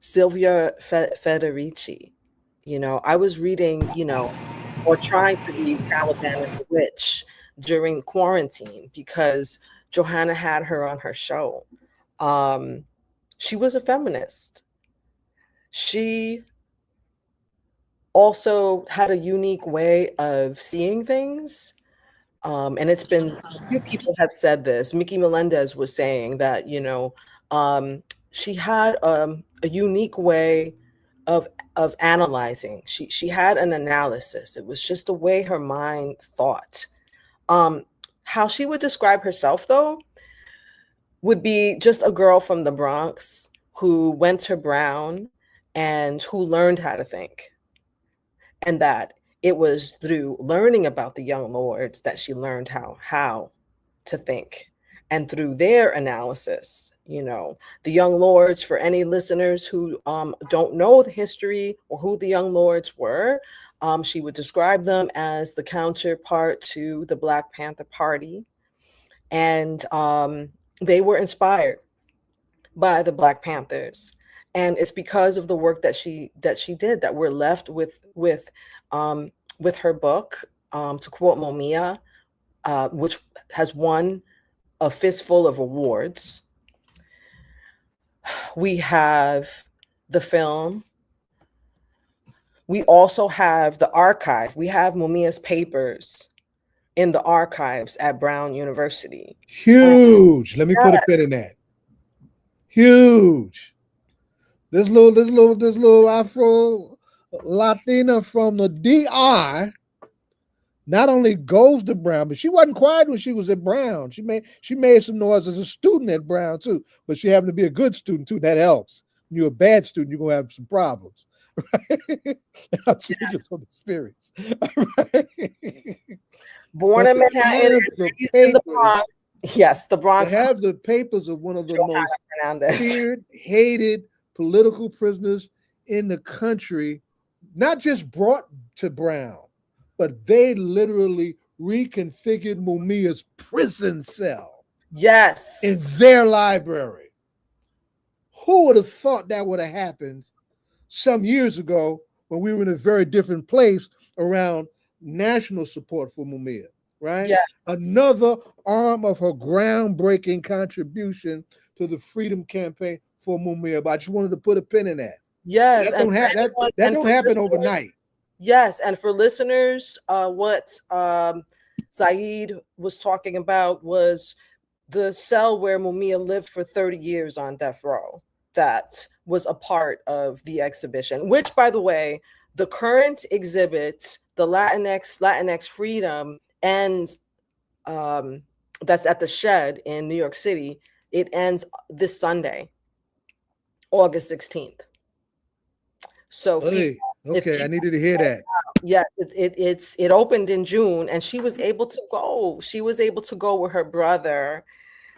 Sylvia Federici. I was reading, or trying to read Caliban and the Witch during quarantine because Johanna had her on her show. She was a feminist. She also had a unique way of seeing things. And it's been, a few people have said this. Mickey Melendez was saying that, she had a unique way of analyzing. She had an analysis. It was just the way her mind thought. How she would describe herself, though, would be just a girl from the Bronx who went to Brown and who learned how to think. And that it was through learning about the young lords that she learned how to think. And through their analysis, the young lords, for any listeners who don't know the history or who the young lords were, she would describe them as the counterpart to the Black Panther Party. And they were inspired by the Black Panthers. And it's because of the work that she did that we're left with her book, to quote Momia, which has won a fistful of awards. We have the film. We also have the archive. We have Momia's papers in the archives at Brown University. Huge. Let me put a pin in that. Huge. This little Afro Latina from the DR not only goes to Brown, but she wasn't quiet when she was at Brown. She made some noise as a student at Brown too, but she happened to be a good student too. That helps. When you're a bad student, you're gonna have some problems. Right? I'm speaking from experience. Right? Born in Manhattan, raised in the Bronx. Yes, the Bronx. They have the papers of one of the most feared, hated political prisoners in the country, not just brought to Brown, but they literally reconfigured Mumia's prison cell. Yes. In their library. Who would have thought that would have happened some years ago when we were in a very different place around national support for Mumia, right? Yes. Another arm of her groundbreaking contribution to the freedom campaign for Mumia. But I just wanted to put a pin in that. Yes. That don't happen overnight. Yes, and for listeners, what Siheed was talking about was the cell where Mumia lived for 30 years on death row. That was a part of the exhibition, which, by the way, the current exhibit, the Latinx Freedom, and that's at the Shed in New York City, it ends this Sunday, August 16th. So okay, I needed to hear that. Yeah, it opened in June, and she was able to go. She was able to go with her brother,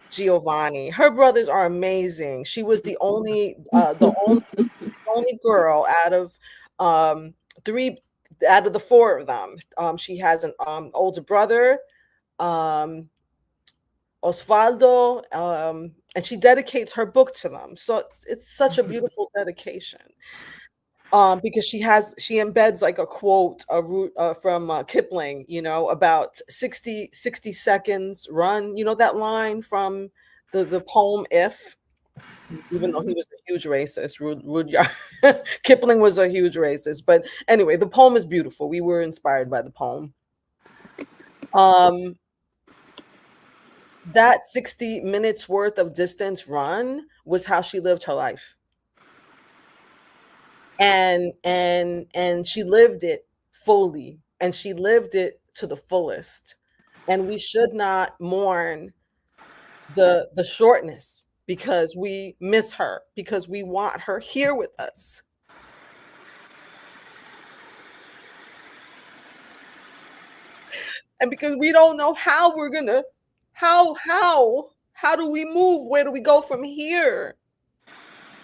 Giovanni. Her brothers are amazing. She was the only girl out of the four of them. She has an older brother, Osvaldo, and she dedicates her book to them. So it's such a beautiful dedication. Because she embeds like a quote from Kipling, about 60 seconds run, that line from the poem If, even though he was a huge racist, Rudyard Kipling was a huge racist. But anyway, the poem is beautiful. We were inspired by the poem. That 60 minutes worth of distance run was how she lived her life. And she lived it fully, and she lived it to the fullest. And we should not mourn the shortness, because we miss her, because we want her here with us. And because we don't know how we're gonna, how do we move? Where do we go from here?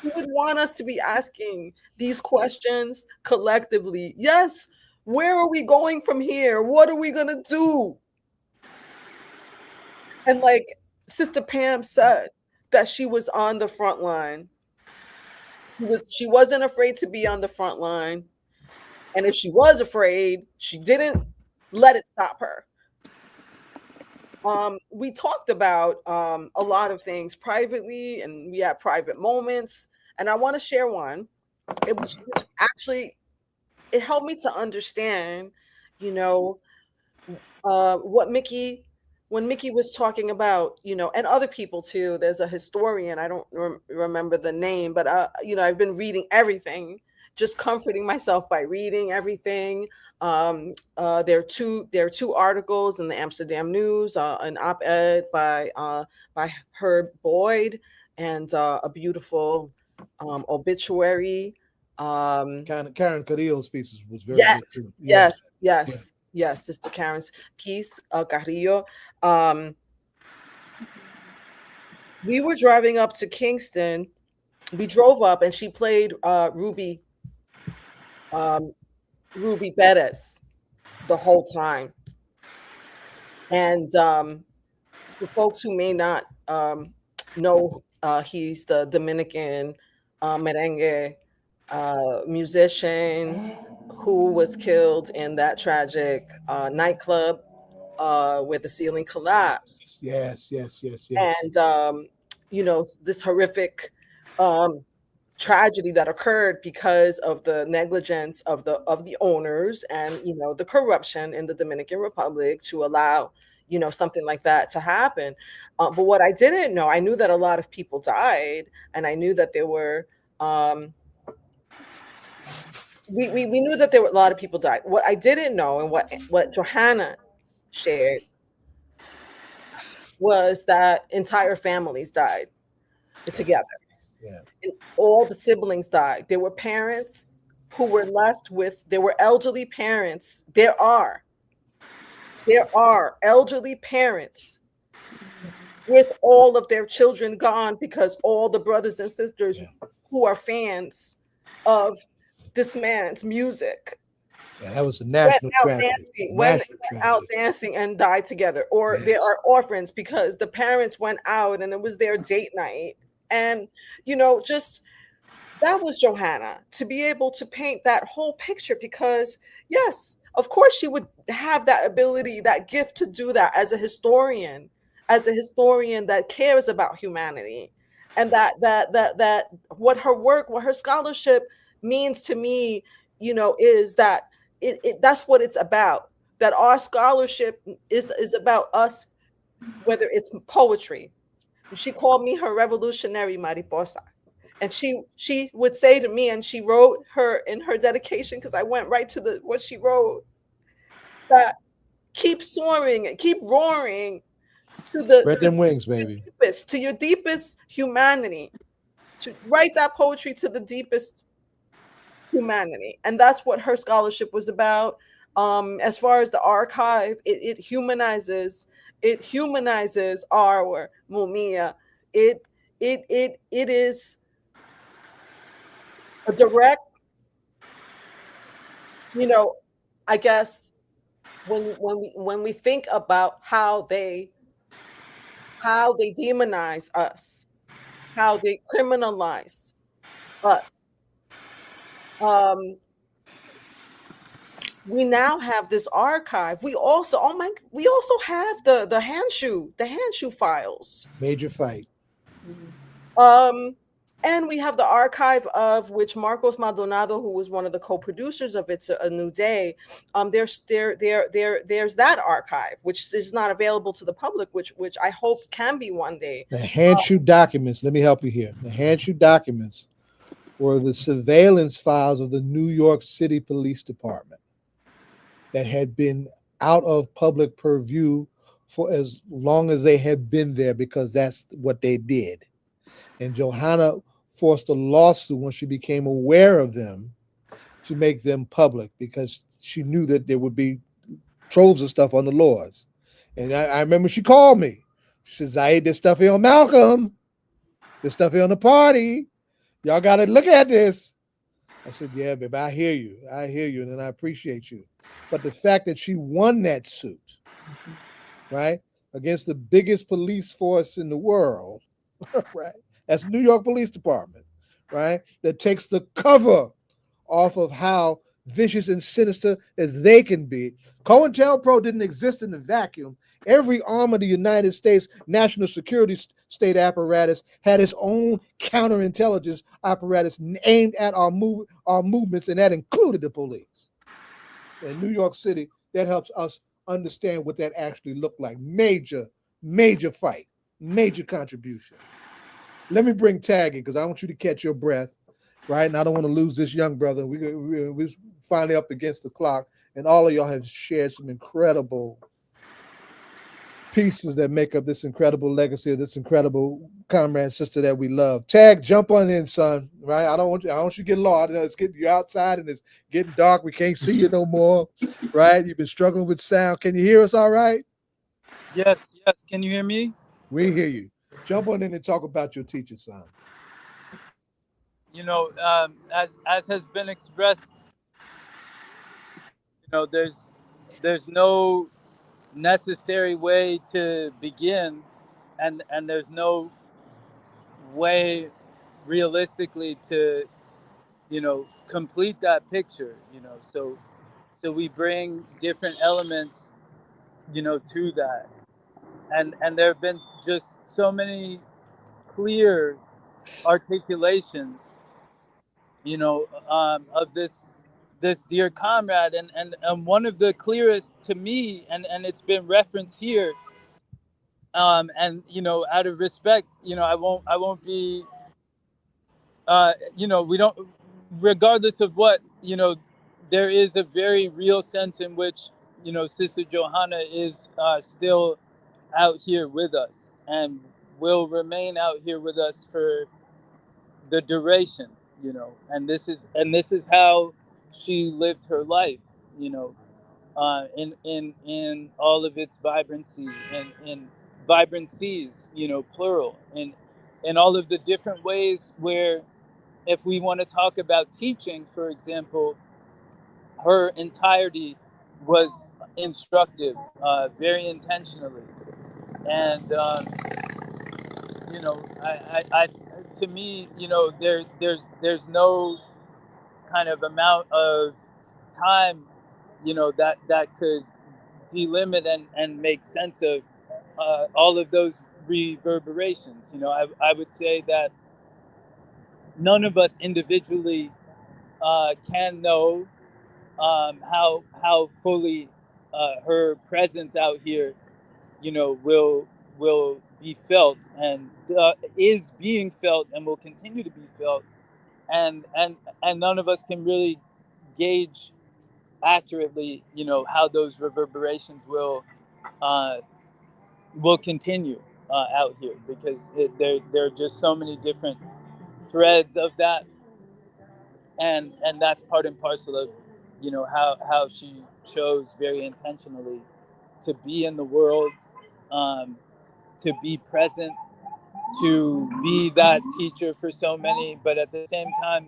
We would want us to be asking these questions collectively. Yes, where are we going from here? What are we gonna do? And like Sister Pam said, that she was on the front line. She wasn't afraid to be on the front line. And if she was afraid, she didn't let it stop her. We talked about a lot of things privately, and we had private moments. And I want to share one. It helped me to understand, what when Mickey was talking about, and other people too. There's a historian, I don't remember the name, but I've been reading everything, just comforting myself by reading everything. There are two articles in the Amsterdam News, an op-ed by Herb Boyd, and a beautiful obituary. Karen Carrillo's piece was very yes, good too. Yes, Sister Karen's piece, Carrillo. We were driving up to Kingston. We drove up, and she played Ruby Perez the whole time. And for folks who may not know, he's the Dominican merengue musician who was killed in that tragic nightclub where the ceiling collapsed. Yes. And this horrific tragedy that occurred because of the negligence of the owners and the corruption in the Dominican Republic to allow something like that to happen. But what I didn't know, I knew that a lot of people died, and I knew that there were we knew that there were a lot of people died. What I didn't know, and what Johanna shared, was that entire families died together. Yeah. And all the siblings died. There were parents who were left with, there were elderly parents. There are elderly parents with all of their children gone because all the brothers and sisters who are fans of this man's music that was a national tragedy. Went out dancing and died together. Or there are orphans because the parents went out and it was their date night. And, just that was Johanna, to be able to paint that whole picture, because yes, of course she would have that ability, that gift to do that as a historian that cares about humanity. And that what her work, what her scholarship means to me, is that that's what it's about. That our scholarship is about us, whether it's poetry. She called me her revolutionary mariposa. And she would say to me, and she wrote her in her dedication, because I went right to what she wrote, that keep soaring and keep roaring to spread them wings, baby. To your deepest humanity. To write that poetry to the deepest humanity. And that's what her scholarship was about. As far as the archive, it humanizes our mumia. It is a direct, I guess when we think about how they demonize us, how they criminalize us. We now have this archive. We also have the handshoe files. Major fight. And we have the archive of which Marcos Maldonado, who was one of the co-producers of It's a New Day, there's that archive, which is not available to the public, which I hope can be one day. The handshoe documents, let me help you here. The handshoe documents were the surveillance files of the New York City Police Department that had been out of public purview for as long as they had been there, because that's what they did. And Johanna forced a lawsuit when she became aware of them to make them public, because she knew that there would be troves of stuff on the Lords. And I remember she called me. She says, "Zaid, this stuff here on Malcolm. This stuff here on the party. Y'all got to look at this." I said, "Yeah, babe, I hear you, and I appreciate you." But the fact that she won that suit, right, against the biggest police force in the world, right? That's the New York Police Department, right? That takes the cover off of how vicious and sinister as they can be. COINTELPRO didn't exist in the vacuum. Every arm of the United States national security state apparatus had its own counterintelligence apparatus aimed at our movements, and that included the police. In New York City, that helps us understand what that actually looked like. Major fight, major contribution. Let me bring Tag in, because I want you to catch your breath, right? And I don't want to lose this young brother. We're finally up against the clock, and all of y'all have shared some incredible pieces that make up this incredible legacy of this incredible comrade sister that we love. Tag, jump on in, son. Right? I don't want you to get lost. It's getting you outside and it's getting dark. We can't see you no more. Right? You've been struggling with sound. Can you hear us all right? Yes. Can you hear me? We hear you. Jump on in and talk about your teacher, son. As has been expressed, there's no necessary way to begin, and there's no way realistically to, complete that picture, so we bring different elements, to that. And there have been just so many clear articulations, of this dear comrade, and one of the clearest to me, and it's been referenced here, and out of respect, I won't be, we don't, regardless of what, there is a very real sense in which, Sister Johanna is still out here with us and will remain out here with us for the duration, and this is how she lived her life, in all of its vibrancy, and in vibrancies, plural, and in all of the different ways where, if we want to talk about teaching, for example, her entirety was instructive, very intentionally. And I to me, there's no kind of amount of time, that could delimit and make sense of all of those reverberations. I would say that none of us individually can know how fully her presence out here, will be felt, and is being felt, and will continue to be felt, and none of us can really gauge accurately, how those reverberations will continue out here, because there are just so many different threads of that, and that's part and parcel of, how she chose very intentionally to be in the world, to be present, to be that teacher for so many, but at the same time,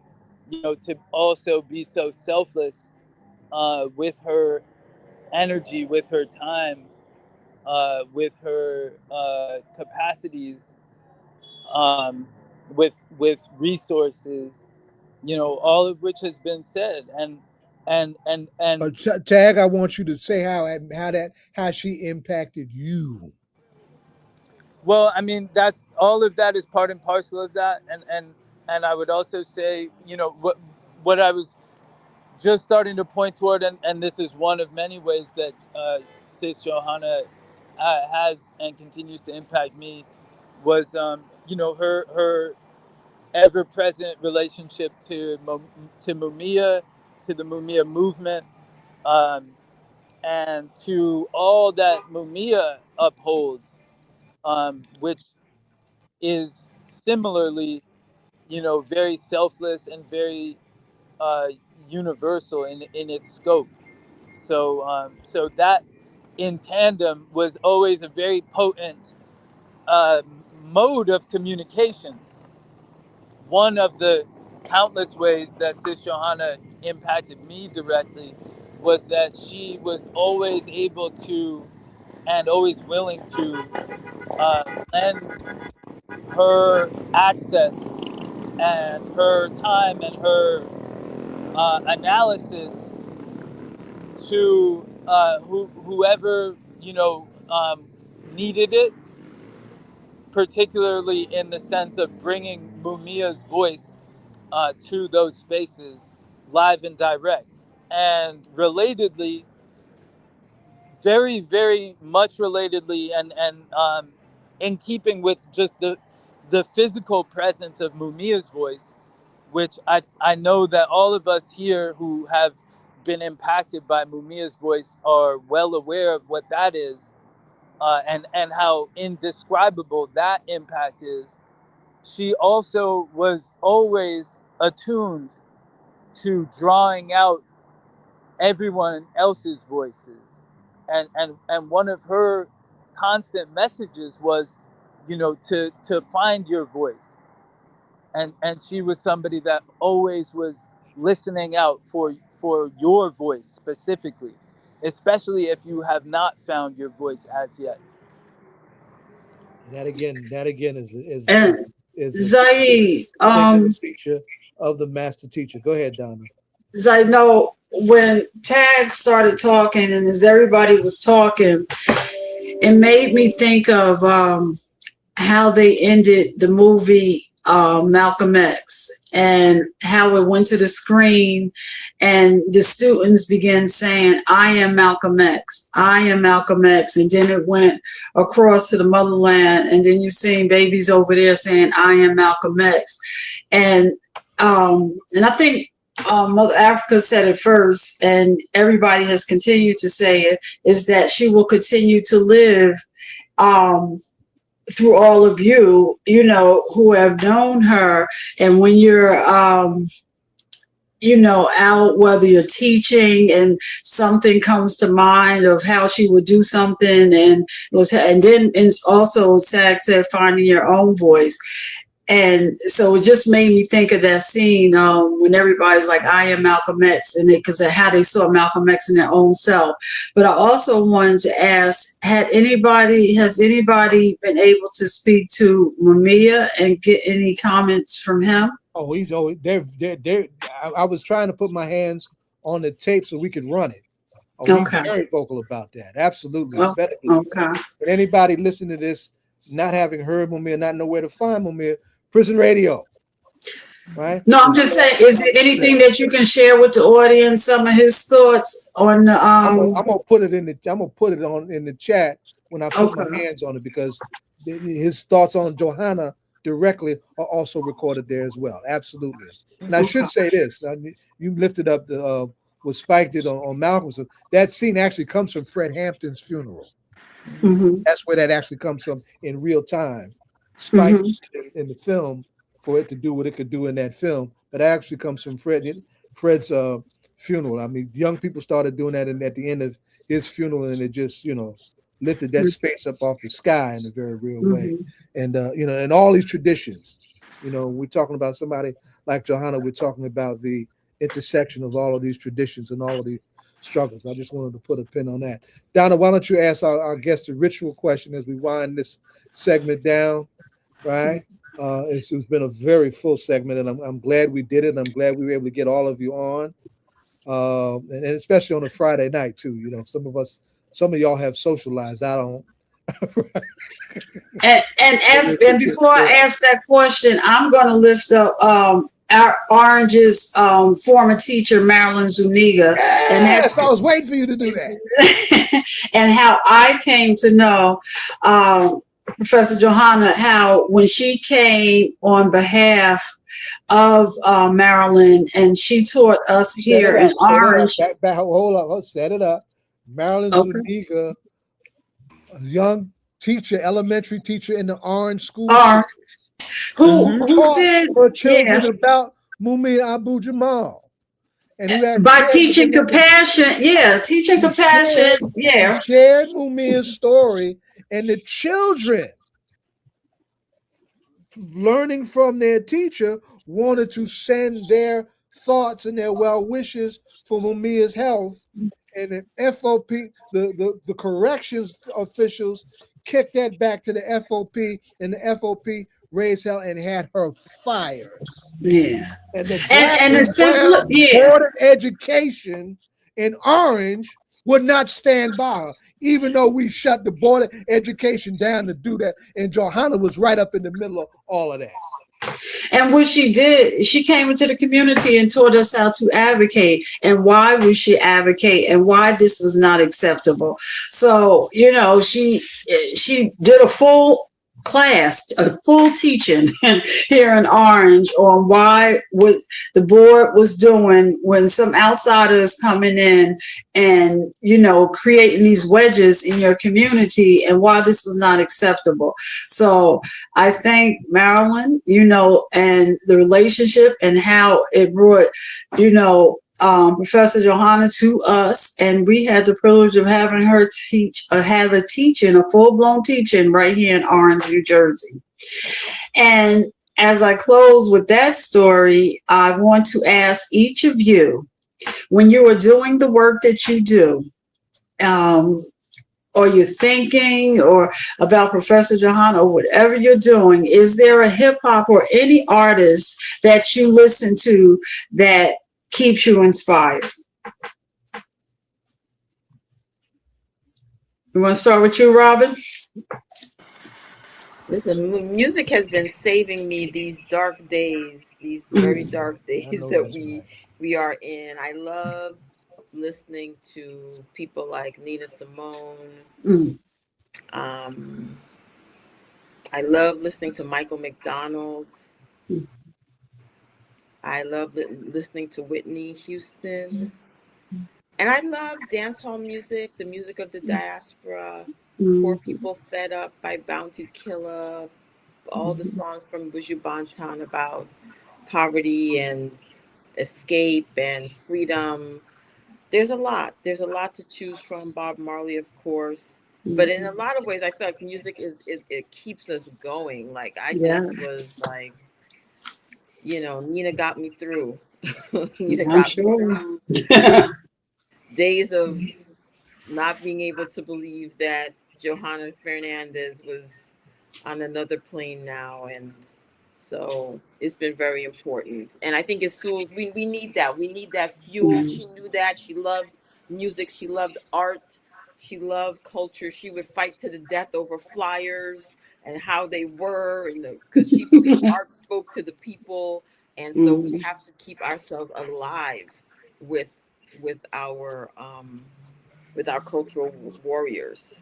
to also be so selfless, with her energy, with her time, with her capacities, with resources, all of which has been said, and Tag, I want you to say how she impacted you. well, I mean, that's all of that is part and parcel of that, and I would also say, what I was just starting to point toward, and this is one of many ways that Sis Johanna has and continues to impact me, was her ever-present relationship to Mumia, to the Mumia movement, um, and to all that Mumia upholds, which is similarly, very selfless and very uh, universal in its scope. So that in tandem was always a very potent uh, mode of communication. One of the countless ways that Sis Johanna impacted me directly was that she was always able to, and always willing to, lend her access and her time and her analysis to whoever, needed it, particularly in the sense of bringing Mumia's voice to those spaces live and direct. And relatedly, very, very much relatedly, and in keeping with just the physical presence of Mumia's voice, which I know that all of us here who have been impacted by Mumia's voice are well aware of what that is, and how indescribable that impact is. She also was always attuned to drawing out everyone else's voices, and one of her constant messages was, to find your voice, and she was somebody that always was listening out for your voice specifically, especially if you have not found your voice as yet. That again is And is the Zaid, senior teacher of the master teacher. Go ahead, Donna. Zaid, no, when Tag started talking and as everybody was talking, it made me think of how they ended the movie Malcolm X and how it went to the screen and the students began saying, I am Malcolm X, I am Malcolm X. And then it went across to the motherland. And then you've seen babies over there saying, I am Malcolm X. And I think Mother Africa said it first, and everybody has continued to say it, is that she will continue to live through all of you, you know, who have known her. And when you're, you know, out, whether you're teaching and something comes to mind of how she would do something, and then also Tag said, finding your own voice. And so it just made me think of that scene when everybody's like, I am Malcolm X, and because of how they saw Malcolm X in their own self. But I also wanted to ask, has anybody been able to speak to Mumia and get any comments from him? Oh, he's always there. I was trying to put my hands on the tape so we could run it. Oh, okay. He's very vocal about that. Absolutely. Okay. But anybody listening to this, not having heard Mumia, not know where to find Mumia, Prison Radio, right? No, I'm just saying, is there anything that you can share with the audience, some of his thoughts on the I'm gonna put it in the chat when I put my hands on it, because his thoughts on Johanna directly are also recorded there as well. Absolutely. And I should say this, you lifted up the what Spike did on Malcolm. So that scene actually comes from Fred Hampton's funeral. Mm-hmm. That's where that actually comes from in real time. Spike in the film for it to do what it could do in that film, but it actually comes from Fred's funeral. I mean, young people started doing that at the end of his funeral, and it just, you know, lifted that space up off the sky in a very real way. And you know, and all these traditions, you know, we're talking about somebody like Johanna, we're talking about the intersection of all of these traditions and all of these struggles. I just wanted to put a pin on that. Donna, why don't you ask our guest a ritual question as we wind this segment down, right? It's been a very full segment, and I'm glad we did it. I'm glad we were able to get all of you on, and especially on a Friday night too. You know, some of y'all have socialized. I don't. and before I ask that question, I'm going to lift up our Orange's former teacher, Marilyn Zuniga. Yes, I was waiting for you to do that. And how I came to know Professor Johanna, how when she came on behalf of Marilyn, and she taught us here in Orange. Hold up, set it up. Marilyn Zuniga, a young teacher, elementary teacher in the Orange school. Who said for children about Mumia Abu-Jamal, and by teaching compassion, teaching compassion, shared Mumia's story, and the children, learning from their teacher, wanted to send their thoughts and their well wishes for Mumia's health, and the FOP, the corrections officials, kicked that back to the FOP, and the FOP raised hell and had her fired. Yeah. And the Board of Education in Orange would not stand by her, even though we shut the Board of Education down to do that. And Johanna was right up in the middle of all of that. And what she did, she came into the community and taught us how to advocate, and why we should advocate, and why this was not acceptable. So, you know, she did a full class, a full teaching here in Orange on what the board was doing when some outsiders coming in and, you know, creating these wedges in your community, and why this was not acceptable. So I thank Marilyn, you know, and the relationship and how it brought, you know, Professor Johanna to us, and we had the privilege of having her have a teaching, a full-blown teaching right here in Orange, New Jersey. And as I close with that story, I want to ask each of you, when you are doing the work that you do, or you're thinking, or about Professor Johanna, or whatever you're doing, is there a hip hop or any artist that you listen to that keeps you inspired? You want to start with you, Robin? Listen, music has been saving me these dark days, these very dark days that we are in. I love listening to people like Nina Simone. Um, I love listening to Michael McDonald. I love listening to Whitney Houston. And I love dancehall music, the music of the diaspora, Poor People Fed Up by Bounty Killer, all the songs from Buju Banton about poverty and escape and freedom. There's a lot to choose from. Bob Marley, of course. But in a lot of ways, I feel like music it keeps us going. Like I just was like, Nina got me through. Nina got me through days of not being able to believe that Johanna Fernández was on another plane now. And so it's been very important. And I think it's so we need that. We need that fuel. She knew that. She loved music. She loved art. She loved culture. She would fight to the death over flyers and how they were, because she believed art spoke to the people. And so we have to keep ourselves alive with our cultural warriors.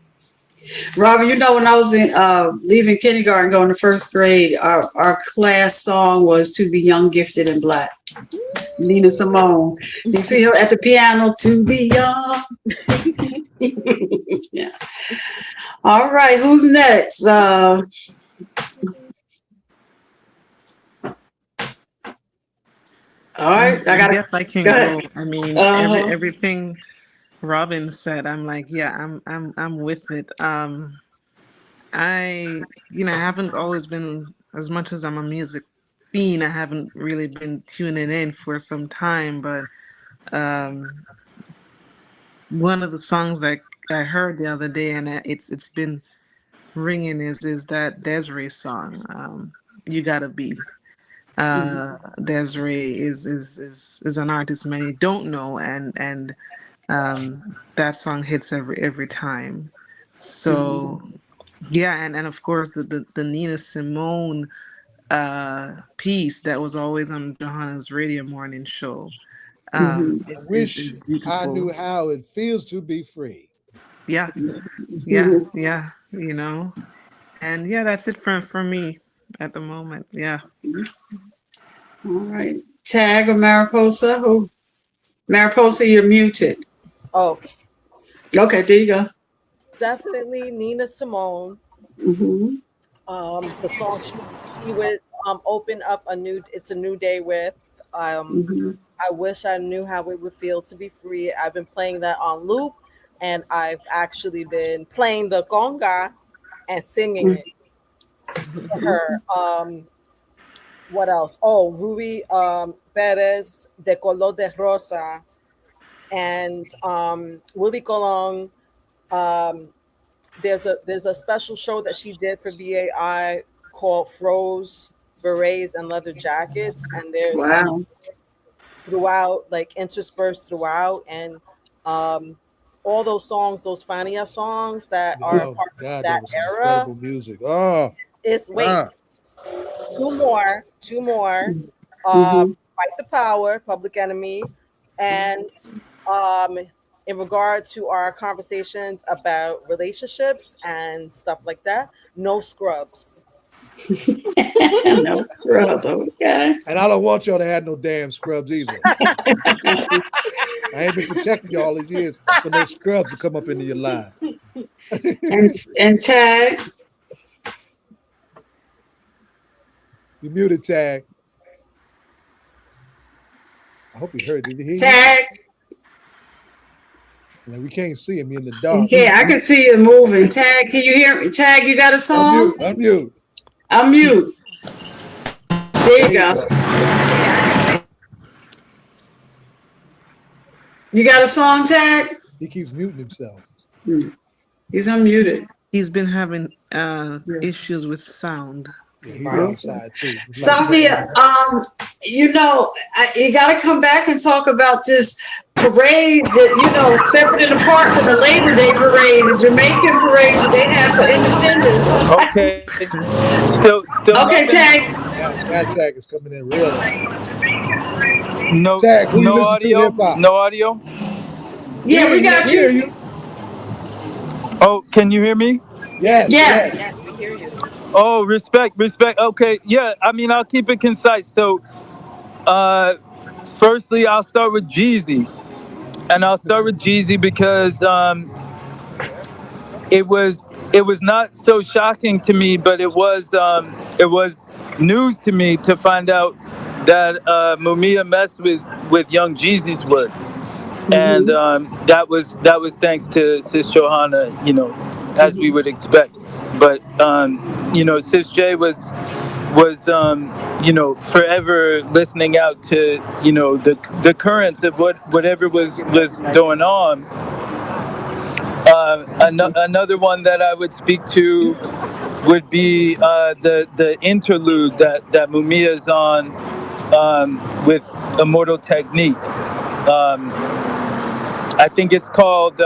Robin, when I was in leaving kindergarten, going to first grade, our class song was "To Be Young, Gifted, and Black." Nina Simone. You see her at the piano, "To Be Young." Yeah. All right, who's next? All right, I guess I can go. I mean, everything Robin said, I'm like, yeah, I'm with it. I haven't always been, as much as I'm a music fiend, I haven't really been tuning in for some time, but one of the songs I heard the other day, and it's been ringing, is that Desiree song, "You Gotta Be." Desiree is an artist many don't know, and that song hits every time. So yeah, and of course the Nina Simone piece that was always on Johanna's radio morning show. I wish I knew how it feels to be free. Yeah. And yeah, that's it for me at the moment. Yeah. All right, Tag or Mariposa? Mariposa, you're muted. Okay. Okay, there you go. Definitely Nina Simone. The song she would open up It's a New Day with. I wish I knew how it would feel to be free. I've been playing that on loop, and I've actually been playing the conga and singing it to her. What else? Oh, Ruby Perez de Color de Rosa, and Willie Colon. There's a special show that she did for BAI called Froze, Berets, and Leather Jackets, and there's throughout, like interspersed throughout, and all those songs, those Fania songs that are part of that era. Incredible music. Oh, it's two more. Fight the Power, Public Enemy, and in regard to our conversations about relationships and stuff like that, No Scrubs. No scrubs, okay. And I don't want y'all to have no damn scrubs either. I ain't been protecting y'all these years for no scrubs to come up into your life. and Tag. You muted, Tag. I hope you heard. Did you hear Tag? Now, we can't see him in the dark. Yeah, I can see you moving. Tag, can you hear me? Tag, you got a song? Unmute. There you go. You got a song, Tag? He keeps muting himself. He's unmuted. He's been having Yeah. issues with sound. Yeah, he's outside too. It's like Sophia, you know, you got to come back and talk about this parade that, you know, separate and apart from the Labor Day parade, the Jamaican parade that they have for independence. Okay. Still Okay, nothing? Tag. that tag is coming in real loud. No, Tag, who you no listen to audio? hip hop? No audio? Yeah, we got we hear you. you. Oh, can you hear me? Yes. Yes. Yes, we hear you. Oh, respect. Okay, yeah, I mean, I'll keep it concise. So, firstly, I'll start with Jeezy. And I'll start with Jeezy because it was not so shocking to me, but it was news to me to find out that Mumia messed with Young Jeezy's work. And that was thanks to Sis Johanna, you know, as we would expect. But you know, Sis J was you know, forever listening out to, you know, the currents of whatever was going on. Another one that I would speak to would be the interlude that Mumia is on with Immortal Technique. I think it's called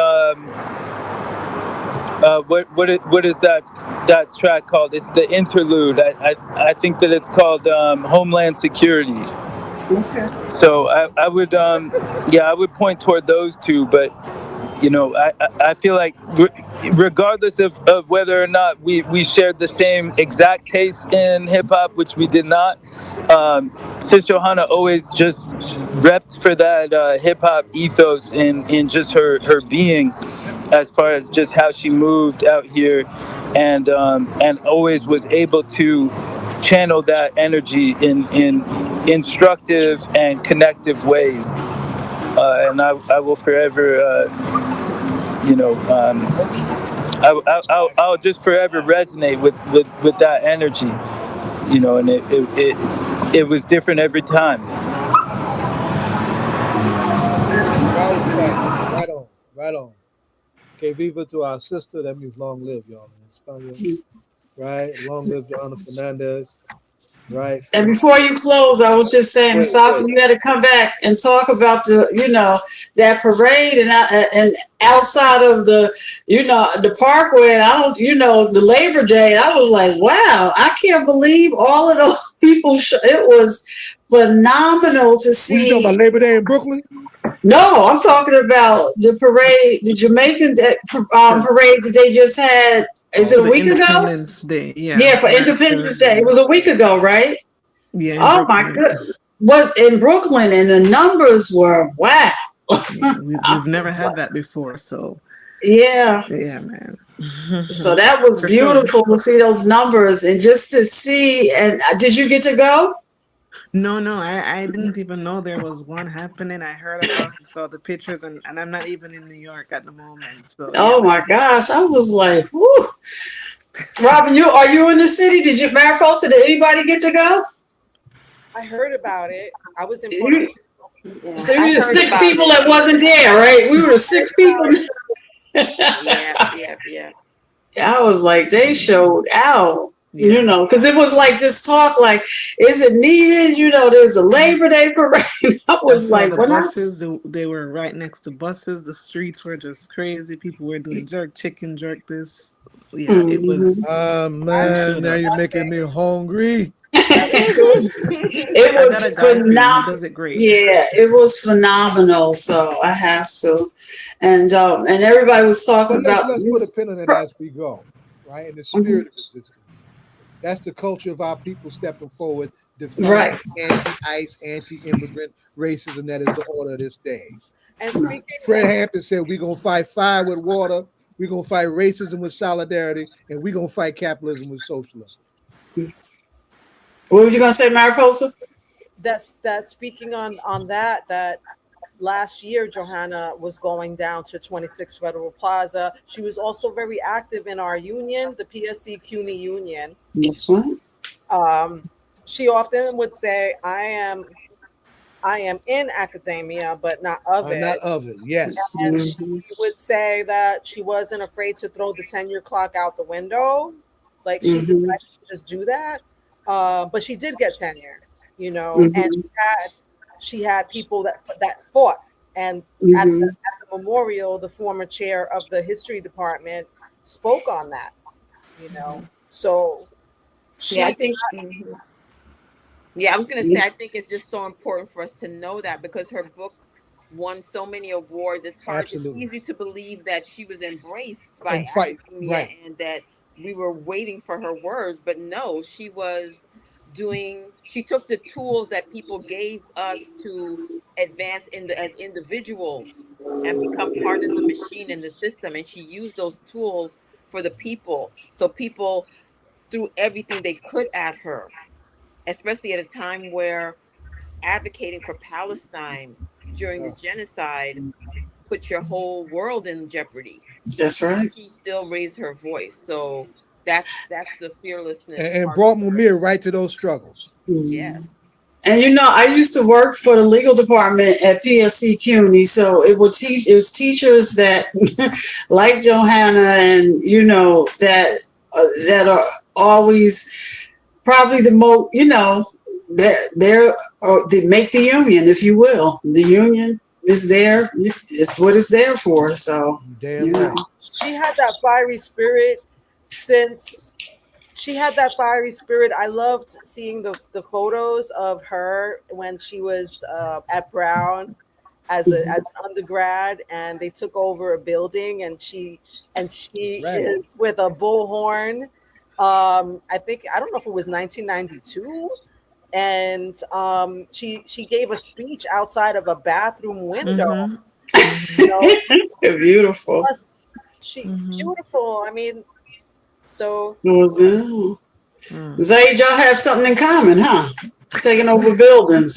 what is that track called? It's the interlude. I think that it's called Homeland Security. Okay. So I would I would point toward those two, but you know, I feel like regardless of whether or not we shared the same exact taste in hip hop, which we did not, Sis Johanna always just repped for that hip hop ethos in just her being, as far as just how she moved out here, and always was able to channel that energy in instructive and connective ways. And I will forever, you know, I'll just forever resonate with that energy, you know, and it was different every time. Right on. Que viva to our sister. That means long live, y'all, in Spanish. Right? Long live Johanna Fernández. Right? And before you close, I was just saying, Sophia, you got to come back and talk about the, you know, that parade and outside of the, you know, the parkway. And I don't, you know, the Labor Day. I was like, wow, I can't believe all of those people. It was phenomenal to see. What you talking about, Labor Day in Brooklyn? No, I'm talking about the parade, the Jamaican parade that they just had. Is it a week ago? Independence Day, yeah. Yeah, for Independence Day. It was a week ago, right? Yeah. Oh my goodness. Was in Brooklyn, and the numbers were wow. We've never had that before, so yeah, man. So that was beautiful to see those numbers and just to see. And did you get to go? No, I didn't even know there was one happening. I heard about it, saw the pictures, and I'm not even in New York at the moment. So oh my gosh, I was like, whoo. Robin, are you in the city? Did you, Mariposa, did anybody get to go? I heard about it. I was in Puerto Rico. So we were 6 people that wasn't there, right? We were 6 people. Yeah. I was like, they showed out, you know, because it was like this talk, like, is it needed? You know, there's a Labor Day parade. I was like, the buses, they were right next to buses. The streets were just crazy. People were doing chicken jerk this. Yeah, it was. Man, now you're making me hungry. It was phenomenal. Does it great. Yeah, it was phenomenal. So I have to, and everybody was talking about. Let's put a pin on it as we go, right? In the spirit of resistance, that's the culture of our people stepping forward, defying anti-ICE, anti-immigrant racism. That is the order of this day. And speaking, Fred Hampton said, "We're gonna fight fire with water. We're gonna fight racism with solidarity, and we're gonna fight capitalism with socialism." What were you gonna say, Mariposa? That's speaking on that last year Johanna was going down to 26 Federal Plaza. She was also very active in our union, the PSC CUNY union. Mm-hmm. She often would say, I I am in academia, but not of it. Not of it. Yes. And she would say that she wasn't afraid to throw the tenure clock out the window. Like she decided to just do that. But she did get tenure, you know, and she had people that fought. And at the memorial, the former chair of the history department spoke on that, you know. So I think. Yeah, I was going to say, I think it's just so important for us to know that, because her book won so many awards. It's hard. It's easy to believe that she was embraced by academia and that we were waiting for her words. But no, she took the tools that people gave us to advance as individuals and become part of the machine and the system. And she used those tools for the people. So people threw everything they could at her, especially at a time where advocating for Palestine during the genocide put your whole world in jeopardy. That's right. She still raised her voice. So that's the fearlessness. And brought Mumia right to those struggles. Yeah. And you know, I used to work for the legal department at PSC CUNY, so it was teachers that like Johanna, and you know, that are always probably the most, you know, they make the union, if you will. The union is there. It's what it's there for. So damn right. She had that fiery spirit I loved seeing the photos of her when she was at Brown as an undergrad, and they took over a building, and she is with a bullhorn. I don't know if it was 1992, and she gave a speech outside of a bathroom window. You know? Beautiful. Beautiful. I mean, so Zaid, y'all have something in common, huh? Taking over buildings.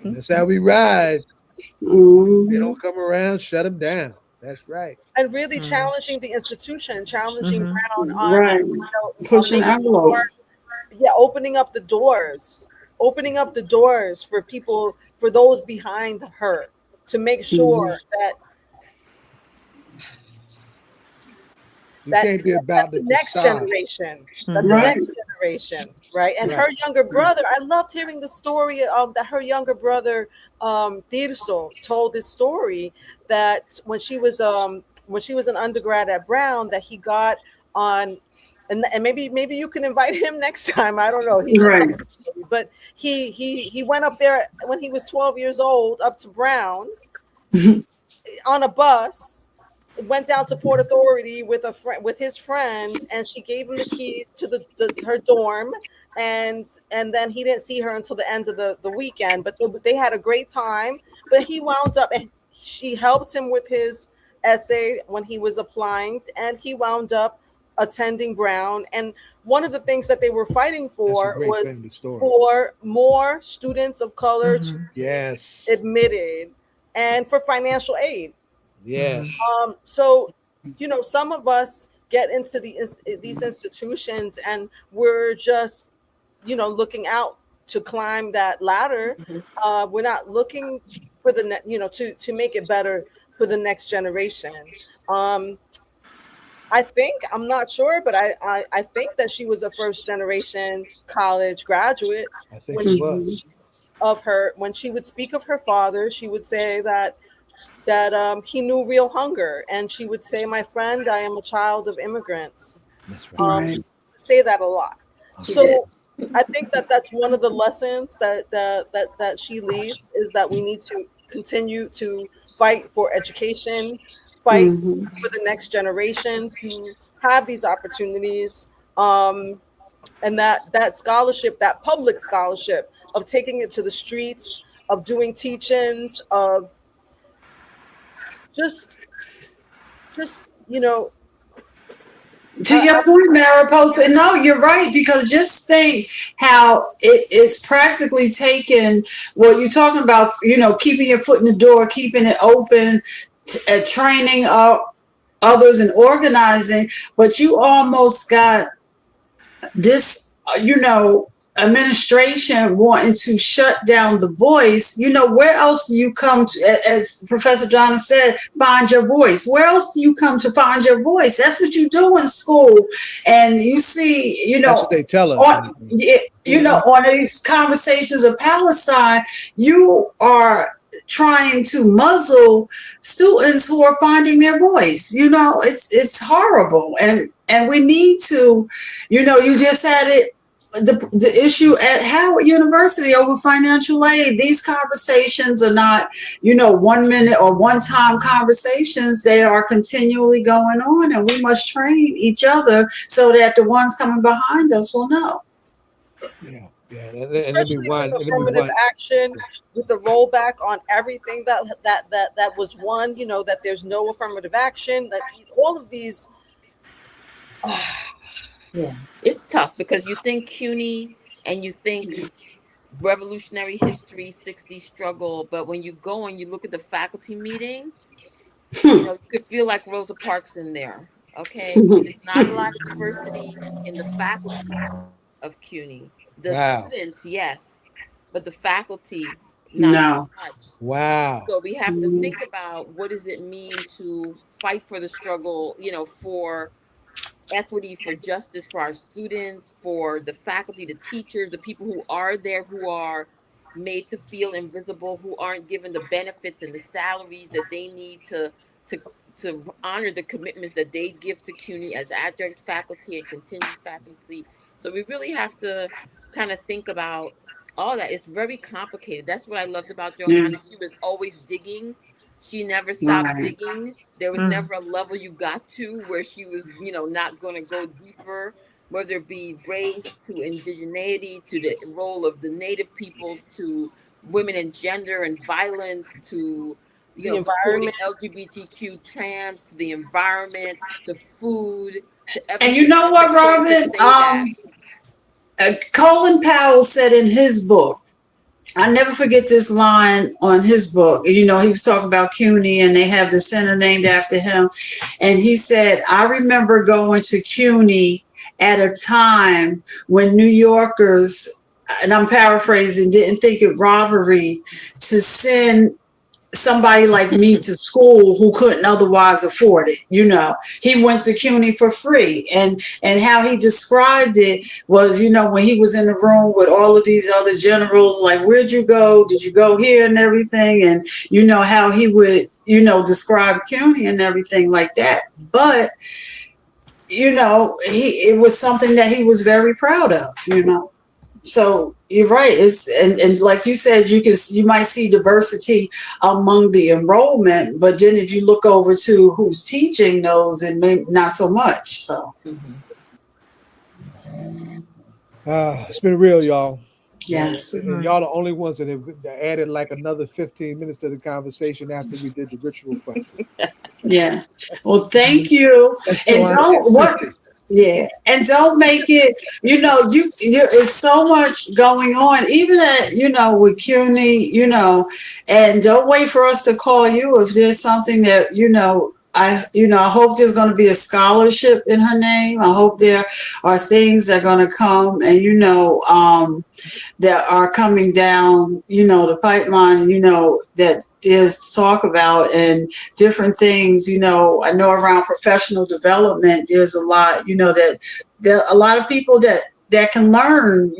That's how we ride. They don't come around, shut them down. That's right. And really challenging the institution, challenging Brown on you know, pushing envelope. Opening up the doors for people, for those behind her, to make sure that can't be about the next generation, right? And her younger brother, I loved hearing the story of that. Her younger brother, Tirso, told this story that when she was an undergrad at Brown, that he got on, and maybe you can invite him next time. I don't know. But he went up there when he was 12 years old, up to Brown on a bus. Went down to Port Authority with his friend, and she gave him the keys to her dorm, and then he didn't see her until the end of the weekend. But they had a great time. But he wound up, and she helped him with his essay when he was applying, and he wound up attending Brown. And one of the things that they were fighting for was for more students of color to be admitted, and for financial aid. Yes. So, you know, some of us get into these institutions, and we're just, you know, looking out to climb that ladder. We're not looking for the to make it better for the next generation. I think, I'm not sure, but I think that she was a first generation college graduate. I think she was. When she would speak of her father, she would say that he knew real hunger, and she would say, "My friend, I am a child of immigrants." That's right. She would say that a lot. So I think that that's one of the lessons that she leaves, is that we need to continue to fight for education, fight for the next generation to have these opportunities, and that scholarship, that public scholarship, of taking it to the streets, of doing teach-ins, of just you know. To your point, Mariposa, no, you're right, because just think how it's practically taken what you're talking about, you know, keeping your foot in the door, keeping it open, training others and organizing, but you almost got this, you know, administration wanting to shut down the voice, where else do you come to, as Professor Johanna said, find your voice? Where else do you come to find your voice? That's what you do in school. And you see, that's what they tell us. on these conversations of Palestine, you are trying to muzzle students who are finding their voice. It's horrible. And we need to, you just had it, the issue at Howard University over financial aid. These conversations are not, 1 minute or one-time conversations. They are continually going on, and we must train each other so that the ones coming behind us will know. Yeah. Especially with affirmative action, with the rollback on everything that was won, that there's no affirmative action, that all of these. Yeah, it's tough because you think CUNY and you think revolutionary history, 60s struggle, but when you go and you look at the faculty meeting, you could feel like Rosa Parks in there. Okay, there's not a lot of diversity in the faculty of CUNY. The students, yes, but the faculty, not so much. Wow. So we have to think about what does it mean to fight for the struggle, for equity, for justice for our students, for the faculty, the teachers, the people who are there, who are made to feel invisible, who aren't given the benefits and the salaries that they need to honor the commitments that they give to CUNY as adjunct faculty and contingent faculty. So we really have to kind of think about all that. It's very complicated. That's what I loved about Johanna. She was always digging. She never stopped digging. There was never a level you got to where she was, not going to go deeper, whether it be race to indigeneity, to the role of the native peoples, to women and gender and violence, to, supporting LGBTQ trans, to the environment, to food, to everything. And you know what, Robin? Colin Powell said in his book, I never forget this line on his book. He was talking about CUNY and they have the center named after him. And he said, I remember going to CUNY at a time when New Yorkers, and I'm paraphrasing, didn't think it robbery to send somebody like me to school who couldn't otherwise afford it. He went to CUNY for free, and how he described it was, when he was in the room with all of these other generals, like, where'd you go? Did you go here and everything? And how he would, describe CUNY and everything like that. But it was something that he was very proud of. So you're right. And like you said, you might see diversity among the enrollment, but then if you look over to who's teaching those, and maybe not so much. So it's been real, y'all. Yes. And y'all the only ones that have added like another 15 minutes to the conversation after we did the ritual question. Yeah. Well, thank you. And don't make it, it's so much going on, even at, with CUNY, and don't wait for us to call you if there's something that, I hope there's going to be a scholarship in her name. I hope there are things that are going to come and, that are coming down, the pipeline, that there's to talk about, and different things, I know around professional development, there's a lot, that there are a lot of people that can learn,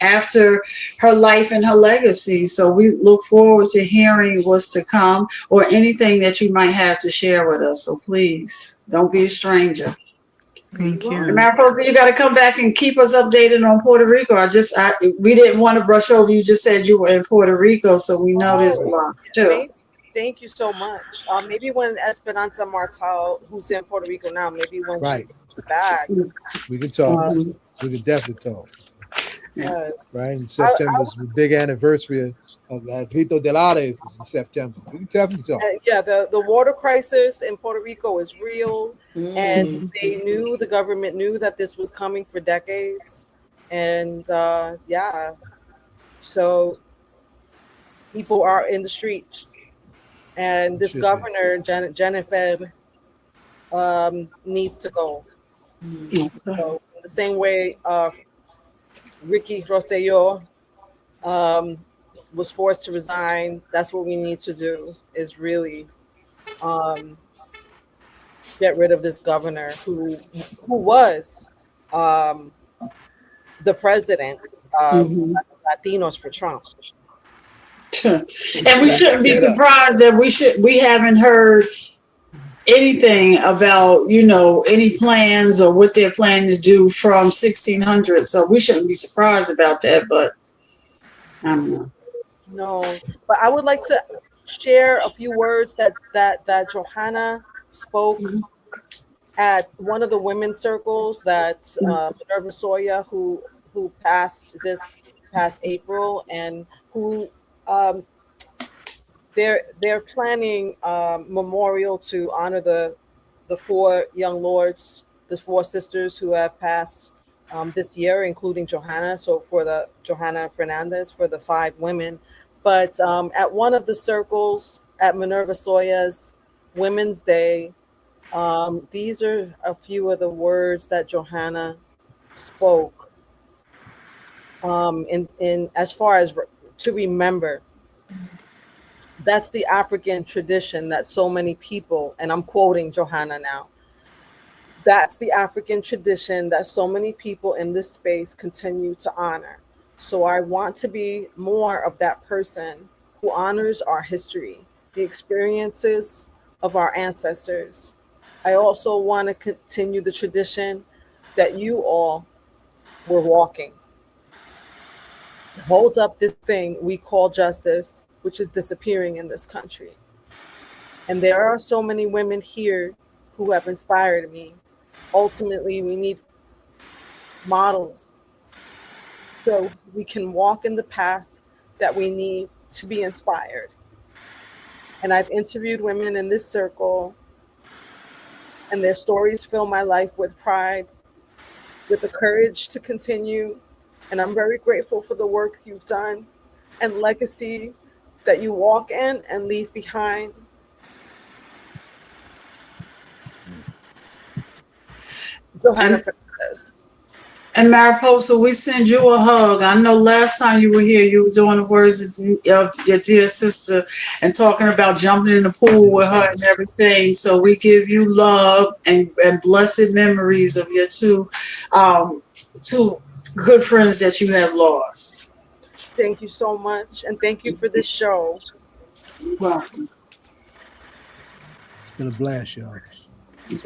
after her life and her legacy. So we look forward to hearing what's to come, or anything that you might have to share with us. So please don't be a stranger. Thank you. Mariposa, you got to come back and keep us updated on Puerto Rico. We didn't want to brush over. You just said you were in Puerto Rico, so we know there's a lot too. Thank you so much. Maybe when Esperanza Martel, who's in Puerto Rico now, maybe when she comes back, we can talk. We can definitely talk. Yes. Right, in September is the big anniversary of Grito de Lares is in September. We can definitely talk. The water crisis in Puerto Rico is real, and the government knew that this was coming for decades, and so people are in the streets, and this governor Jennifer needs to go. So in the same way Ricky Rosselló was forced to resign. That's what we need to do, is really um, get rid of this governor who was um, the president of Mhm. Latinos for Trump. And we shouldn't be surprised that we haven't heard anything about, any plans or what they're planning to do from 1600. So we shouldn't be surprised about that, but I don't know. No, but I would like to share a few words that Johanna spoke at one of the women's circles that Minerva Soya, who passed this past April, and who they're planning memorial to honor the four young lords, the four sisters who have passed this year, including Johanna. So for the Johanna Fernández, for the five women. But at one of the circles at Minerva Soya's Women's Day, these are a few of the words that Johanna spoke in as far as to remember. That's the African tradition that so many people, and I'm quoting Johanna now, that's the African tradition that so many people in this space continue to honor. So I want to be more of that person who honors our history, the experiences of our ancestors. I also want to continue the tradition that you all were walking, to hold up this thing we call justice, which is disappearing in this country. And there are so many women here who have inspired me. Ultimately, we need models so we can walk in the path that we need to be inspired. And I've interviewed women in this circle, and their stories fill my life with pride, with the courage to continue. And I'm very grateful for the work you've done and legacy that you walk in and leave behind. Johanna Fernández. And Mariposa, we send you a hug. I know last time you were here, you were doing the words of your dear sister and talking about jumping in the pool with her and everything. So we give you love and blessed memories of your two good friends that you have lost. Thank you so much. And thank you for this show. You're welcome. It's been a blast, y'all.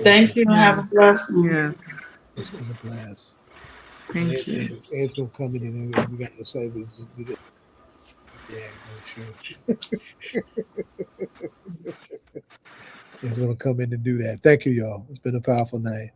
Thank you. Have a blessed one. Yes. It's been a blast. Thank you. Ed's gonna come in and we got to say we got, yeah, sure. Ed's gonna come in and do that. Thank you, y'all. It's been a powerful night.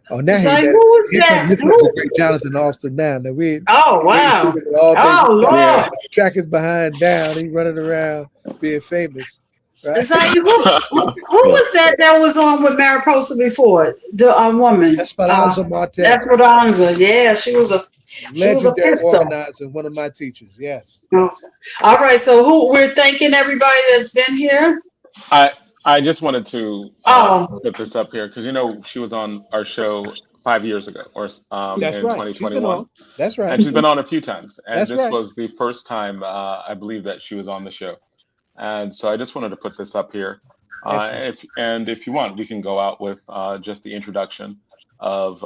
Oh, now So who was that? Here comes the great Jonathan Austin now. That we Oh wow! All day. Oh Lord! Track is behind down. He's running around being famous. Right? Who was that was on with Mariposa before? The woman. Esperanza Martel. Esperanza. Yeah, she was a legendary organizer, one of my teachers. Yes. Okay. All right. So we're thanking everybody that's been here. I just wanted to put this up here because she was on our show 5 years ago, or that's in right. 2021. That's right. And she's been on a few times, and that's this was the first time I believe that she was on the show. And so I just wanted to put this up here. If you want, we can go out with just the introduction of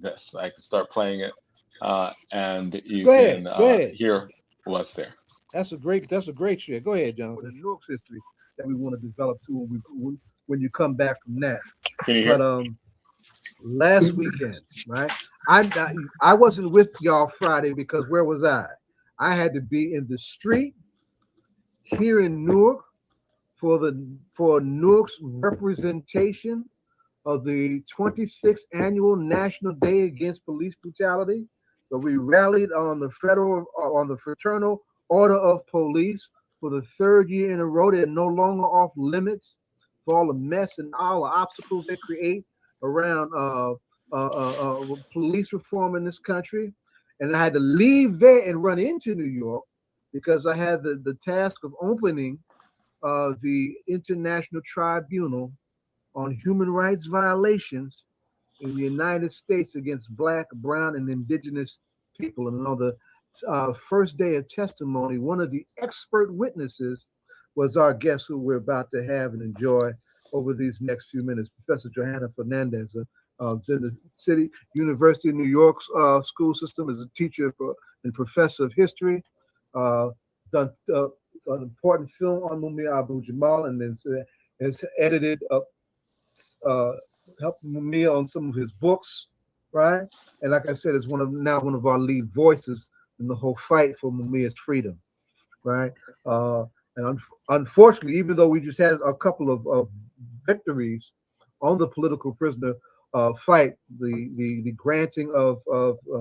this. I can start playing it, and you can hear what's there. That's a great share. Go ahead, John. The Newark's history that we want to develop too when you come back from that. Can you hear? But last weekend, right? I wasn't with y'all Friday because where was I? I had to be in the street here in Newark for Newark's representation of the 26th annual National Day Against Police Brutality. So we rallied on the Fraternal Order of Police for the third year in a row. They're no longer off limits for all the mess and all the obstacles they create around police reform in this country. And I had to leave there and run into New York because I had the task of opening the International Tribunal on Human Rights Violations in the United States against Black, Brown, and Indigenous people. And on the first day of testimony, one of the expert witnesses was our guest who we're about to have and enjoy over these next few minutes, Professor Johanna Fernández. In the City University of New York's school system as a teacher and professor of history. Done it's an important film on Mumia Abu-Jamal, and then has edited helped Mumia on some of his books, right? And like I said, is one of our lead voices in the whole fight for Mumia's freedom, right? Unfortunately, even though we just had a couple of victories on the political prisoner fight, the granting of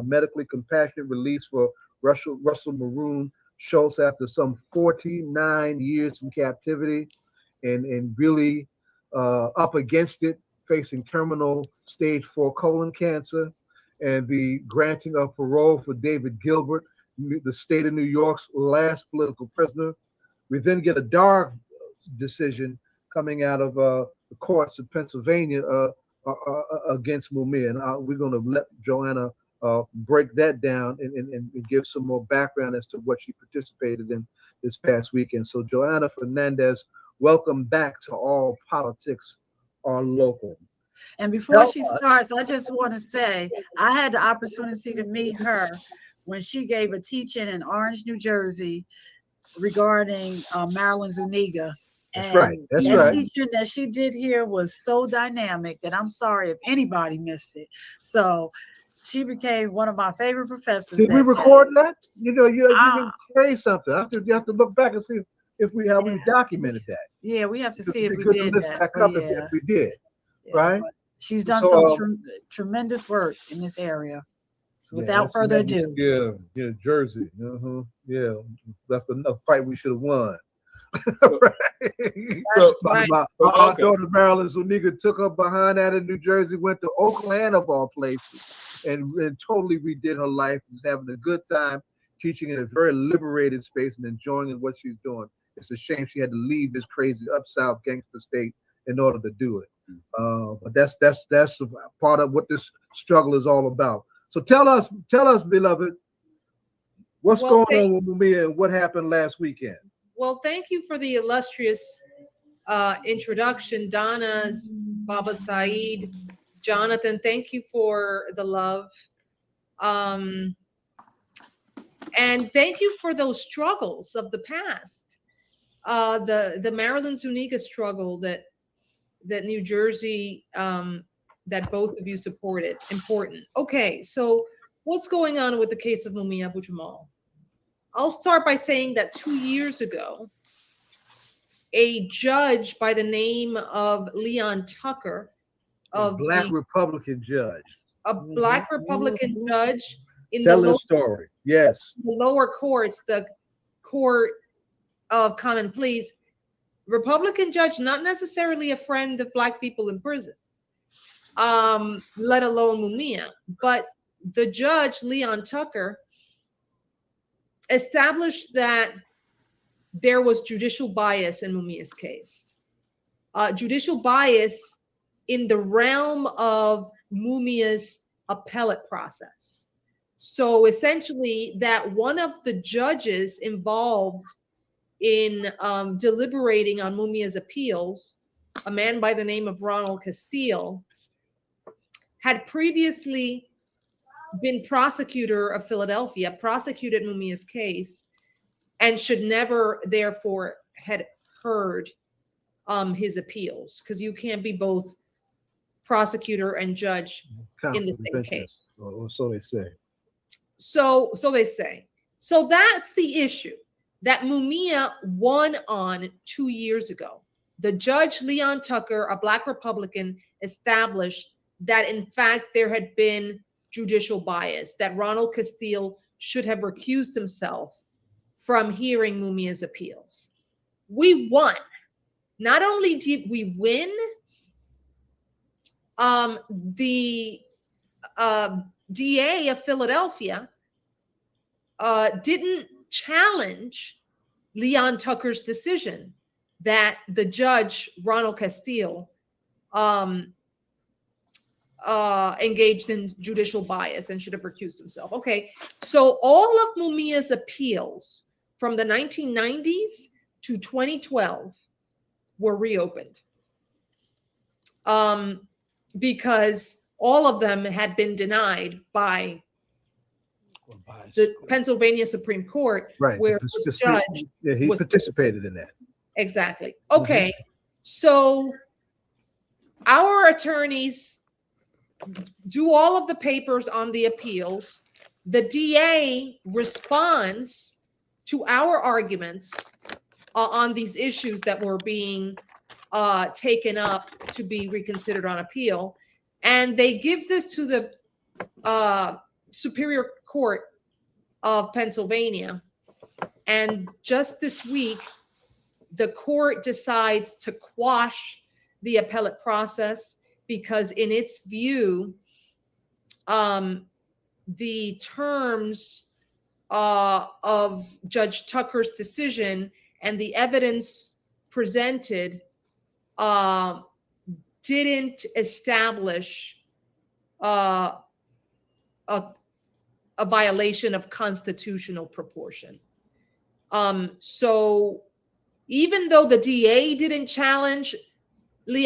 medically compassionate release for Russell Maroon Shoatz after some 49 years in captivity, and really up against it, facing terminal stage 4 colon cancer, and the granting of parole for David Gilbert, the state of New York's last political prisoner. We then get a dark decision coming out of the courts of Pennsylvania against Mumia, and we're going to let Johanna break that down and give some more background as to what she participated in this past weekend. So Johanna Fernández, welcome back to All Politics Are Local. And before she starts, I just want to say I had the opportunity to meet her when she gave a teaching in Orange, New Jersey regarding Marilyn Zuniga. That's and right. That's the right. teaching that she did here was so dynamic that I'm sorry if anybody missed it. So she became one of my favorite professors. Did we record that? You can say something. You have to look back and see if we documented that. Yeah, we have to see if we good did to lift that. back up if we did, right? She's done some tremendous work in this area. So without further ado. Yeah, Jersey. Yeah, that's the fight we should have won. Our daughter Marilyn Zuniga took up behind that in New Jersey, went to Oakland of all places, and totally redid her life. Was having a good time teaching in a very liberated space and enjoying what she's doing. It's a shame she had to leave this crazy up south gangster state in order to do it. But that's part of what this struggle is all about. So tell us, beloved, what's going on with Mumia and what happened last weekend? Well, thank you for the illustrious introduction, Donna's, Baba Saeed, Jonathan. Thank you for the love. And thank you for those struggles of the past. The Marilyn Zuniga struggle that New Jersey, that both of you supported. Important. Okay, so what's going on with the case of Mumia Abu-Jamal? I'll start by saying that 2 years ago, a judge by the name of Leon Tucker, a black Republican judge in the lower courts, the Court of Common Pleas, Republican judge, not necessarily a friend of Black people in prison, let alone Mumia, but the judge, Leon Tucker, established that there was judicial bias in Mumia's case. Judicial bias in the realm of Mumia's appellate process. So essentially that one of the judges involved in deliberating on Mumia's appeals, a man by the name of Ronald Castile, had previously been prosecutor of Philadelphia, prosecuted Mumia's case, and should never therefore had heard his appeals, because you can't be both prosecutor and judge in the same case. So they say. So they say. So that's the issue that Mumia won on 2 years ago. The judge, Leon Tucker, a Black Republican, established that in fact there had been judicial bias, that Ronald Castile should have recused himself from hearing Mumia's appeals. We won. Not only did we win, the DA of Philadelphia didn't challenge Leon Tucker's decision that the judge, Ronald Castile, engaged in judicial bias and should have recused himself. Okay, so all of Mumia's appeals from the 1990s to 2012 were reopened because all of them had been denied by the Pennsylvania Supreme Court, Right. where this judge he participated in that. Exactly. Okay, so our attorneys do all of the papers on the appeals. The DA responds to our arguments on these issues that were being taken up to be reconsidered on appeal. And they give this to the Superior Court of Pennsylvania. And just this week, the court decides to quash the appellate process because in its view, the terms of Judge Tucker's decision and the evidence presented didn't establish a violation of constitutional proportion. So even though the DA didn't challenge Leon